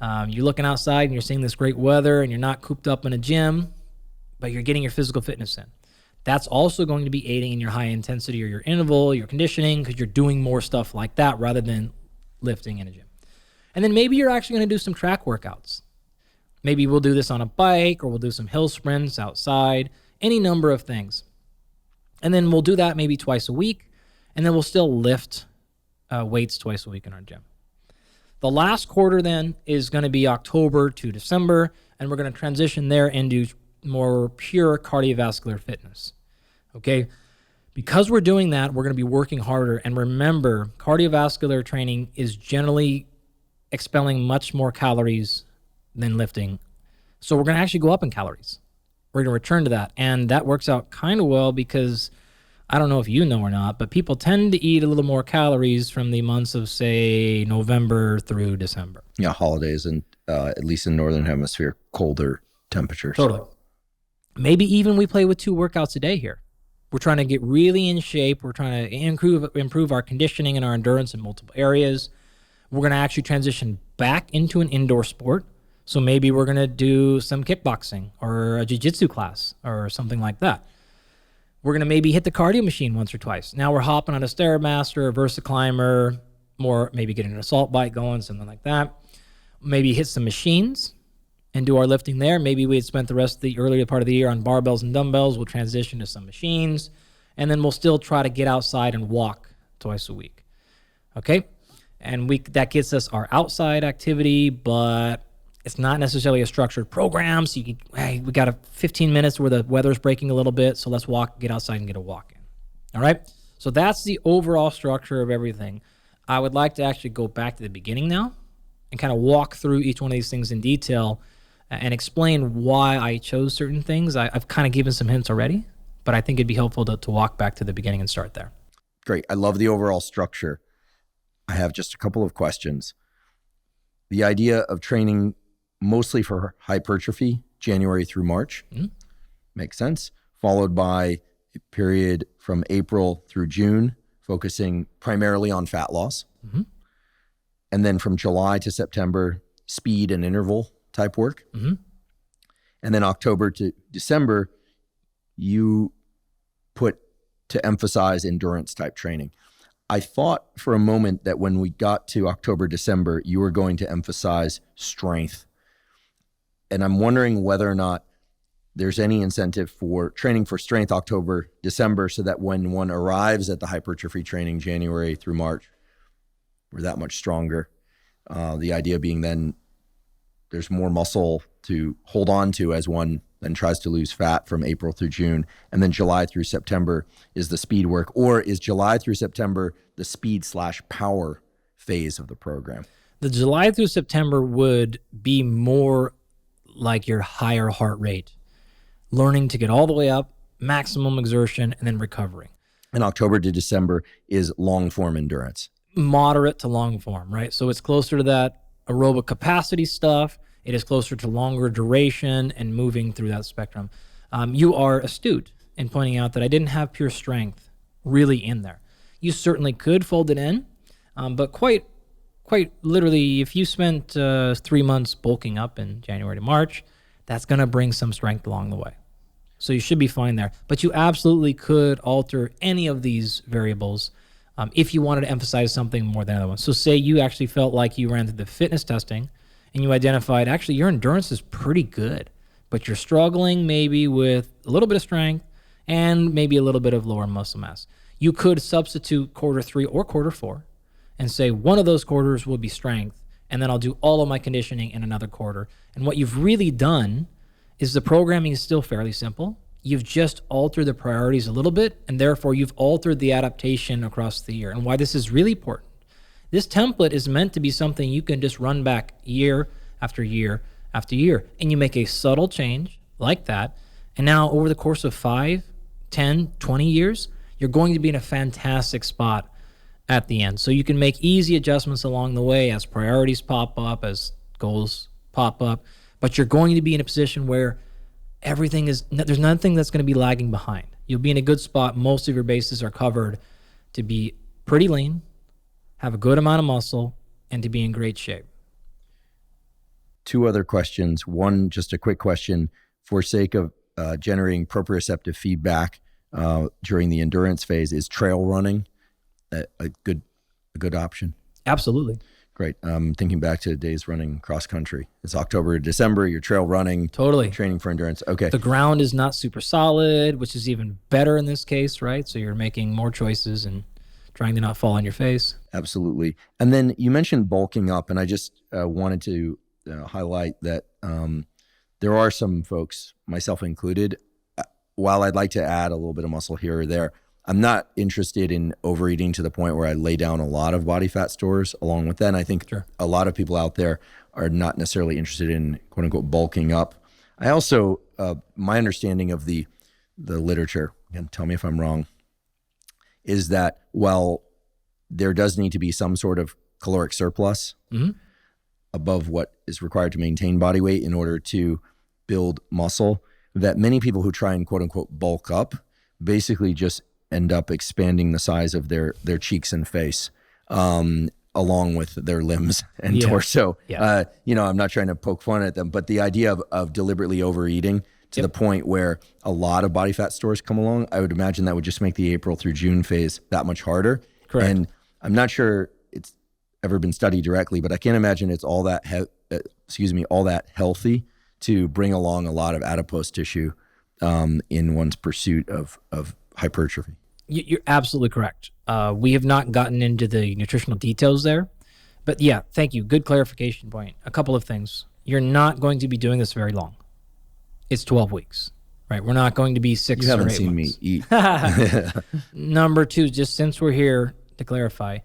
[SPEAKER 2] You're looking outside and you're seeing this great weather and you're not cooped up in a gym, but you're getting your physical fitness in. That's also going to be aiding in your high intensity or your interval, your conditioning, because you're doing more stuff like that rather than lifting in a gym. And then maybe you're actually going to do some track workouts. Maybe we'll do this on a bike or we'll do some hill sprints outside, any number of things. And then we'll do that maybe twice a week, and then we'll still lift weights twice a week in our gym. The last quarter then is going to be October to December, and we're going to transition there into more pure cardiovascular fitness. Okay? Because we're doing that, we're going to be working harder. And remember, cardiovascular training is generally expelling much more calories than lifting. So we're going to actually go up in calories. We're going to return to that. And that works out kind of well because I don't know if you know or not, but people tend to eat a little more calories from the months of, say, November through December.
[SPEAKER 1] Yeah, holidays and at least in Northern Hemisphere, colder temperatures.
[SPEAKER 2] Totally. Maybe even we play with 2 workouts a day here. We're trying to get really in shape. We're trying to improve our conditioning and our endurance in multiple areas. We're going to actually transition back into an indoor sport. So maybe we're going to do some kickboxing or a jiu-jitsu class or something like that. We're going to maybe hit the cardio machine once or twice. Now we're hopping on a Stairmaster, a VersaClimber, maybe getting an assault bike going, something like that. Maybe hit some machines. and do our lifting there. Maybe we had spent the rest of the earlier part of the year on barbells and dumbbells. We'll transition to some machines, and then we'll still try to get outside and walk twice a week. Okay? And that gets us our outside activity, but it's not necessarily a structured program. So we got 15 minutes where the weather's breaking a little bit, so let's get outside and get a walk in. All right? So that's the overall structure of everything. I would like to actually go back to the beginning now and kind of walk through each one of these things in detail and explain why I chose certain things. I've kind of given some hints already, but I think it'd be helpful to walk back to the beginning and start there.
[SPEAKER 1] Great. I love the overall structure. I have just a couple of questions. The idea of training mostly for hypertrophy, January through March, makes sense, followed by a period from April through June, focusing primarily on fat loss. And then from July to September, speed and interval type work. And then October to December, you put to emphasize endurance type training. I thought for a moment that when we got to October, December, you were going to emphasize strength. And I'm wondering whether or not there's any incentive for training for strength October, December, so that when one arrives at the hypertrophy training January through March, we're that much stronger. The idea being then there's more muscle to hold on to as one then tries to lose fat from April through June. And then July through September is the speed work. Or is July through September the speed/power phase of the program?
[SPEAKER 2] The July through September would be more like your higher heart rate, learning to get all the way up, maximum exertion, and then recovering.
[SPEAKER 1] And October to December is long form endurance.
[SPEAKER 2] Moderate to long form, right? So it's closer to that aerobic capacity stuff. It is closer to longer duration and moving through that spectrum. You are astute in pointing out that I didn't have pure strength really in there. You certainly could fold it in, but quite literally, if you spent 3 months bulking up in January to March, that's going to bring some strength along the way. So you should be fine there. But you absolutely could alter any of these variables if you wanted to emphasize something more than other ones. So say you actually felt like you ran through the fitness testing and you identified, actually, your endurance is pretty good, but you're struggling maybe with a little bit of strength and maybe a little bit of lower muscle mass. You could substitute quarter 3 or quarter 4 and say one of those quarters will be strength, and then I'll do all of my conditioning in another quarter. And what you've really done is the programming is still fairly simple. You've just altered the priorities a little bit, and therefore you've altered the adaptation across the year. And why this is really important. This template is meant to be something you can just run back year after year after year, and you make a subtle change like that, and now over the course of 5, 10, 20 years, you're going to be in a fantastic spot at the end. So you can make easy adjustments along the way as priorities pop up, as goals pop up, but you're going to be in a position where there's nothing that's going to be lagging behind. You'll be in a good spot. Most of your bases are covered to be pretty lean, have a good amount of muscle, and to be in great shape.
[SPEAKER 1] 2 other questions. One, just a quick question for sake of generating proprioceptive feedback during the endurance phase. Is trail running a good option?
[SPEAKER 2] Absolutely.
[SPEAKER 1] Great. Thinking back to days running cross country. It's October, December, you're trail running.
[SPEAKER 2] Totally.
[SPEAKER 1] Training for endurance. Okay.
[SPEAKER 2] The ground is not super solid, which is even better in this case, right? So you're making more choices and trying to not fall on your face.
[SPEAKER 1] Absolutely. And then you mentioned bulking up, and I just wanted to highlight that there are some folks, myself included, while I'd like to add a little bit of muscle here or there, I'm not interested in overeating to the point where I lay down a lot of body fat stores along with that. And I think a lot of people out there are not necessarily interested in quote unquote bulking up. I also, my understanding of the literature, and tell me if I'm wrong, is that while there does need to be some sort of caloric surplus above what is required to maintain body weight in order to build muscle, that many people who try and quote unquote bulk up basically just end up expanding the size of their cheeks and face along with their limbs and torso. Yeah. I'm not trying to poke fun at them, but the idea of deliberately overeating to the point where a lot of body fat stores come along, I would imagine that would just make the April through June phase that much harder.
[SPEAKER 2] Correct.
[SPEAKER 1] And I'm not sure ever been studied directly, but I can't imagine it's all that healthy to bring along a lot of adipose tissue in one's pursuit of hypertrophy.
[SPEAKER 2] You're absolutely correct. We have not gotten into the nutritional details there, but yeah, thank you. Good clarification point. A couple of things. You're not going to be doing this very long. It's 12 weeks, right? We're not going to be 6 or 8 months. You haven't seen
[SPEAKER 1] me eat.
[SPEAKER 2] Number two, just since we're here to clarify,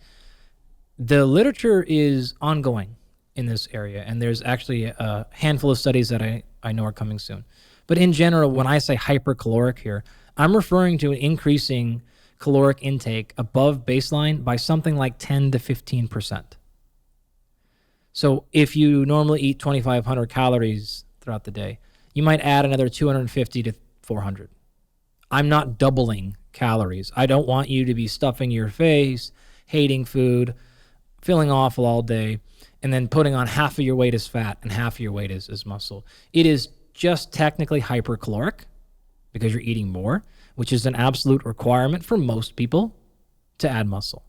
[SPEAKER 2] the literature is ongoing in this area, and there's actually a handful of studies that I know are coming soon. But in general, when I say hypercaloric here, I'm referring to an increasing caloric intake above baseline by something like 10 to 15%. So if you normally eat 2,500 calories throughout the day, you might add another 250 to 400. I'm not doubling calories. I don't want you to be stuffing your face, hating food, feeling awful all day, and then putting on half of your weight as fat and half of your weight as muscle. It is just technically hypercaloric because you're eating more, which is an absolute requirement for most people to add muscle,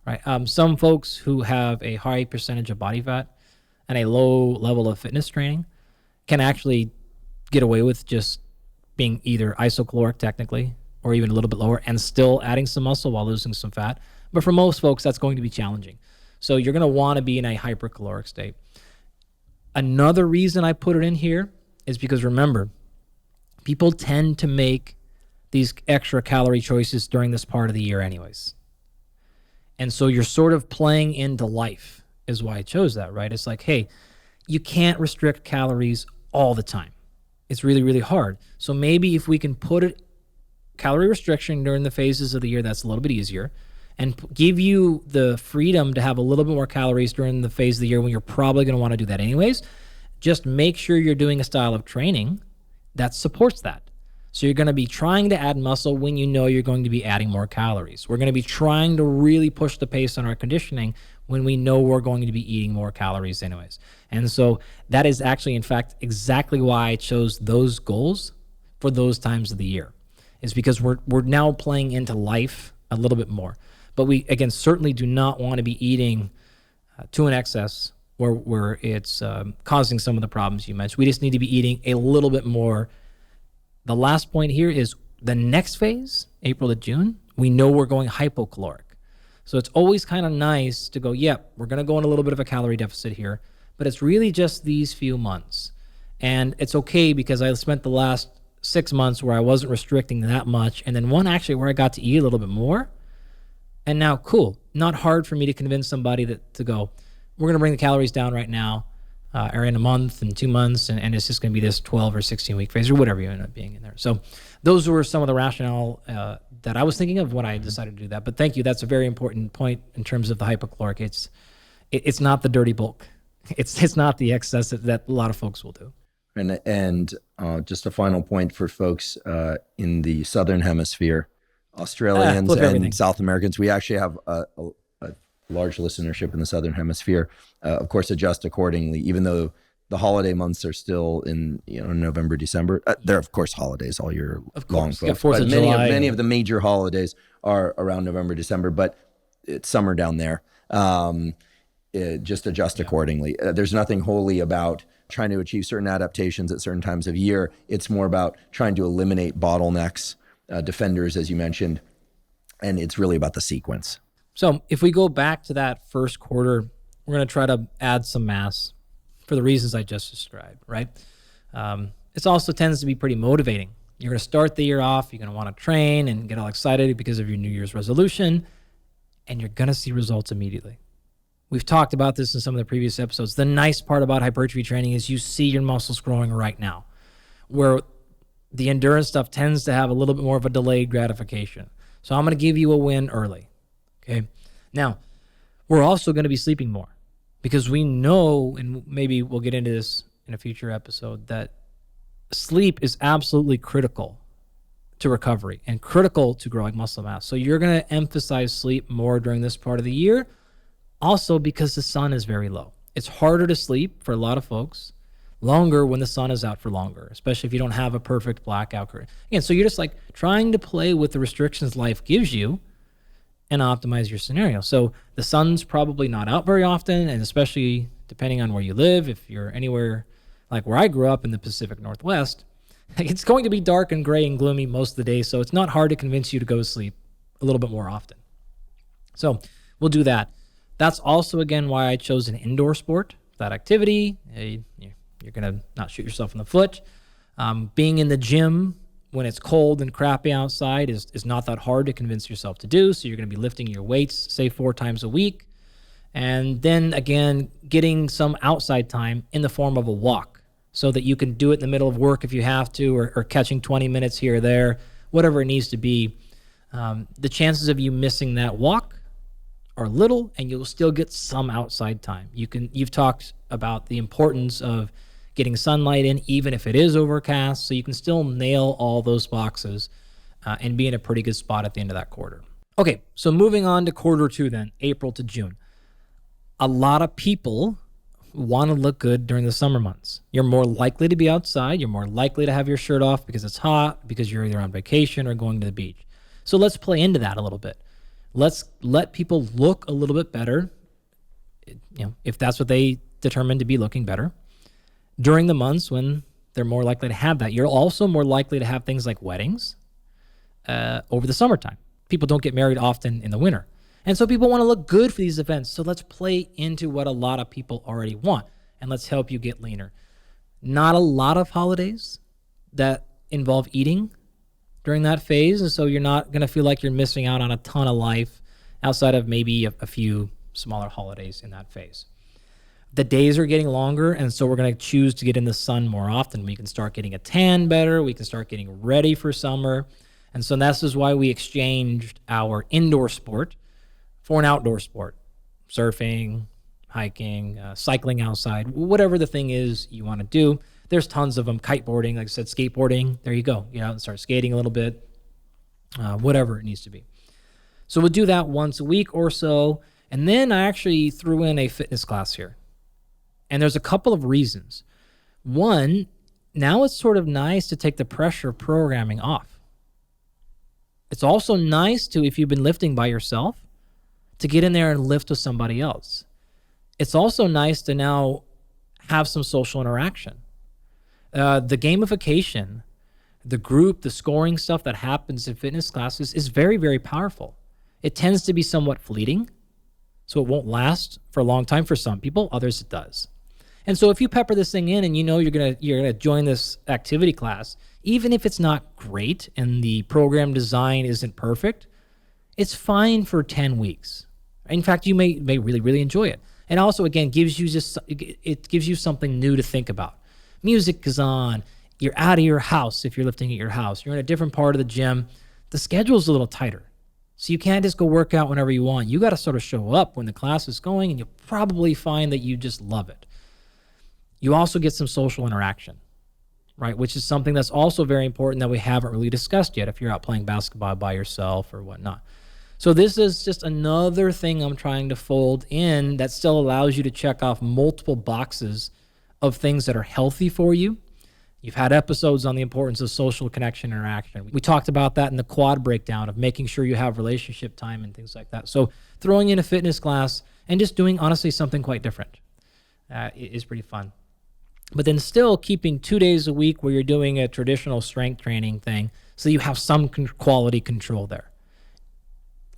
[SPEAKER 2] right? Some folks who have a high percentage of body fat and a low level of fitness training can actually get away with just being either isocaloric technically or even a little bit lower and still adding some muscle while losing some fat. But for most folks, that's going to be challenging. So you're going to want to be in a hypercaloric state. Another reason I put it in here is because, remember, people tend to make these extra calorie choices during this part of the year anyways. And so you're sort of playing into life is why I chose that, right? It's like, hey, you can't restrict calories all the time. It's really, really hard. So maybe if we can put it calorie restriction during the phases of the year, that's a little bit easier, and give you the freedom to have a little bit more calories during the phase of the year when you're probably going to want to do that anyways. Just make sure you're doing a style of training that supports that. So you're going to be trying to add muscle when you know you're going to be adding more calories. We're going to be trying to really push the pace on our conditioning when we know we're going to be eating more calories anyways. And so that is actually, in fact, exactly why I chose those goals for those times of the year, is because we're now playing into life a little bit more. But we, again, certainly do not want to be eating to an excess where it's causing some of the problems you mentioned. We just need to be eating a little bit more. The last point here is the next phase, April to June, we know we're going hypocaloric. So it's always kind of nice to go, yep, we're going to go in a little bit of a calorie deficit here, but it's really just these few months. And it's okay because I spent the last 6 months where I wasn't restricting that much, and then one actually where I got to eat a little bit more. And now, cool, not hard for me to convince somebody to go, we're going to bring the calories down right now, or in a month and 2 months, and it's just going to be this 12 or 16 week phase or whatever you end up being in there. So those were some of the rationale that I was thinking of when I decided to do that. But thank you. That's a very important point in terms of the hypocaloric. It's not the dirty bulk. It's not the excess that a lot of folks will do.
[SPEAKER 1] And just a final point for folks in the Southern Hemisphere, Australians and South Americans, we actually have a large listenership in the Southern Hemisphere. Of course, adjust accordingly, even though the holiday months are still in November, December. There are, of course, holidays all year long, folks. But many of the major holidays are around November, December, but it's summer down there. Just adjust accordingly. There's nothing holy about trying to achieve certain adaptations at certain times of year. It's more about trying to eliminate bottlenecks, defenders, as you mentioned, and it's really about the sequence.
[SPEAKER 2] So if we go back to that first quarter, we're going to try to add some mass for the reasons I just described, right? It also tends to be pretty motivating. You're going to start the year off, you're going to want to train and get all excited because of your New Year's resolution, and you're going to see results immediately. We've talked about this in some of the previous episodes. The nice part about hypertrophy training is you see your muscles growing right now, where the endurance stuff tends to have a little bit more of a delayed gratification. So I'm going to give you a win early. Okay. Now, we're also going to be sleeping more because we know, and maybe we'll get into this in a future episode, that sleep is absolutely critical to recovery and critical to growing muscle mass. So you're going to emphasize sleep more during this part of the year, also because the sun is very low. It's harder to sleep for a lot of folks, longer when the sun is out for longer, especially if you don't have a perfect blackout curtain. Again, so you're just like trying to play with the restrictions life gives you and optimize your scenario. So the sun's probably not out very often, and especially depending on where you live, if you're anywhere Like where I grew up in the Pacific Northwest, it's going to be dark and gray and gloomy most of the day, so it's not hard to convince you to go to sleep a little bit more often. So we'll do that. That's also, again, why I chose an indoor sport, that activity. You're going to not shoot yourself in the foot. Being in the gym when it's cold and crappy outside is not that hard to convince yourself to do, so you're going to be lifting your weights, say 4 times a week. And then, again, getting some outside time in the form of a walk so that you can do it in the middle of work if you have to, or catching 20 minutes here or there, whatever it needs to be. The chances of you missing that walk are little, and you'll still get some outside time. You've talked about the importance of getting sunlight in, even if it is overcast, so you can still nail all those boxes and be in a pretty good spot at the end of that quarter. Okay, so moving on to quarter 2 then, April to June. A lot of people want to look good during the summer months. You're more likely to be outside. You're more likely to have your shirt off because it's hot, because you're either on vacation or going to the beach. So let's play into that a little bit. Let's let people look a little bit better, if that's what they determine to be looking better, during the months when they're more likely to have that. You're also more likely to have things like weddings over the summertime. People don't get married often in the winter. And so people want to look good for these events. So let's play into what a lot of people already want, and let's help you get leaner. Not a lot of holidays that involve eating during that phase, and so you're not going to feel like you're missing out on a ton of life outside of maybe a few smaller holidays in that phase. The days are getting longer, and so we're going to choose to get in the sun more often. We can start getting a tan better. We can start getting ready for summer. And so this is why we exchanged our indoor sport for an outdoor sport. Surfing, hiking, cycling outside, whatever the thing is you want to do. There's tons of them. Kiteboarding, like I said, skateboarding. There you go. Get out and start skating a little bit. Whatever it needs to be. So we'll do that once a week or so. And then I actually threw in a fitness class here. And there's a couple of reasons. One, now it's sort of nice to take the pressure of programming off. It's also nice to, if you've been lifting by yourself, to get in there and lift with somebody else. It's also nice to now have some social interaction. The gamification, the group, the scoring stuff that happens in fitness classes is very, very powerful. It tends to be somewhat fleeting, so it won't last for a long time for some people. Others it does. And so if you pepper this thing in and you know you're gonna join this activity class, even if it's not great and the program design isn't perfect, it's fine for 10 weeks. In fact, you may really, really enjoy it. And also, again, gives you something new to think about. Music is on. You're out of your house if you're lifting at your house. You're in a different part of the gym. The schedule's a little tighter. So you can't just go work out whenever you want. You got to sort of show up when the class is going, and you'll probably find that you just love it. You also get some social interaction, right? Which is something that's also very important that we haven't really discussed yet if you're out playing basketball by yourself or whatnot. So this is just another thing I'm trying to fold in that still allows you to check off multiple boxes of things that are healthy for you. You've had episodes on the importance of social connection and interaction. We talked about that in the quad breakdown of making sure you have relationship time and things like that. So throwing in a fitness class and just doing, honestly, something quite different is pretty fun. But then still keeping 2 days a week where you're doing a traditional strength training thing so you have some quality control there.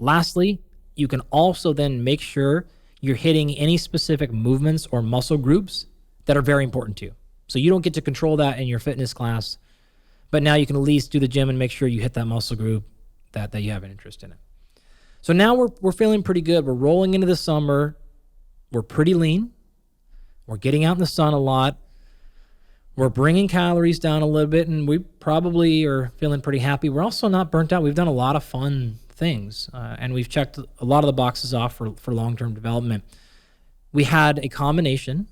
[SPEAKER 2] Lastly, you can also then make sure you're hitting any specific movements or muscle groups that are very important to you. So you don't get to control that in your fitness class, but now you can at least do the gym and make sure you hit that muscle group that you have an interest in it. So now we're feeling pretty good. We're rolling into the summer. We're pretty lean. We're getting out in the sun a lot. We're bringing calories down a little bit, and we probably are feeling pretty happy. We're also not burnt out. We've done a lot of fun things, and we've checked a lot of the boxes off for long-term development. We had a combination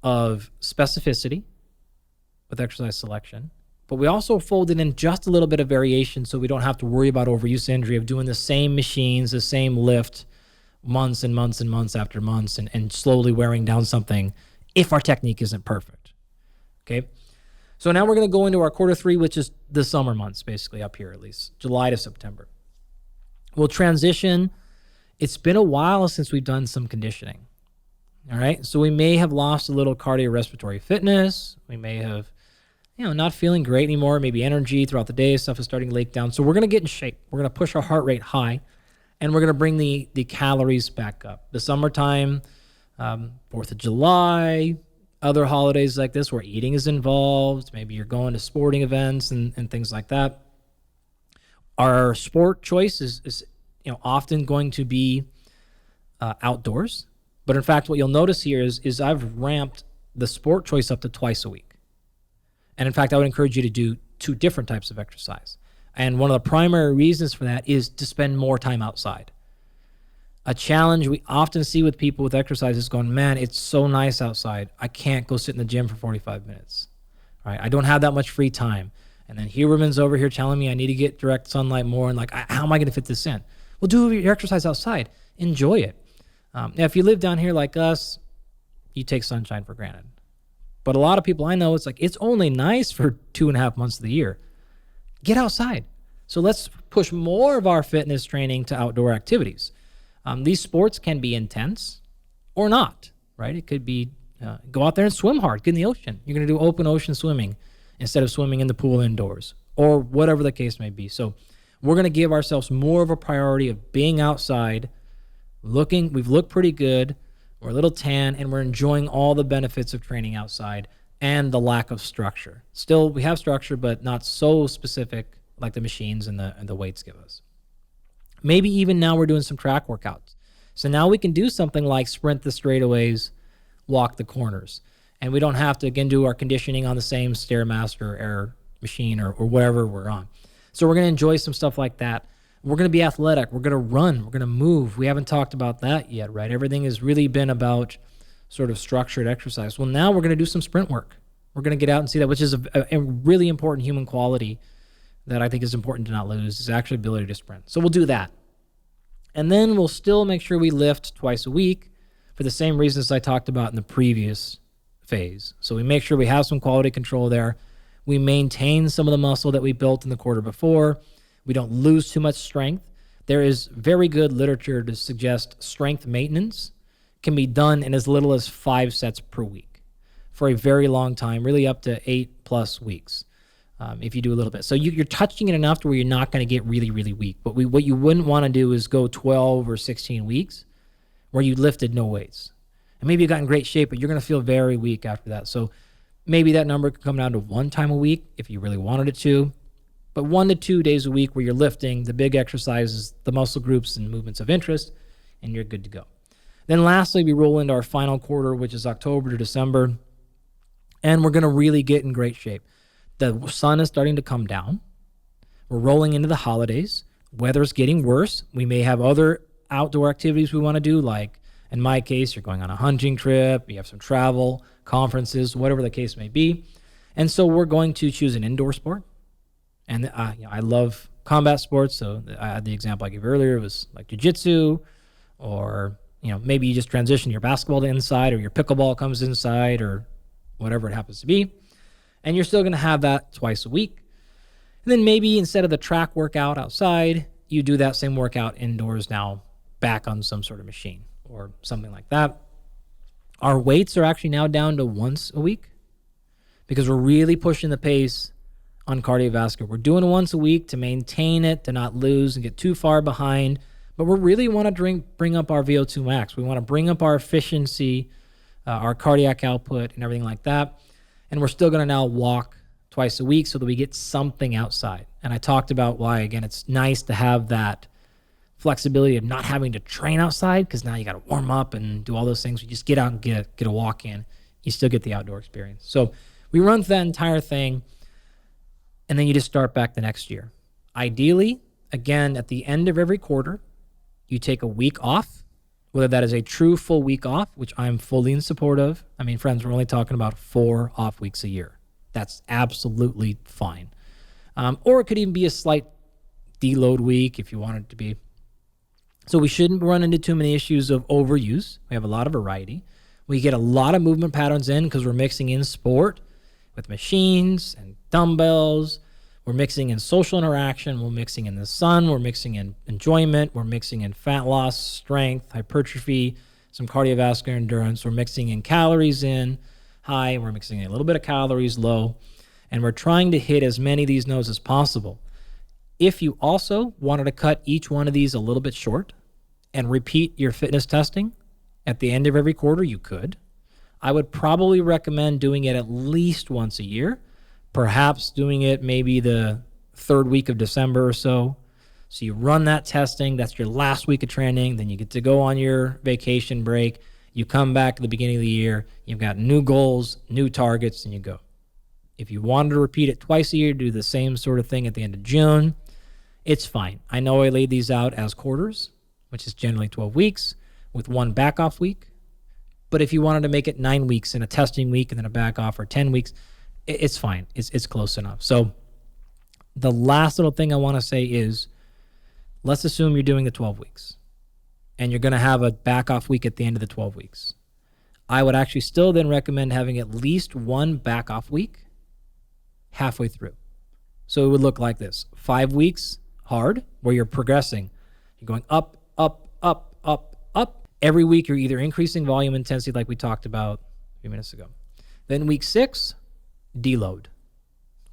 [SPEAKER 2] of specificity with exercise selection, but we also folded in just a little bit of variation so we don't have to worry about overuse injury of doing the same machines, the same lift months and months and months after months and slowly wearing down something if our technique isn't perfect. Okay? So now we're going to go into our quarter 3, which is the summer months, basically up here at least, July to September. We'll transition. It's been a while since we've done some conditioning. All right. So we may have lost a little cardiorespiratory fitness. We may have, not feeling great anymore. Maybe energy throughout the day, stuff is starting to leak down. So we're going to get in shape. We're going to push our heart rate high, and we're going to bring the calories back up. The summertime, 4th of July, other holidays like this where eating is involved. Maybe you're going to sporting events and things like that. Our sport choice is often going to be outdoors. But in fact, what you'll notice here is I've ramped the sport choice up to twice a week. And in fact, I would encourage you to do 2 different types of exercise. And one of the primary reasons for that is to spend more time outside. A challenge we often see with people with exercise is going, man, it's so nice outside. I can't go sit in the gym for 45 minutes. Right? I don't have that much free time. And then Huberman's over here telling me I need to get direct sunlight more. And how am I going to fit this in? Well, do your exercise outside. Enjoy it. Now, if you live down here like us, you take sunshine for granted. But a lot of people I know, it's only nice for 2.5 months of the year. Get outside. So let's push more of our fitness training to outdoor activities. These sports can be intense or not, right? It could be go out there and swim hard, get in the ocean. You're going to do open ocean swimming instead of swimming in the pool indoors, or whatever the case may be. So we're going to give ourselves more of a priority of being outside, we've looked pretty good, we're a little tan, and we're enjoying all the benefits of training outside and the lack of structure. Still, we have structure, but not so specific like the machines and the weights give us. Maybe even now we're doing some track workouts. So now we can do something like sprint the straightaways, walk the corners. And we don't have to, again, do our conditioning on the same Stairmaster Air machine or whatever we're on. So we're going to enjoy some stuff like that. We're going to be athletic. We're going to run. We're going to move. We haven't talked about that yet, right? Everything has really been about sort of structured exercise. Well, now we're going to do some sprint work. We're going to get out and see that, which is a really important human quality that I think is important to not lose, is actually ability to sprint. So we'll do that. And then we'll still make sure we lift twice a week for the same reasons I talked about in the previous phase. So we make sure we have some quality control there. We maintain some of the muscle that we built in the quarter before. We don't lose too much strength. There is very good literature to suggest strength maintenance can be done in as little as 5 sets per week for a very long time, really up to 8+ weeks. If you do a little bit. So you're touching it enough to where you're not going to get really, really weak. But what you wouldn't want to do is go 12 or 16 weeks where you lifted no weights. And maybe you got in great shape, but you're going to feel very weak after that. So maybe that number could come down to 1 time a week if you really wanted it to. But 1 to 2 days a week where you're lifting the big exercises, the muscle groups and movements of interest, and you're good to go. Then lastly, we roll into our final quarter, which is October to December, and we're going to really get in great shape. The sun is starting to come down. We're rolling into the holidays. Weather's getting worse. We may have other outdoor activities we want to do, like in my case, you're going on a hunting trip, you have some travel, conferences, whatever the case may be. And so we're going to choose an indoor sport. And I love combat sports, so the example I gave earlier was like jiu-jitsu, or maybe you just transition your basketball to inside, or your pickleball comes inside, or whatever it happens to be. And you're still going to have that twice a week. And then maybe instead of the track workout outside, you do that same workout indoors now, back on some sort of machine or something like that. Our weights are actually now down to once a week because we're really pushing the pace on cardiovascular. We're doing it once a week to maintain it, to not lose and get too far behind. But we really want to bring up our VO2 max. We want to bring up our efficiency, our cardiac output, and everything like that. And we're still going to now walk twice a week so that we get something outside. And I talked about why, again, it's nice to have that flexibility of not having to train outside, because now you got to warm up and do all those things. You just get out and get a walk in. You still get the outdoor experience. So we run through that entire thing, and then you just start back the next year. Ideally, again, at the end of every quarter, you take a week off, whether that is a true full week off, which I'm fully in support of. I mean, friends, we're only talking about 4 off weeks a year. That's absolutely fine. Or it could even be a slight deload week if you want it to be. So we shouldn't run into too many issues of overuse. We have a lot of variety. We get a lot of movement patterns in because we're mixing in sport with machines and dumbbells. We're mixing in social interaction. We're mixing in the sun. We're mixing in enjoyment. We're mixing in fat loss, strength, hypertrophy. some cardiovascular endurance. We're mixing in calories in high, we're mixing in a little bit of calories low, and we're trying to hit as many of these nodes as possible. If you also wanted to cut each one of these a little bit short and repeat your fitness testing at the end of every quarter, you could. I would probably recommend doing it at least once a year, perhaps doing it maybe the third week of December or so. So you run that testing, that's your last week of training, then you get to go on your vacation break, you come back at the beginning of the year, you've got new goals, new targets, and you go. If you wanted to repeat it twice a year, do the same sort of thing at the end of June, it's fine. I know I laid these out as quarters, which is generally 12 weeks, with one back off week. But if you wanted to make it 9 weeks and a testing week and then a back off, or 10 weeks, it's fine. It's close enough. So the last little thing I want to say is, let's assume you're doing the 12 weeks and you're going to have a back off week at the end of the 12 weeks. I would actually still then recommend having at least one back off week halfway through. So it would look like this: 5 weeks hard, where you're progressing. You're going up, up, up, up, up. Every week you're either increasing volume intensity like we talked about a few minutes ago. Then week 6, deload.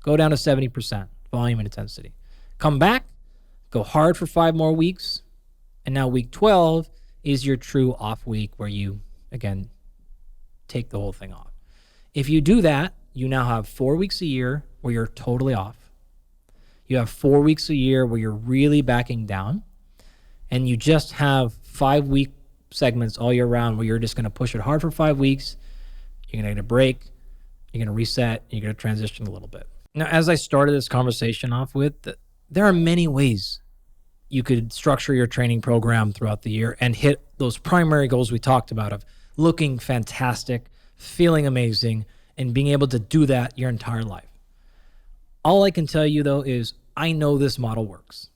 [SPEAKER 2] Go down to 70% volume and intensity. Come back, go hard for 5 more weeks. And now week 12 is your true off week, where you, again, take the whole thing off. If you do that, you now have 4 weeks a year where you're totally off. You have 4 weeks a year where you're really backing down. And you just have 5-week segments all year round where you're just going to push it hard for 5 weeks. You're going to get a break. You're going to reset. You're going to transition a little bit. Now, as I started this conversation off with, there are many ways you could structure your training program throughout the year and hit those primary goals we talked about of looking fantastic, feeling amazing, and being able to do that your entire life. All I can tell you, though, is I know this model works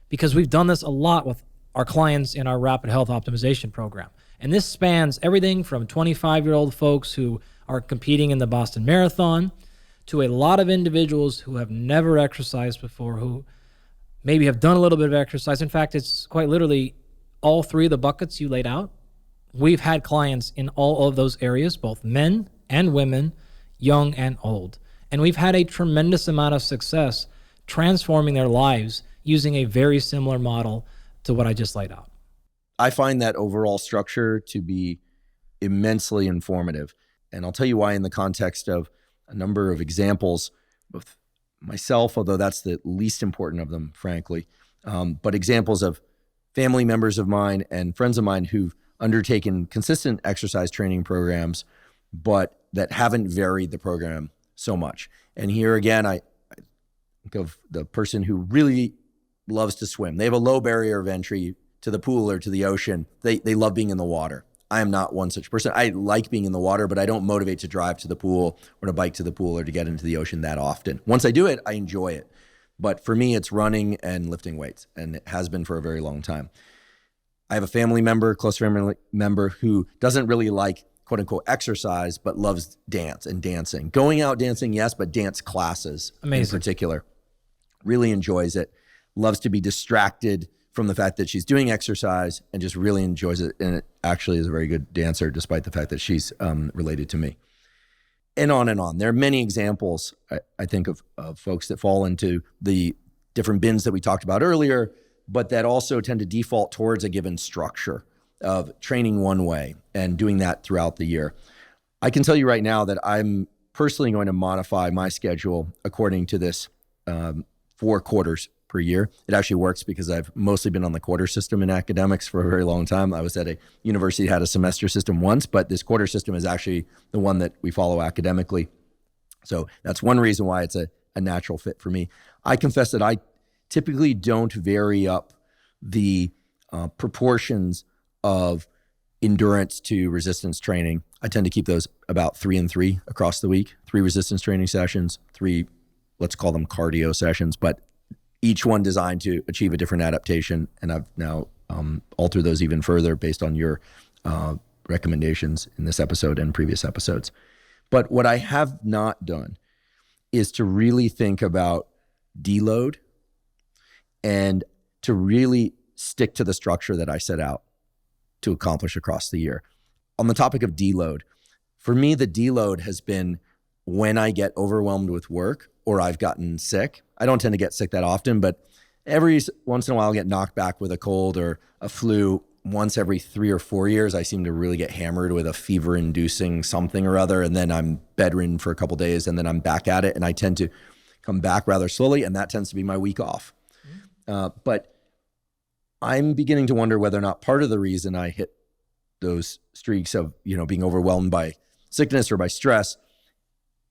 [SPEAKER 2] because we've done this a lot with our clients in our rapid health optimization program. And this spans everything from 25-year-old folks who are competing in the Boston Marathon to a lot of individuals who have never exercised before, who maybe have done a little bit of exercise. In fact, it's quite literally all 3 of the buckets you laid out. We've had clients in all of those areas, both men and women, young and old. And we've had a tremendous amount of success transforming their lives using a very similar model to what I just laid out.
[SPEAKER 1] I find that overall structure to be immensely informative. And I'll tell you why in the context of a number of examples with myself, although that's the least important of them, frankly, but examples of family members of mine and friends of mine who've undertaken consistent exercise training programs, but that haven't varied the program so much. And here again, I think of the person who really loves to swim. They have a low barrier of entry to the pool or to the ocean. They love being in the water. I am not one such person. I like being in the water, but I don't motivate to drive to the pool or to bike to the pool or to get into the ocean that often. Once I do it, I enjoy it. But for me, it's running and lifting weights, and it has been for a very long time. I have a family member, close family member, who doesn't really like quote unquote exercise, but loves dance and dancing. Going out dancing, yes, but dance classes in particular. Really enjoys it. Loves to be distracted from the fact that she's doing exercise and just really enjoys it. And it actually is a very good dancer, despite the fact that she's related to me. And on and on. There are many examples, I think, of folks that fall into the different bins that we talked about earlier, but that also tend to default towards a given structure of training one way and doing that throughout the year. I can tell you right now that I'm personally going to modify my schedule according to this 4 quarters per year. It actually works because I've mostly been on the quarter system in academics for a very long time. I was at a university that had a semester system once, but this quarter system is actually the one that we follow academically. So that's one reason why it's a natural fit for me. I confess that I typically don't vary up the proportions of endurance to resistance training. I tend to keep those about 3 and 3 across the week. 3 resistance training sessions, 3, let's call them cardio sessions, but each one designed to achieve a different adaptation. And I've now altered those even further based on your recommendations in this episode and previous episodes. But what I have not done is to really think about deload and to really stick to the structure that I set out. to accomplish across the year. On the topic of deload, for me, the deload has been when I get overwhelmed with work or I've gotten sick. I don't tend to get sick that often, but every once in a while I'll get knocked back with a cold or a flu. Once every 3 or 4 years, I seem to really get hammered with a fever-inducing something or other, and then I'm bedridden for a couple of days, and then I'm back at it, and I tend to come back rather slowly, and that tends to be my week off. But I'm beginning to wonder whether or not part of the reason I hit those streaks of, being overwhelmed by sickness or by stress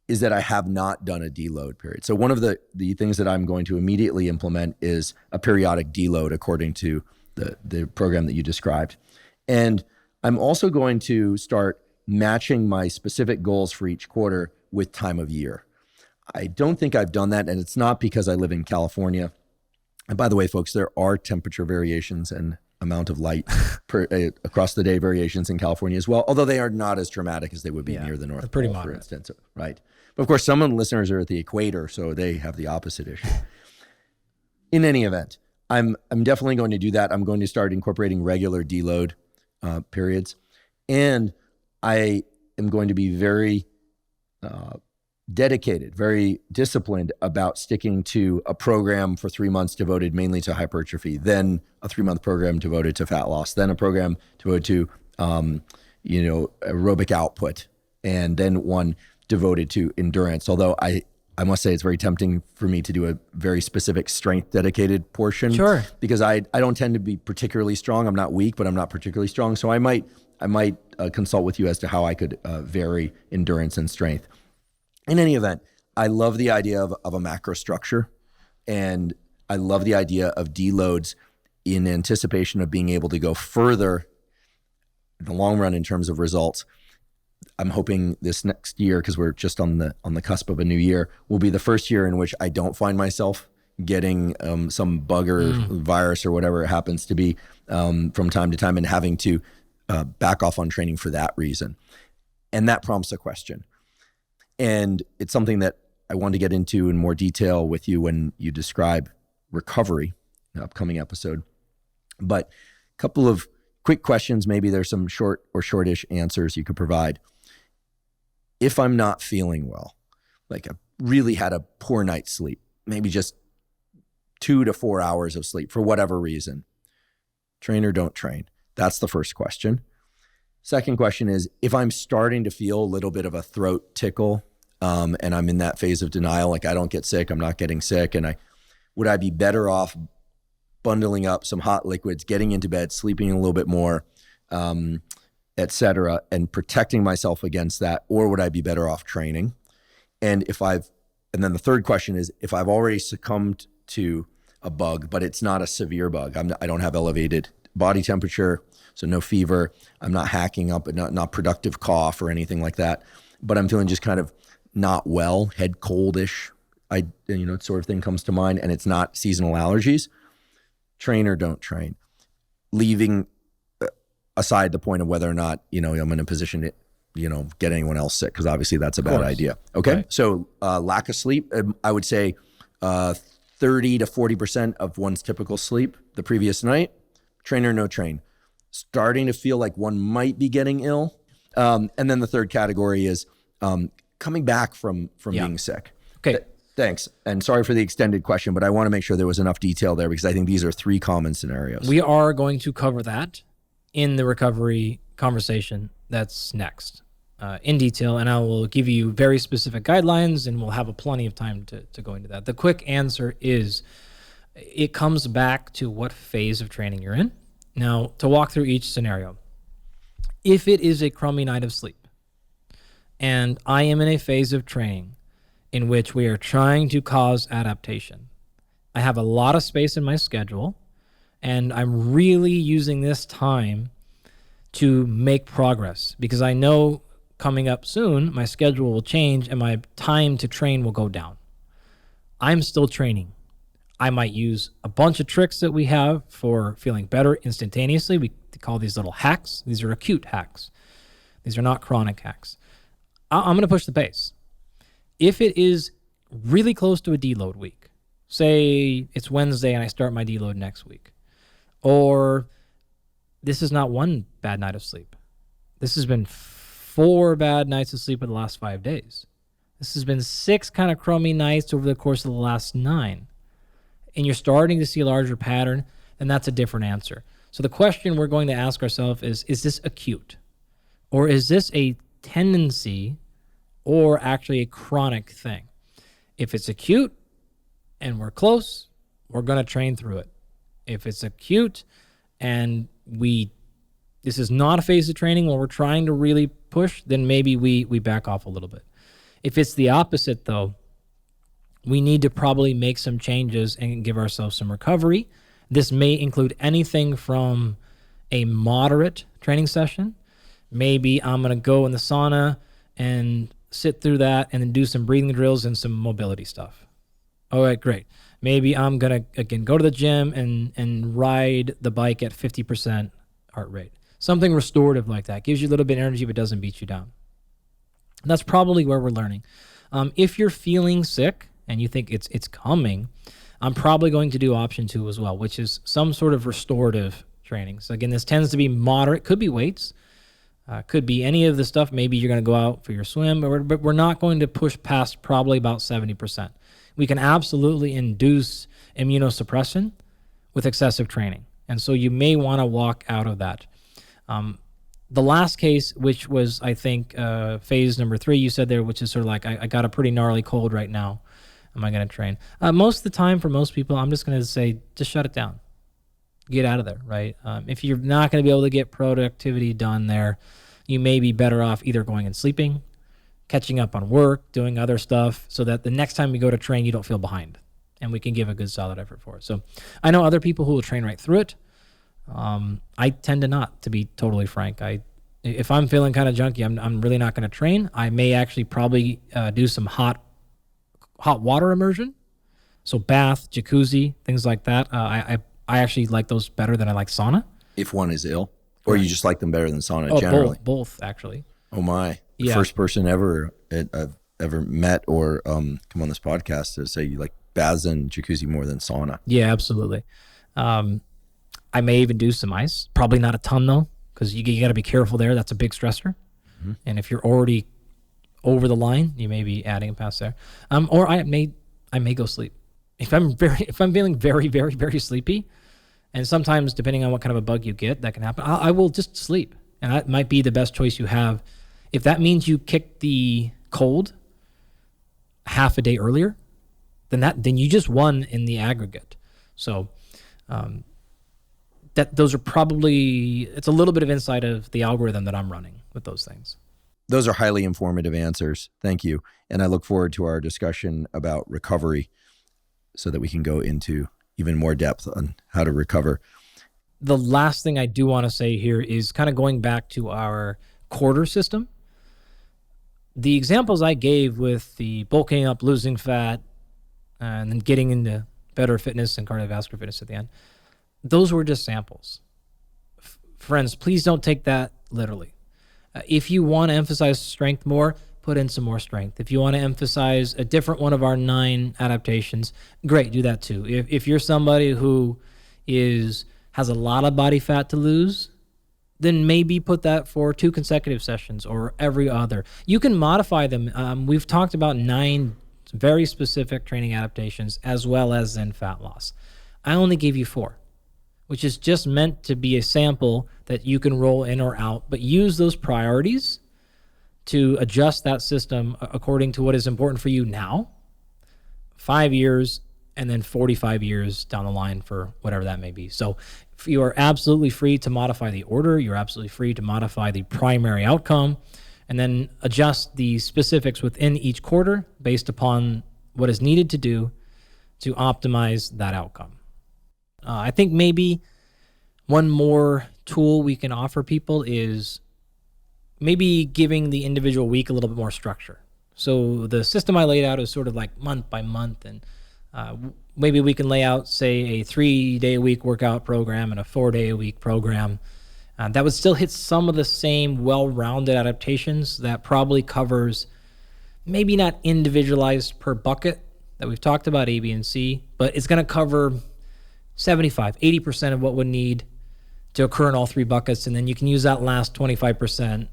[SPEAKER 1] is that I have not done a deload period. So one of the things that I'm going to immediately implement is a periodic deload according to the program that you described. And I'm also going to start matching my specific goals for each quarter with time of year. I don't think I've done that, and it's not because I live in California. And by the way, folks, there are temperature variations and amount of light across the day variations in California as well, although they are not as dramatic as they would be near the North Pole, for instance. Right. But of course, some of the listeners are at the equator, so they have the opposite issue. In any event, I'm definitely going to do that. I'm going to start incorporating regular deload periods. And I am going to be very dedicated, very disciplined about sticking to a program for 3 months devoted mainly to hypertrophy, then a 3-month program devoted to fat loss, then a program devoted to, aerobic output, and then one devoted to endurance. Although I must say it's very tempting for me to do a very specific strength dedicated portion.
[SPEAKER 2] Sure.
[SPEAKER 1] Because I don't tend to be particularly strong. I'm not weak, but I'm not particularly strong. So I might consult with you as to how I could vary endurance and strength. In any event, I love the idea of a macro structure, and I love the idea of deloads in anticipation of being able to go further in the long run in terms of results. I'm hoping this next year, because we're just on the cusp of a new year, will be the first year in which I don't find myself getting some bug or virus or whatever it happens to be from time to time and having to back off on training for that reason. And that prompts a question. And it's something that I want to get into in more detail with you when you describe recovery in an upcoming episode. But a couple of quick questions, maybe there's some short or shortish answers you could provide. If I'm not feeling well, like I really had a poor night's sleep, maybe just 2 to 4 hours of sleep for whatever reason, train or don't train? That's the first question. Second question is, if I'm starting to feel a little bit of a throat tickle and I'm in that phase of denial, like I don't get sick, I'm not getting sick, and would I be better off bundling up some hot liquids, getting into bed, sleeping a little bit more, et cetera, and protecting myself against that, or would I be better off training? And then the third question is, if I've already succumbed to a bug, but it's not a severe bug, I don't have elevated body temperature, so no fever, I'm not hacking up, but not productive cough or anything like that, but I'm feeling just kind of not well, head coldish, sort of thing comes to mind, and it's not seasonal allergies, train or don't train, leaving aside the point of whether or not, I'm in a position to, get anyone else sick, because obviously that's a bad idea. Okay. Right. So lack of sleep, I would say 30 to 40% of one's typical sleep the previous night, train or no train. Starting to feel like one might be getting ill. And then the third category is coming back from being sick.
[SPEAKER 2] Okay.
[SPEAKER 1] Thanks. And sorry for the extended question, but I want to make sure there was enough detail there, because I think these are 3 common scenarios.
[SPEAKER 2] We are going to cover that in the recovery conversation that's next in detail, and I will give you very specific guidelines, and we'll have plenty of time to go into that. The quick answer is it comes back to what phase of training you're in. Now, to walk through each scenario, if it is a crummy night of sleep, and I am in a phase of training in which we are trying to cause adaptation, I have a lot of space in my schedule, and I'm really using this time to make progress, because I know coming up soon, my schedule will change and my time to train will go down. I'm still training. I might use a bunch of tricks that we have for feeling better instantaneously. We call these little hacks. These are acute hacks. These are not chronic hacks. I'm going to push the pace. If it is really close to a deload week, say it's Wednesday and I start my deload next week, or this is not one bad night of sleep. This has been 4 bad nights of sleep in the last 5 days. This has been 6 kind of crummy nights over the course of the last 9. And you're starting to see a larger pattern, then that's a different answer. So the question we're going to ask ourselves is this acute? Or is this a tendency or actually a chronic thing? If it's acute and we're close, we're going to train through it. If it's acute and this is not a phase of training where we're trying to really push, then maybe we back off a little bit. If it's the opposite, though, we need to probably make some changes and give ourselves some recovery. This may include anything from a moderate training session. Maybe I'm going to go in the sauna and sit through that and then do some breathing drills and some mobility stuff. All right, great. Maybe I'm going to, again, go to the gym and ride the bike at 50% heart rate. Something restorative like that. Gives you a little bit of energy but doesn't beat you down. That's probably where we're learning. If you're feeling sick and you think it's coming, I'm probably going to do option 2 as well, which is some sort of restorative training. So again, this tends to be moderate. Could be weights. Could be any of the stuff. Maybe you're going to go out for your swim, but we're not going to push past probably about 70%. We can absolutely induce immunosuppression with excessive training. And so you may want to walk out of that. The last case, which was, I think, phase number 3, you said there, which is sort of like, I got a pretty gnarly cold right now. Am I going to train? Most of the time, for most people, I'm just going to say, just shut it down. Get out of there, right? If you're not going to be able to get productivity done there, you may be better off either going and sleeping, catching up on work, doing other stuff, so that the next time you go to train, you don't feel behind, and we can give a good solid effort for it. So I know other people who will train right through it. I tend to not, to be totally frank. If I'm feeling kind of junky, I'm really not going to train. I may actually probably do some hot water immersion, so bath, jacuzzi, things like that. I actually like those better than I like sauna. If one is ill, or you just like them better than sauna generally? Both actually. Oh my! The first person ever I've ever met or come on this podcast to say you like baths and jacuzzi more than sauna. Yeah, absolutely. I may even do some ice. Probably not a ton though, because you got to be careful there. That's a big stressor. Mm-hmm. And if you're already over the line, you may be adding past there. Or I may go sleep. If I'm feeling very, very, very sleepy, and sometimes depending on what kind of a bug you get, that can happen, I will just sleep. And that might be the best choice you have. If that means you kick the cold half a day earlier, then you just won in the aggregate. So those are probably, it's a little bit of insight of the algorithm that I'm running with those things. Those are highly informative answers. Thank you. And I look forward to our discussion about recovery so that we can go into even more depth on how to recover. The last thing I do want to say here is kind of going back to our quarter system. The examples I gave with the bulking up, losing fat, and then getting into better fitness and cardiovascular fitness at the end, those were just samples. Friends, please don't take that literally. If you want to emphasize strength more, put in some more strength. If you want to emphasize a different one of our 9 adaptations, great, do that too. If you're somebody who has a lot of body fat to lose, then maybe put that for 2 consecutive sessions or every other. You can modify them. We've talked about 9 very specific training adaptations as well as then fat loss. I only gave you 4, which is just meant to be a sample that you can roll in or out, but use those priorities to adjust that system according to what is important for you now, 5 years, and then 45 years down the line for whatever that may be. So you are absolutely free to modify the order. You're absolutely free to modify the primary outcome, and then adjust the specifics within each quarter based upon what is needed to do to optimize that outcome. I think maybe one more tool we can offer people is maybe giving the individual week a little bit more structure. So the system I laid out is sort of like month by month, and maybe we can lay out, say, a 3-day-a-week workout program and a 4-day-a-week program. That would still hit some of the same well-rounded adaptations that probably covers, maybe not individualized per bucket that we've talked about, A, B, and C, but it's going to cover 75, 80% of what would need to occur in all three buckets. And then you can use that last 25%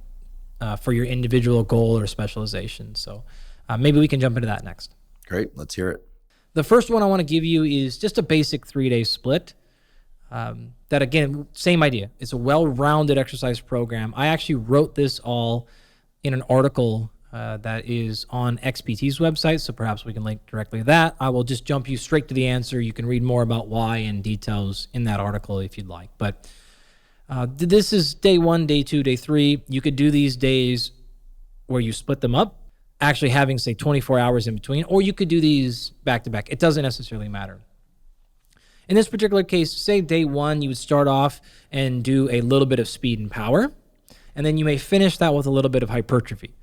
[SPEAKER 2] for your individual goal or specialization. So maybe we can jump into that next.
[SPEAKER 1] Great. Let's hear it.
[SPEAKER 2] The first one I want to give you is just a basic 3-day split. That again, same idea. It's a well-rounded exercise program. I actually wrote this all in an article that is on XPT's website, so perhaps we can link directly to that. I will just jump you straight to the answer. You can read more about why and details in that article if you'd like. But this is day 1, day 2, day 3. You could do these days where you split them up, actually having, say, 24 hours in between, or you could do these back to back. It doesn't necessarily matter. In this particular case, say day 1, you would start off and do a little bit of speed and power, and then you may finish that with a little bit of hypertrophy.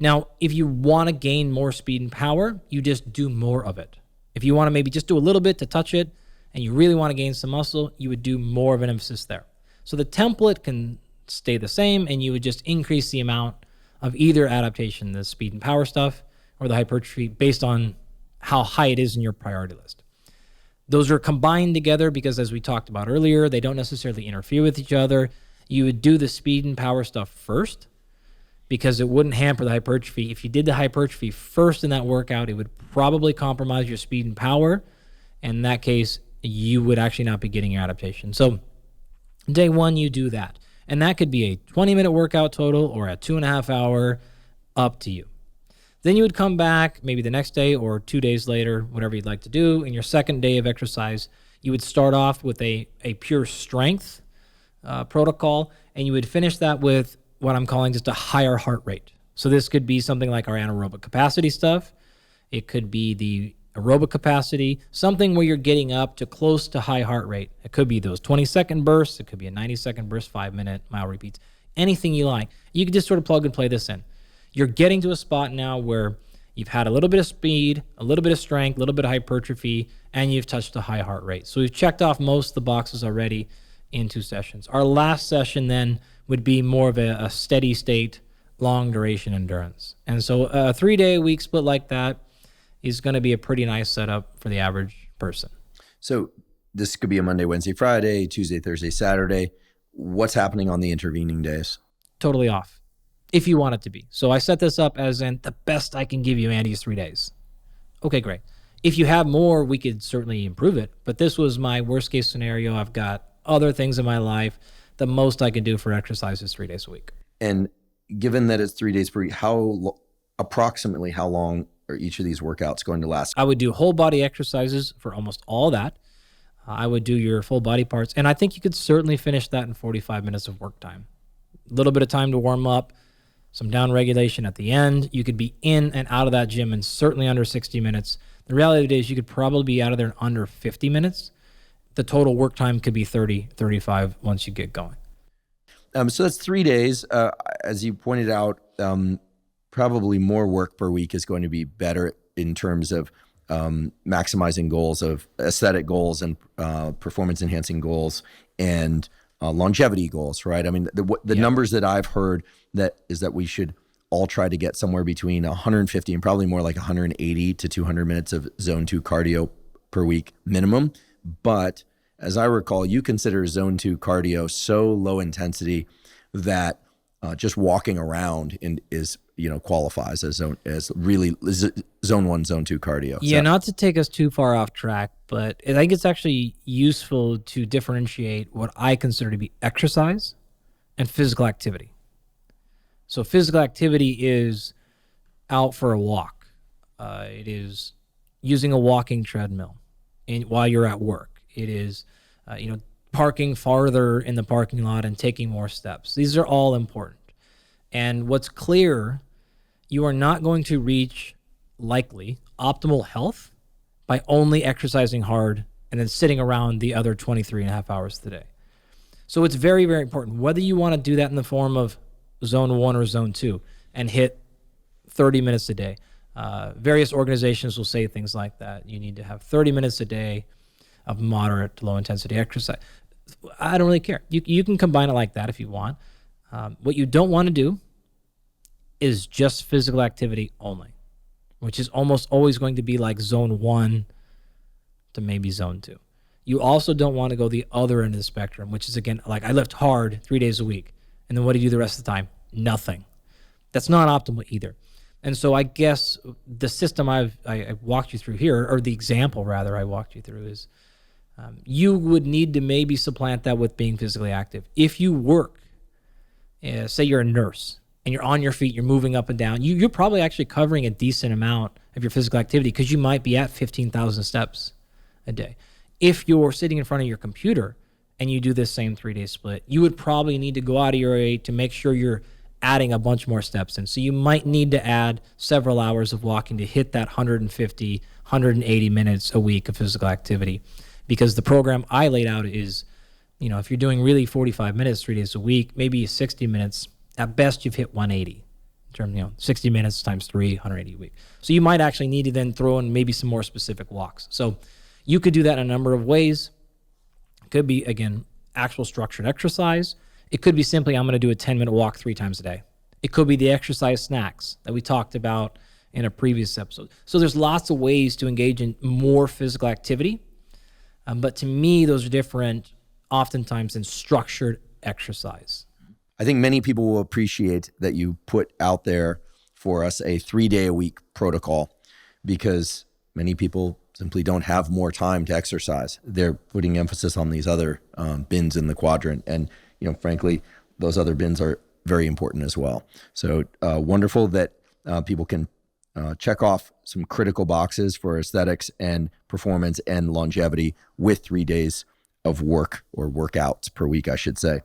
[SPEAKER 2] Now, if you want to gain more speed and power, you just do more of it. If you want to maybe just do a little bit to touch it, and you really want to gain some muscle, you would do more of an emphasis there. So the template can stay the same, and you would just increase the amount of either adaptation, the speed and power stuff, or the hypertrophy, based on how high it is in your priority list. Those are combined together because, as we talked about earlier, they don't necessarily interfere with each other. You would do the speed and power stuff first because it wouldn't hamper the hypertrophy. If you did the hypertrophy first in that workout, it would probably compromise your speed and power. In that case, you would actually not be getting your adaptation. So day 1, you do that. And that could be a 20-minute workout total or a 2.5 hour, up to you. Then you would come back maybe the next day or 2 days later, whatever you'd like to do. In your second day of exercise, you would start off with a pure strength protocol, and you would finish that with what I'm calling just a higher heart rate. So this could be something like our anaerobic capacity stuff. It could be the aerobic capacity, something where you're getting up to close to high heart rate. It could be those 20-second bursts. It could be a 90-second burst, 5-minute mile repeats, anything you like. You can just sort of plug and play this in. You're getting to a spot now where you've had a little bit of speed, a little bit of strength, a little bit of hypertrophy, and you've touched a high heart rate. So we've checked off most of the boxes already in 2 sessions. Our last session then would be more of a steady state, long duration endurance. And so a 3-day-a-week split like that is going to be a pretty nice setup for the average person.
[SPEAKER 1] So this could be a Monday, Wednesday, Friday, Tuesday, Thursday, Saturday. What's happening on the intervening days?
[SPEAKER 2] Totally off, if you want it to be. So I set this up as in the best I can give you, Andy, is 3 days. Okay, great. If you have more, we could certainly improve it. But this was my worst case scenario. I've got other things in my life. The most I can do for exercise is 3 days a week.
[SPEAKER 1] And given that it's 3 days per week, approximately how long are each of these workouts going to last?
[SPEAKER 2] I would do whole body exercises for almost all that. I would do your full body parts. And I think you could certainly finish that in 45 minutes of work time. A little bit of time to warm up, some down regulation at the end. You could be in and out of that gym in certainly under 60 minutes. The reality of it is you could probably be out of there in under 50 minutes. The total work time could be 30, 35 once you get going.
[SPEAKER 1] So that's 3 days. As you pointed out, probably more work per week is going to be better in terms of maximizing goals of aesthetic goals and performance enhancing goals and longevity goals, right? I mean, the numbers that I've heard that we should all try to get somewhere between 150 and probably more like 180 to 200 minutes of zone 2 cardio per week minimum. But as I recall, you consider zone 2 cardio so low intensity that just walking around qualifies as zone 1, zone 2 cardio.
[SPEAKER 2] Yeah, not to take us too far off track, but I think it's actually useful to differentiate what I consider to be exercise and physical activity. So physical activity is out for a walk. It is using a walking treadmill while you're at work. It is, parking farther in the parking lot and taking more steps. These are all important. And what's clear, you are not going to reach, likely, optimal health by only exercising hard and then sitting around the other 23 and a half hours today. So it's very, very important, whether you want to do that in the form of zone 1 or zone 2 and hit 30 minutes a day. Various organizations will say things like that. You need to have 30 minutes a day of moderate to low intensity exercise. I don't really care. You can combine it like that if you want. What you don't want to do is just physical activity only, which is almost always going to be like zone 1 to maybe zone 2. You also don't want to go the other end of the spectrum, which is, again, like I lift hard 3 days a week, and then what do you do the rest of the time? Nothing. That's not optimal either. And so I guess the system I walked you through here, or the example rather I walked you through, is you would need to maybe supplant that with being physically active. If you work, say you're a nurse, and you're on your feet, you're moving up and down, you're probably actually covering a decent amount of your physical activity because you might be at 15,000 steps a day. If you're sitting in front of your computer and you do this same 3-day split, you would probably need to go out of your way to make sure you're adding a bunch more steps in. So you might need to add several hours of walking to hit that 150, 180 minutes a week of physical activity. Because the program I laid out is, if you're doing really 45 minutes 3 days a week, maybe 60 minutes, at best you've hit 180. In terms, 60 minutes times 3, 180 a week. So you might actually need to then throw in maybe some more specific walks. So you could do that in a number of ways. It could be, again, actual structured exercise. It could be simply, I'm going to do a 10-minute walk 3 times a day. It could be the exercise snacks that we talked about in a previous episode. So there's lots of ways to engage in more physical activity. But to me, those are different oftentimes than structured exercise.
[SPEAKER 1] I think many people will appreciate that you put out there for us a 3-day-a-week protocol, because many people simply don't have more time to exercise. They're putting emphasis on these other bins in the quadrant. And, frankly, those other bins are very important as well. So wonderful that people can check off some critical boxes for aesthetics and performance and longevity with 3 days of work, or workouts per week, I should say.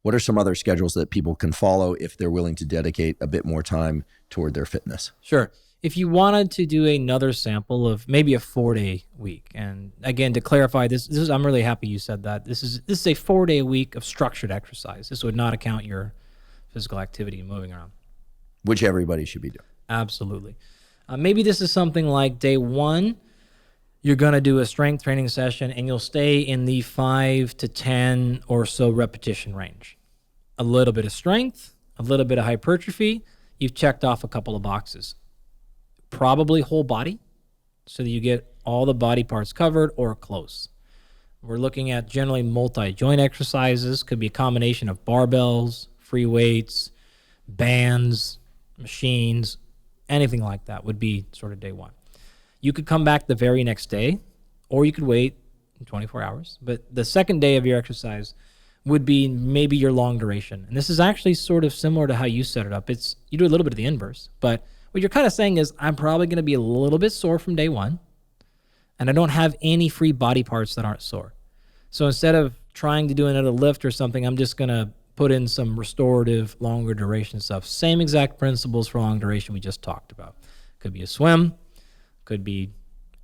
[SPEAKER 1] What are some other schedules that people can follow if they're willing to dedicate a bit more time toward their fitness?
[SPEAKER 2] Sure. If you wanted to do another sample of maybe a 4-day week, and again, to clarify, this is, I'm really happy you said that. This is a 4-day week of structured exercise. This would not account your physical activity and moving around.
[SPEAKER 1] Which everybody should be doing.
[SPEAKER 2] Absolutely. Maybe this is something like day 1, you're going to do a strength training session and you'll stay in the 5 to 10 or so repetition range. A little bit of strength, a little bit of hypertrophy. You've checked off a couple of boxes. Probably whole body, so that you get all the body parts covered or close. We're looking at generally multi-joint exercises. Could be a combination of barbells, free weights, bands, machines, anything like that would be sort of day 1. You could come back the very next day, or you could wait 24 hours. But the second day of your exercise would be maybe your long duration. And this is actually sort of similar to how you set it up. You do a little bit of the inverse, but what you're kind of saying is, I'm probably going to be a little bit sore from day 1, and I don't have any free body parts that aren't sore. So instead of trying to do another lift or something, I'm just going to put in some restorative, longer duration stuff. Same exact principles for long duration we just talked about. Could be a swim, could be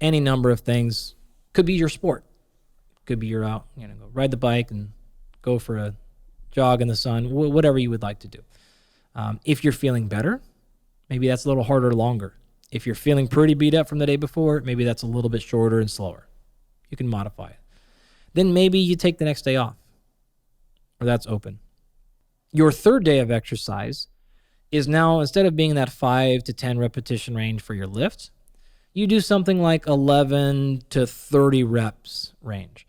[SPEAKER 2] any number of things. Could be your sport. Could be you're out, go ride the bike and go for a jog in the sun, whatever you would like to do. If you're feeling better, maybe that's a little harder, longer. If you're feeling pretty beat up from the day before, maybe that's a little bit shorter and slower. You can modify it. Then maybe you take the next day off, or that's open. Your third day of exercise is now, instead of being in that 5 to 10 repetition range for your lift, you do something like 11 to 30 reps range.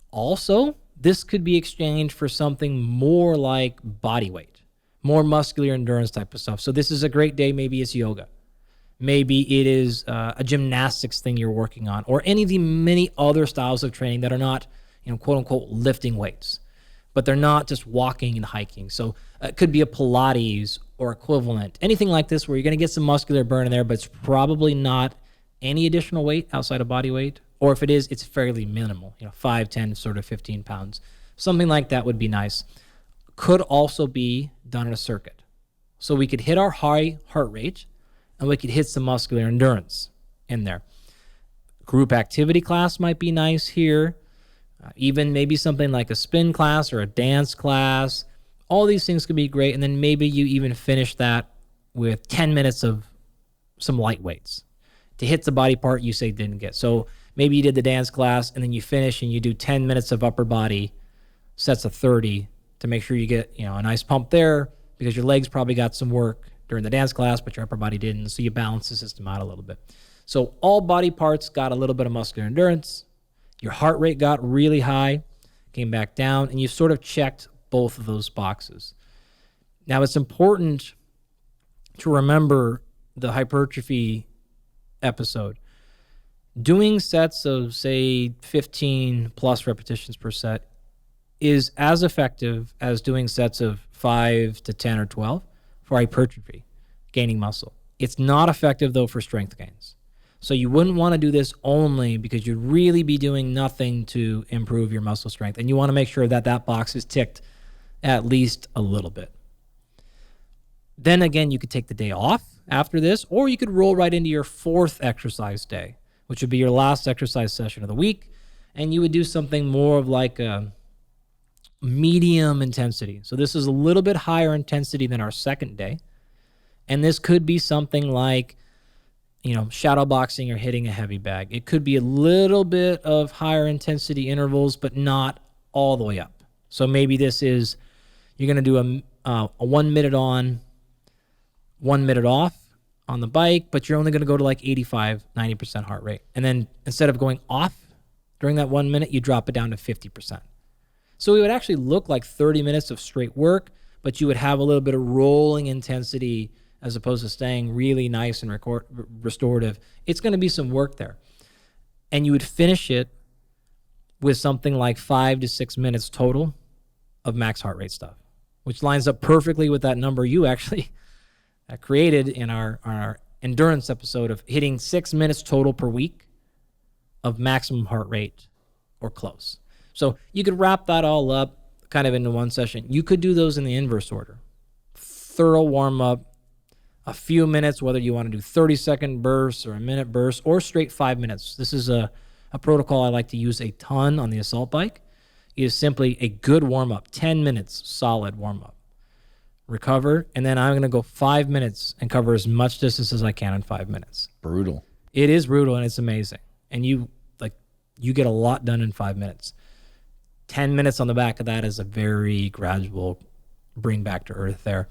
[SPEAKER 2] Also, this could be exchanged for something more like body weight, more muscular endurance type of stuff. So this is a great day. Maybe it's yoga. Maybe it is a gymnastics thing you're working on, or any of the many other styles of training that are not, quote unquote, lifting weights, but they're not just walking and hiking. So it could be a Pilates or equivalent, anything like this where you're going to get some muscular burn in there, but it's probably not any additional weight outside of body weight. Or if it is, it's fairly minimal, 5, 10, sort of 15 pounds. Something like that would be nice. Could also be done in a circuit. So we could hit our high heart rate and we could hit some muscular endurance in there. Group activity class might be nice here. Even maybe something like a spin class or a dance class. All these things could be great. And then maybe you even finish that with 10 minutes of some light weights to hit the body part you say didn't get. So maybe you did the dance class and then you finish and you do 10 minutes of upper body, sets of 30 to make sure you get, a nice pump there, because your legs probably got some work during the dance class, but your upper body didn't. So you balance the system out a little bit. So all body parts got a little bit of muscular endurance. Your heart rate got really high, came back down, and you sort of checked both of those boxes. Now, it's important to remember the hypertrophy episode. Doing sets of, say, 15 plus repetitions per set is as effective as doing sets of 5 to 10 or 12 for hypertrophy, gaining muscle. It's not effective, though, for strength gains. So you wouldn't want to do this only because you'd really be doing nothing to improve your muscle strength. And you want to make sure that that box is ticked at least a little bit. Then again, you could take the day off after this, or you could roll right into your fourth exercise day, which would be your last exercise session of the week. And you would do something more of like a medium intensity. So this is a little bit higher intensity than our second day. And this could be something like, shadow boxing or hitting a heavy bag. It could be a little bit of higher intensity intervals, but not all the way up. So maybe this is, you're going to do a 1 minute on, 1 minute off on the bike, but you're only going to go to like 85, 90% heart rate. And then instead of going off during that 1 minute, you drop it down to 50%. So it would actually look like 30 minutes of straight work, but you would have a little bit of rolling intensity as opposed to staying really nice and restorative. It's going to be some work there. And you would finish it with something like 5 to 6 minutes total of max heart rate stuff, which lines up perfectly with that number you actually created in our endurance episode of hitting 6 minutes total per week of maximum heart rate or close. So you could wrap that all up kind of into one session. You could do those in the inverse order. Thorough warm-up, a few minutes, whether you want to do 30-second bursts or a minute bursts or straight 5 minutes. This is a protocol I like to use a ton on the assault bike. It is simply a good warm-up, 10 minutes solid warm-up. Recover, and then I'm going to go 5 minutes and cover as much distance as I can in 5 minutes.
[SPEAKER 1] Brutal.
[SPEAKER 2] It is brutal, and it's amazing. And you get a lot done in 5 minutes. 10 minutes on the back of that is a very gradual bring back to earth there.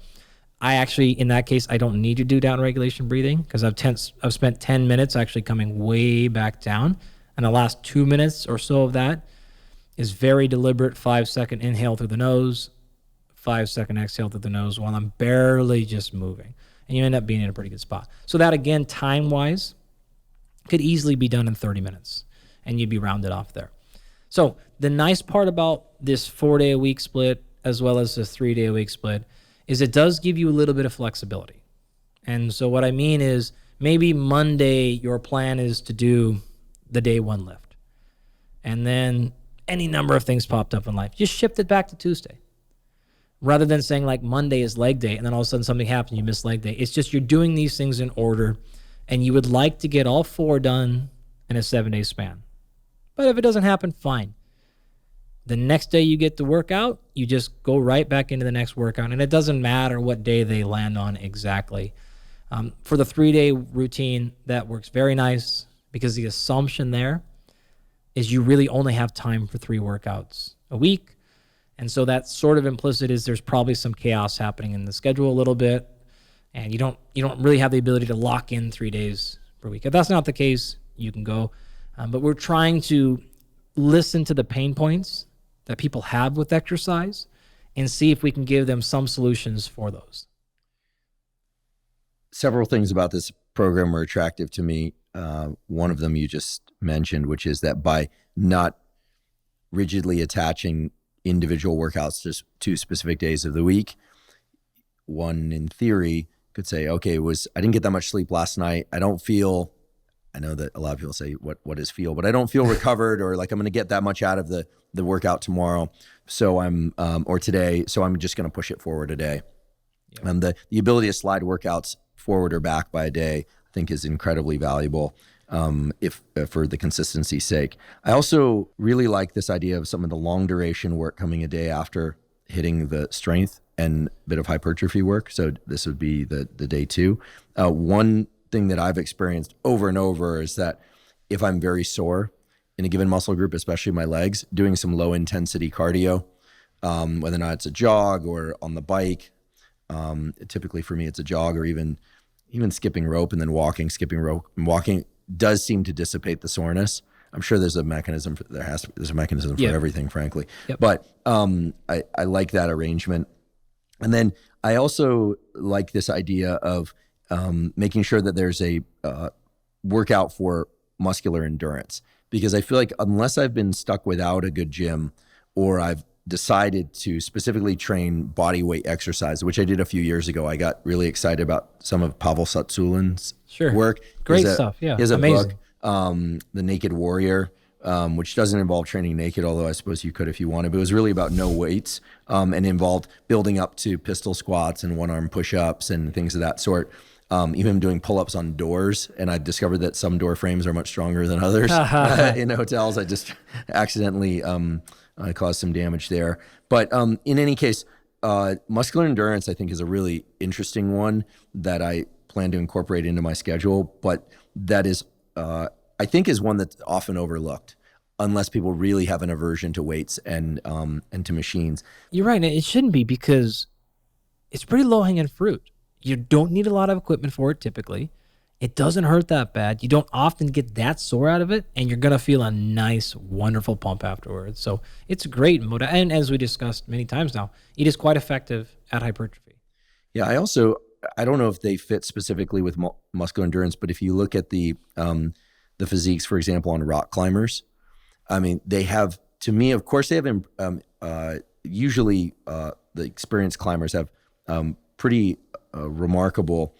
[SPEAKER 2] I actually, in that case, I don't need to do down regulation breathing because I've spent 10 minutes actually coming way back down. And the last 2 minutes or so of that is very deliberate 5-second inhale through the nose, 5-second exhale through the nose while I'm barely just moving. And you end up being in a pretty good spot. So that, again, time-wise, could easily be done in 30 minutes. And you'd be rounded off there. So the nice part about this 4-day-a-week split as well as the 3-day-a-week split is it does give you a little bit of flexibility. And so what I mean is maybe Monday your plan is to do the day one lift. And then any number of things popped up in life. Just shift it back to Tuesday. Rather than saying like Monday is leg day and then all of a sudden something happened, you miss leg day. It's just you're doing these things in order and you would like to get all 4 done in a 7-day span. But if it doesn't happen, fine. The next day you get to work out, you just go right back into the next workout. And it doesn't matter what day they land on exactly. For the 3-day routine, that works very nice because the assumption there is you really only have time for 3 workouts a week. And so that sort of implicit is there's probably some chaos happening in the schedule a little bit. And you don't really have the ability to lock in 3 days per week. If that's not the case, you can go. But we're trying to listen to the pain points that people have with exercise and see if we can give them some solutions for those.
[SPEAKER 1] Several things about this program are attractive to me. One of them you just mentioned, which is that by not rigidly attaching individual workouts to specific days of the week, one in theory could say, okay, I didn't get that much sleep last night. I know that a lot of people say, what is feel? But I don't feel recovered or like I'm going to get that much out of the workout tomorrow. So or today. So I'm just going to push it forward a day. Yeah. And the ability to slide workouts forward or back by a day, I think is incredibly valuable if for the consistency's sake. I also really like this idea of some of the long duration work coming a day after hitting the strength and a bit of hypertrophy work. So this would be the day 2. One thing that I've experienced over and over is that if I'm very sore in a given muscle group, especially my legs, doing some low intensity cardio, whether or not it's a jog or on the bike, typically for me it's a jog or even skipping rope and then walking, skipping rope and walking does seem to dissipate the soreness. I'm sure there's a mechanism there's a mechanism for everything, frankly.
[SPEAKER 2] Yep.
[SPEAKER 1] But I like that arrangement. And then I also like this idea of making sure that there's a workout for muscular endurance, because I feel like unless I've been stuck without a good gym, or I've decided to specifically train body weight exercise, which I did a few years ago, I got really excited about some of Pavel Satsulin's work.
[SPEAKER 2] Great stuff. Yeah.
[SPEAKER 1] He has a
[SPEAKER 2] amazing
[SPEAKER 1] book, The Naked Warrior, which doesn't involve training naked, although I suppose you could if you wanted. But it was really about no weights, and involved building up to pistol squats and one-arm push-ups and things of that sort. Even doing pull-ups on doors. And I discovered that some door frames are much stronger than others in hotels. I just accidentally caused some damage there. But in any case, muscular endurance, I think, is a really interesting one that I plan to incorporate into my schedule. But that is, I think, is one that's often overlooked, unless people really have an aversion to weights and to machines.
[SPEAKER 2] You're right. It shouldn't be, because it's pretty low-hanging fruit. You don't need a lot of equipment for it typically. It doesn't hurt that bad. You don't often get that sore out of it, and you're going to feel a nice, wonderful pump afterwards. So it's great. And as we discussed many times now, it is quite effective at hypertrophy.
[SPEAKER 1] Yeah, I don't know if they fit specifically with muscular endurance, but if you look at the physiques, for example, on rock climbers, I mean, they have, to me, of course, they have, usually the experienced climbers have pretty remarkable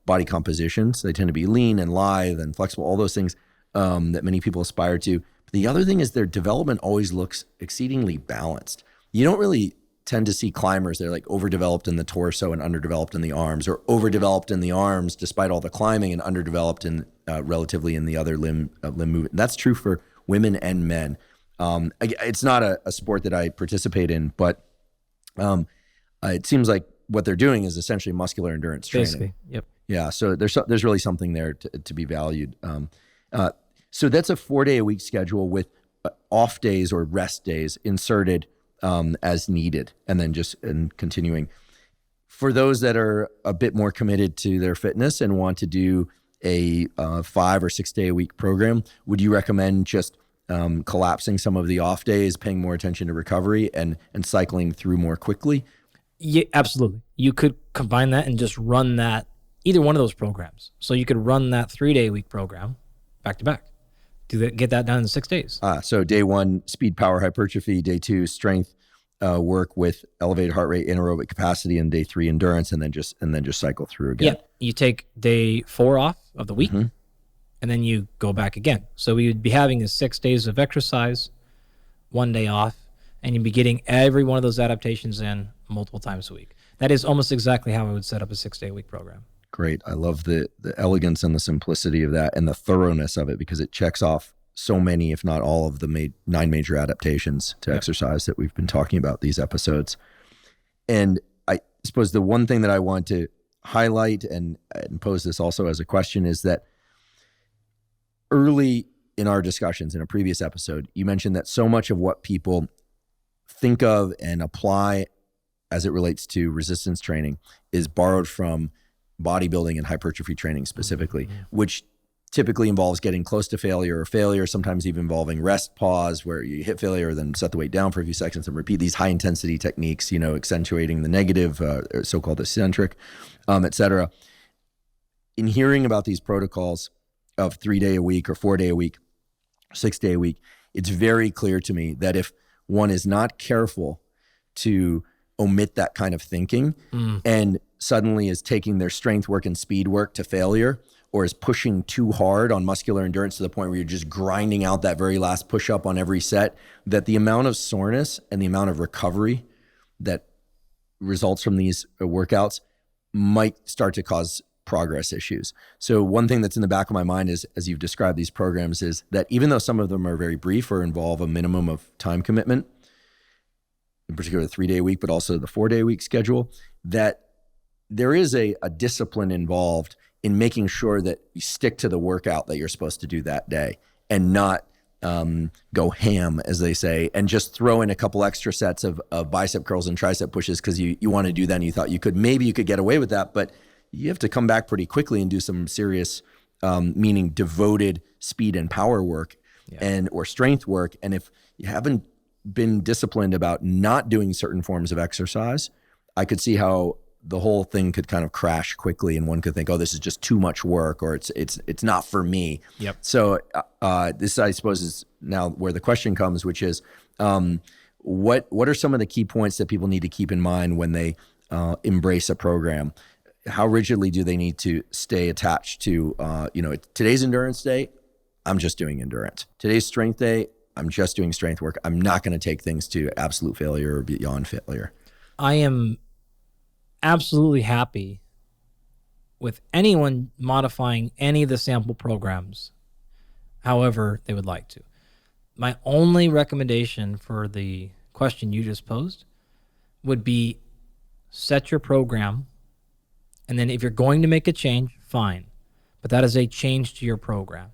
[SPEAKER 1] body compositions. They tend to be lean and lithe and flexible, all those things that many people aspire to. But the other thing is their development always looks exceedingly balanced. You don't really tend to see climbers that are like overdeveloped in the torso and underdeveloped in the arms, or overdeveloped in the arms despite all the climbing and underdeveloped in relatively in the other limb movement. That's true for women and men. It's not a sport that I participate in, but it seems like what they're doing is essentially muscular endurance training.
[SPEAKER 2] Basically, yep.
[SPEAKER 1] Yeah, so there's really something there to be valued. So that's a 4-day-a-week schedule with off days or rest days inserted as needed, and then continuing. For those that are a bit more committed to their fitness and want to do a 5 or 6 day a week program, would you recommend just collapsing some of the off days, paying more attention to recovery, and cycling through more quickly?
[SPEAKER 2] Yeah, absolutely. You could combine that and just run that, either one of those programs. So you could run that 3-day-a-week program back to back. Get that done in 6 days.
[SPEAKER 1] So day 1, speed, power, hypertrophy. Day 2, strength work with elevated heart rate, anaerobic capacity, and day 3, endurance, and then just cycle through again.
[SPEAKER 2] Yeah, you take day 4 off of the week, and then you go back again. So we would be having 6 days of exercise, 1 day off, and you'd be getting every one of those adaptations in multiple times a week. That is almost exactly how I would set up a 6-day-a-week program.
[SPEAKER 1] Great. I love the elegance and the simplicity of that, and the thoroughness of it, because it checks off so many, if not all, of the 9 major adaptations to exercise that we've been talking about these episodes. And I suppose the one thing that I want to highlight and pose this also as a question is that early in our discussions in a previous episode, you mentioned that so much of what people think of and apply as it relates to resistance training is borrowed from bodybuilding and hypertrophy training specifically, which typically involves getting close to failure or failure, sometimes even involving rest pause, where you hit failure, then set the weight down for a few seconds and repeat these high intensity techniques, accentuating the negative, so-called eccentric, et cetera. In hearing about these protocols of 3-day-a-week or 4-day-a-week, 6-day-a-week, it's very clear to me that if one is not careful to omit that kind of thinking and suddenly is taking their strength work and speed work to failure, or is pushing too hard on muscular endurance to the point where you're just grinding out that very last push-up on every set, that the amount of soreness and the amount of recovery that results from these workouts might start to cause progress issues. So one thing that's in the back of my mind is, as you've described these programs, is that even though some of them are very brief or involve a minimum of time commitment, in particular the 3-day-a-week, but also the 4-day-a-week schedule, that there is a discipline involved in making sure that you stick to the workout that you're supposed to do that day, and not go ham, as they say, and just throw in a couple extra sets of bicep curls and tricep pushes because you want to do that and you thought you could get away with that, but you have to come back pretty quickly and do some serious, meaning devoted speed and power work. or strength work. And if you haven't been disciplined about not doing certain forms of exercise, I could see how the whole thing could kind of crash quickly, and one could think, oh, this is just too much work, or it's not for me.
[SPEAKER 2] Yep.
[SPEAKER 1] So this, I suppose, is now where the question comes, which is, what are some of the key points that people need to keep in mind when they embrace a program? How rigidly do they need to stay attached to, today's endurance day, I'm just doing endurance. Today's strength day, I'm just doing strength work. I'm not going to take things to absolute failure or beyond failure.
[SPEAKER 2] I am absolutely happy with anyone modifying any of the sample programs however they would like to. My only recommendation for the question you just posed would be set your program, and then if you're going to make a change, fine. But that is a change to your program.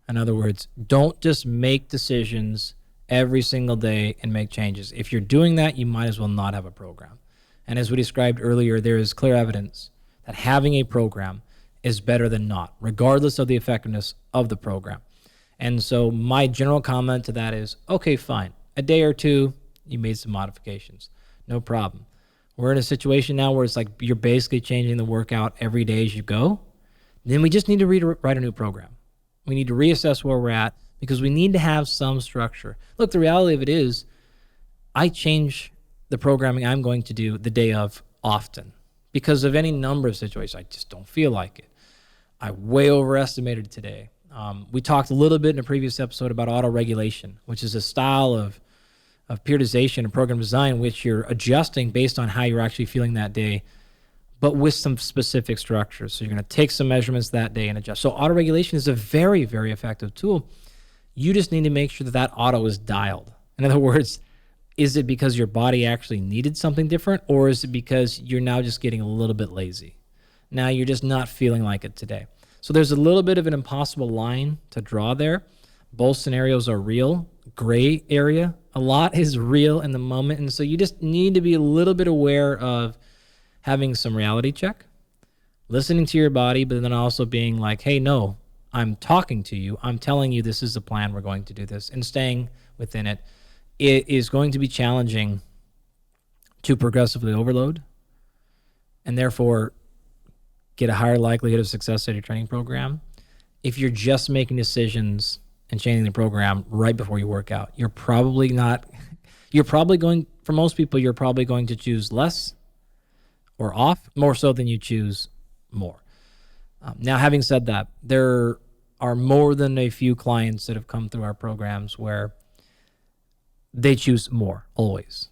[SPEAKER 2] In other words, don't just make decisions every single day and make changes. If you're doing that, you might as well not have a program. And as we described earlier, there is clear evidence that having a program is better than not, regardless of the effectiveness of the program. And so my general comment to that is, okay, fine. A day or two, you made some modifications. No problem. We're in a situation now where it's like you're basically changing the workout every day as you go. Then we just need to write a new program. We need to reassess where we're at because we need to have some structure. Look, the reality of it is I change the programming I'm going to do the day of often because of any number of situations. I just don't feel like it. I way overestimated today. We talked a little bit in a previous episode about auto-regulation, which is a style of periodization and program design, which you're adjusting based on how you're actually feeling that day, but with some specific structures. So you're going to take some measurements that day and adjust. So auto-regulation is a very, very effective tool. You just need to make sure that that auto is dialed. In other words, is it because your body actually needed something different, or is it because you're now just getting a little bit lazy? Now you're just not feeling like it today. So there's a little bit of an impossible line to draw there. Both scenarios are real. Gray area, a lot is real in the moment. And so you just need to be a little bit aware of having some reality check, listening to your body, but then also being like, hey, no, I'm talking to you. I'm telling you this is the plan. We're going to do this, and staying within it. It is going to be challenging to progressively overload and therefore get a higher likelihood of success at your training program. If you're just making decisions and changing the program right before you work out, you're probably going, for most people, you're probably going to choose less or off more so than you choose more. Now, having said that, there are more than a few clients that have come through our programs where they choose more always.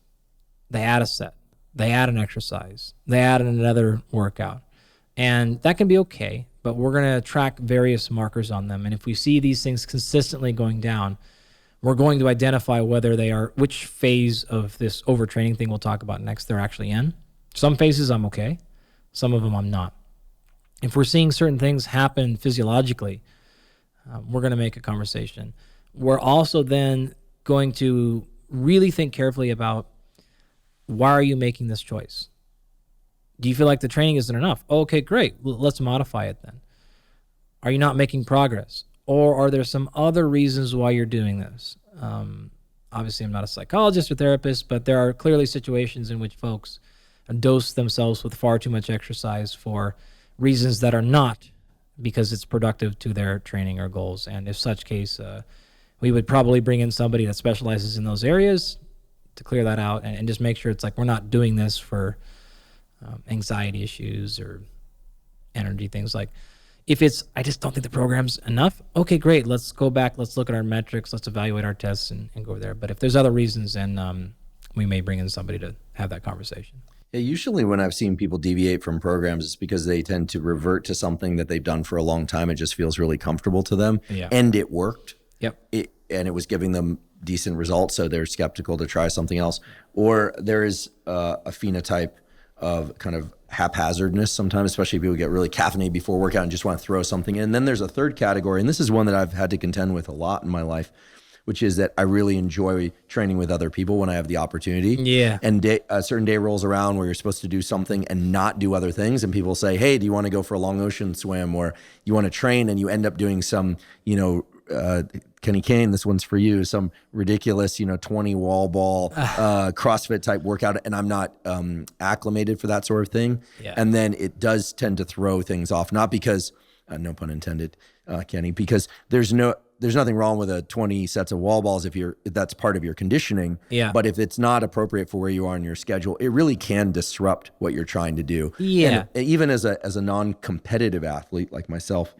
[SPEAKER 2] They add a set, they add an exercise, they add another workout. And that can be okay, but we're going to track various markers on them. And if we see these things consistently going down, we're going to identify whether they are, which phase of this overtraining thing we'll talk about next they're actually in. Some phases I'm okay, some of them I'm not. If we're seeing certain things happen physiologically, we're going to make a conversation. We're also then going to really think carefully about, why are you making this choice? Do you feel like the training isn't enough? Okay, great. Well, let's modify it then. Are you not making progress? Or are there some other reasons why you're doing this? Obviously, I'm not a psychologist or therapist, but there are clearly situations in which folks dose themselves with far too much exercise for reasons that are not because it's productive to their training or goals. And if such case, we would probably bring in somebody that specializes in those areas to clear that out and just make sure it's like we're not doing this for anxiety issues or energy things. Like if it's, I just don't think the program's enough, okay, great. Let's go back. Let's look at our metrics. Let's evaluate our tests and go there. But if there's other reasons, then we may bring in somebody to have that conversation.
[SPEAKER 1] Yeah, usually when I've seen people deviate from programs, it's because they tend to revert to something that they've done for a long time. It just feels really comfortable to them.
[SPEAKER 2] Yeah.
[SPEAKER 1] And it worked.
[SPEAKER 2] Yep.
[SPEAKER 1] And it was giving them decent results, so they're skeptical to try something else. Or there is a phenotype of kind of haphazardness sometimes, especially if people get really caffeinated before workout and just want to throw something in. And then there's a third category, and this is one that I've had to contend with a lot in my life, which is that I really enjoy training with other people when I have the opportunity.
[SPEAKER 2] Yeah.
[SPEAKER 1] And a certain day rolls around where you're supposed to do something and not do other things. And people say, hey, do you want to go for a long ocean swim? Or you want to train, and you end up doing some, Kenny Kane, this one's for you, some ridiculous, 20 wall ball, CrossFit type workout, and I'm not acclimated for that sort of thing.
[SPEAKER 2] Yeah.
[SPEAKER 1] And then it does tend to throw things off, not because, no pun intended, Kenny, because there's nothing wrong with a 20 sets of wall balls if that's part of your conditioning.
[SPEAKER 2] Yeah.
[SPEAKER 1] But if it's not appropriate for where you are in your schedule, it really can disrupt what you're trying to do.
[SPEAKER 2] Yeah.
[SPEAKER 1] And even as a non-competitive athlete like myself,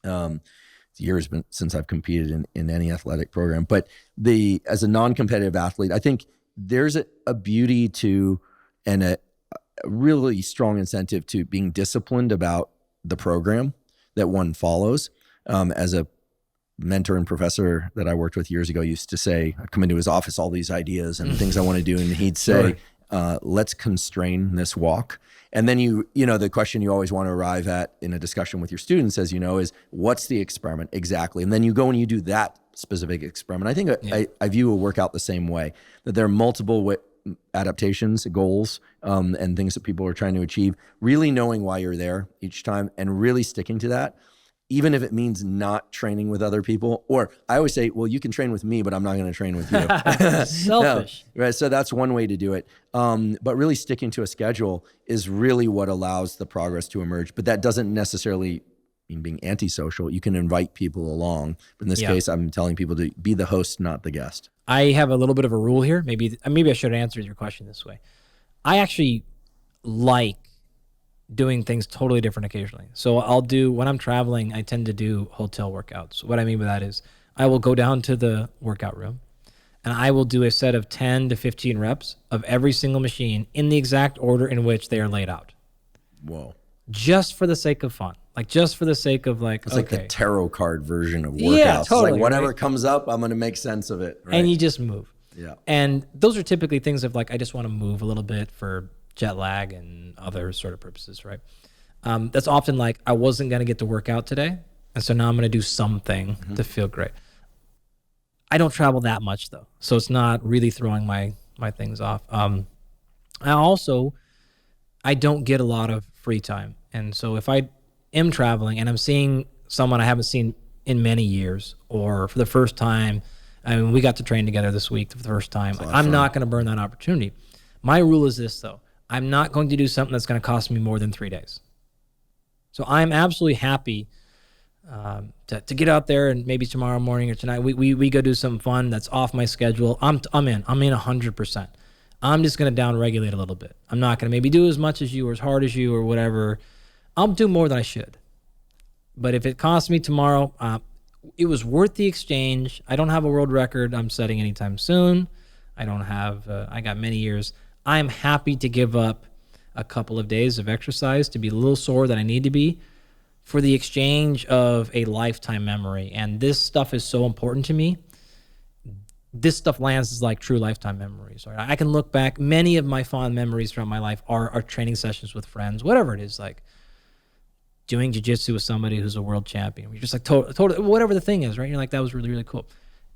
[SPEAKER 1] it's years since I've competed in any athletic program, but as a non-competitive athlete, I think there's a beauty to and a really strong incentive to being disciplined about the program that one follows. As a mentor and professor that I worked with years ago used to say, I'd come into his office, all these ideas and things I want to do. And he'd say, let's constrain this walk. And then the question you always want to arrive at in a discussion with your students, as you know, is what's the experiment exactly? And then you go and you do that specific experiment. I think I view a workout the same way, that there are multiple adaptations, goals, and things that people are trying to achieve, really knowing why you're there each time and really sticking to that. Even if it means not training with other people, or I always say, well, you can train with me, but I'm not going to train with you.
[SPEAKER 2] Selfish.
[SPEAKER 1] No, right? So that's one way to do it. But really sticking to a schedule is really what allows the progress to emerge. But that doesn't necessarily mean being antisocial. You can invite people along. But in this case, I'm telling people to be the host, not the guest.
[SPEAKER 2] I have a little bit of a rule here. Maybe I should have answered your question this way. I actually like doing things totally different occasionally. So when I'm traveling, I tend to do hotel workouts. What I mean by that is I will go down to the workout room and I will do a set of 10 to 15 reps of every single machine in the exact order in which they are laid out.
[SPEAKER 1] Whoa.
[SPEAKER 2] Just for the sake of fun. Just for the sake of
[SPEAKER 1] it's like the tarot card version of workouts.
[SPEAKER 2] Yeah, totally.
[SPEAKER 1] It's like whatever comes up, I'm going to make sense of it. Right?
[SPEAKER 2] And you just move.
[SPEAKER 1] Yeah.
[SPEAKER 2] And those are typically things of I just want to move a little bit for jet lag and other sort of purposes, right? That's often I wasn't going to get to work out today, and so now I'm going to do something to feel great. I don't travel that much though, so it's not really throwing my things off. I don't get a lot of free time, and so if I am traveling and I'm seeing someone I haven't seen in many years, or for the first time, we got to train together this week for the first time, I'm not going to burn that opportunity. My rule is this though. I'm not going to do something that's going to cost me more than 3 days. So I'm absolutely happy to get out there and maybe tomorrow morning or tonight, we go do something fun that's off my schedule. I'm in 100%. I'm just going to down-regulate a little bit. I'm not going to maybe do as much as you or as hard as you or whatever. I'll do more than I should. But if it costs me tomorrow, it was worth the exchange. I don't have a world record I'm setting anytime soon. I don't have, I got many years. I'm happy to give up a couple of days of exercise to be a little sore that I need to be for the exchange of a lifetime memory. And this stuff is so important to me. This stuff lands as true lifetime memories. Right? I can look back. Many of my fond memories throughout my life are training sessions with friends, whatever it is, doing jiu-jitsu with somebody who's a world champion. You're just totally, whatever the thing is, right? You're that was really, really cool.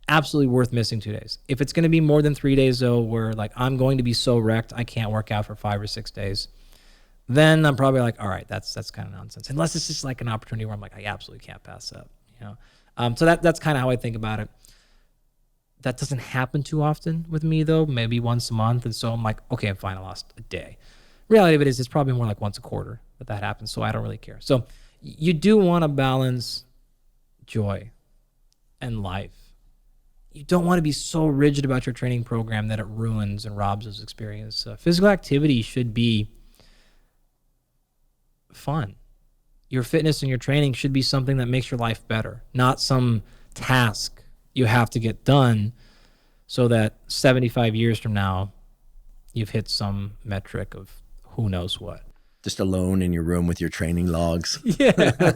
[SPEAKER 2] Absolutely worth missing 2 days. If it's going to be more than 3 days though, where I'm going to be so wrecked I can't work out for 5 or 6 days, then I'm probably all right, that's kind of nonsense. Unless it's just an opportunity where I'm I absolutely can't pass up, So that's kind of how I think about it. That doesn't happen too often with me though, maybe once a month. And so I'm okay, I'm fine, I lost a day. Reality of it is it's probably more once a quarter that happens. So I don't really care. So you do want to balance joy and life. You don't want to be so rigid about your training program that it ruins and robs us experience. Physical activity should be fun. Your fitness and your training should be something that makes your life better, not some task you have to get done so that 75 years from now, you've hit some metric of who knows what.
[SPEAKER 1] Just alone in your room with your training logs.
[SPEAKER 2] Yeah.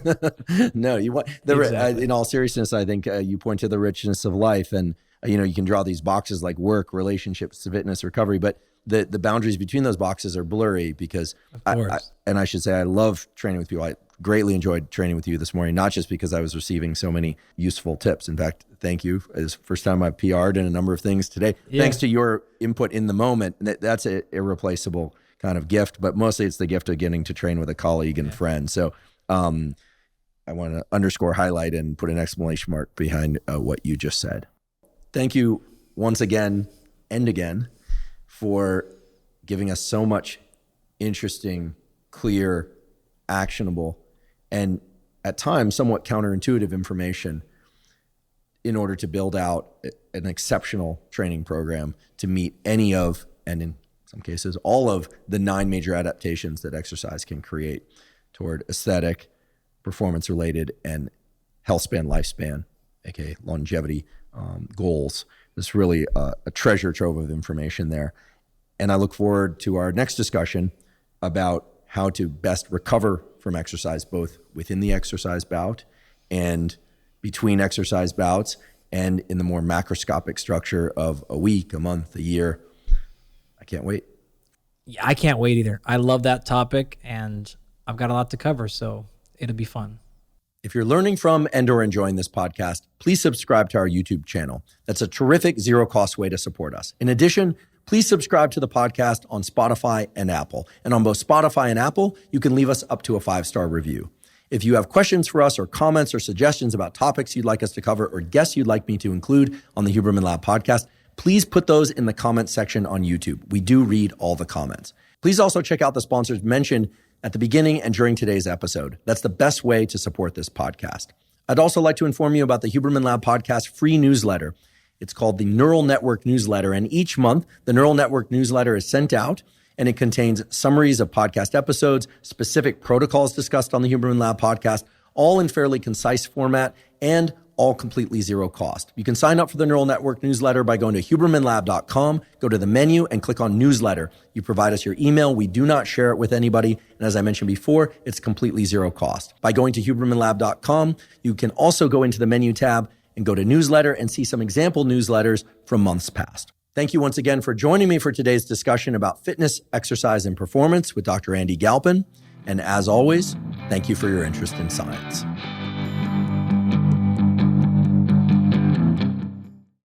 [SPEAKER 1] No, you want
[SPEAKER 2] Exactly.
[SPEAKER 1] In all seriousness, I think you point to the richness of life, and you can draw these boxes like work, relationships, fitness, recovery, but the boundaries between those boxes are blurry because I should say I love training with people. I greatly enjoyed training with you this morning, not just because I was receiving so many useful tips. In fact, thank you. It's the first time I've PR'd in a number of things today. Yeah. Thanks to your input in the moment. That's an irreplaceable kind of gift, but mostly it's the gift of getting to train with a colleague and friend. So I I want to underscore, highlight, and put an exclamation mark behind what you just said. Thank you once again and again for giving us so much interesting, clear, actionable, and at times somewhat counterintuitive information in order to build out an exceptional training program to meet any of, and in some cases, all of the 9 major adaptations that exercise can create toward aesthetic, performance-related, and health span, lifespan, aka longevity goals. It's really a treasure trove of information there. And I look forward to our next discussion about how to best recover from exercise, both within the exercise bout and between exercise bouts, and in the more macroscopic structure of a week, a month, a year. I can't wait.
[SPEAKER 2] Yeah, I can't wait either. I love that topic, and I've got a lot to cover, so it'll be fun.
[SPEAKER 1] If you're learning from and or enjoying this podcast, please subscribe to our YouTube channel. That's a terrific zero-cost way to support us. In addition, please subscribe to the podcast on Spotify and Apple. And on both Spotify and Apple, you can leave us up to a 5-star review. If you have questions for us or comments or suggestions about topics you'd like us to cover or guests you'd like me to include on the Huberman Lab podcast, please put those in the comments section on YouTube. We do read all the comments. Please also check out the sponsors mentioned at the beginning and during today's episode. That's the best way to support this podcast. I'd also like to inform you about the Huberman Lab podcast free newsletter. It's called the Neural Network Newsletter, and each month the Neural Network Newsletter is sent out, and it contains summaries of podcast episodes, specific protocols discussed on the Huberman Lab podcast, all in fairly concise format and all completely zero cost. You can sign up for the Neural Network Newsletter by going to hubermanlab.com, go to the menu and click on Newsletter. You provide us your email. We do not share it with anybody. And as I mentioned before, it's completely zero cost. By going to hubermanlab.com, you can also go into the menu tab and go to Newsletter and see some example newsletters from months past. Thank you once again for joining me for today's discussion about fitness, exercise, and performance with Dr. Andy Galpin. And as always, thank you for your interest in science.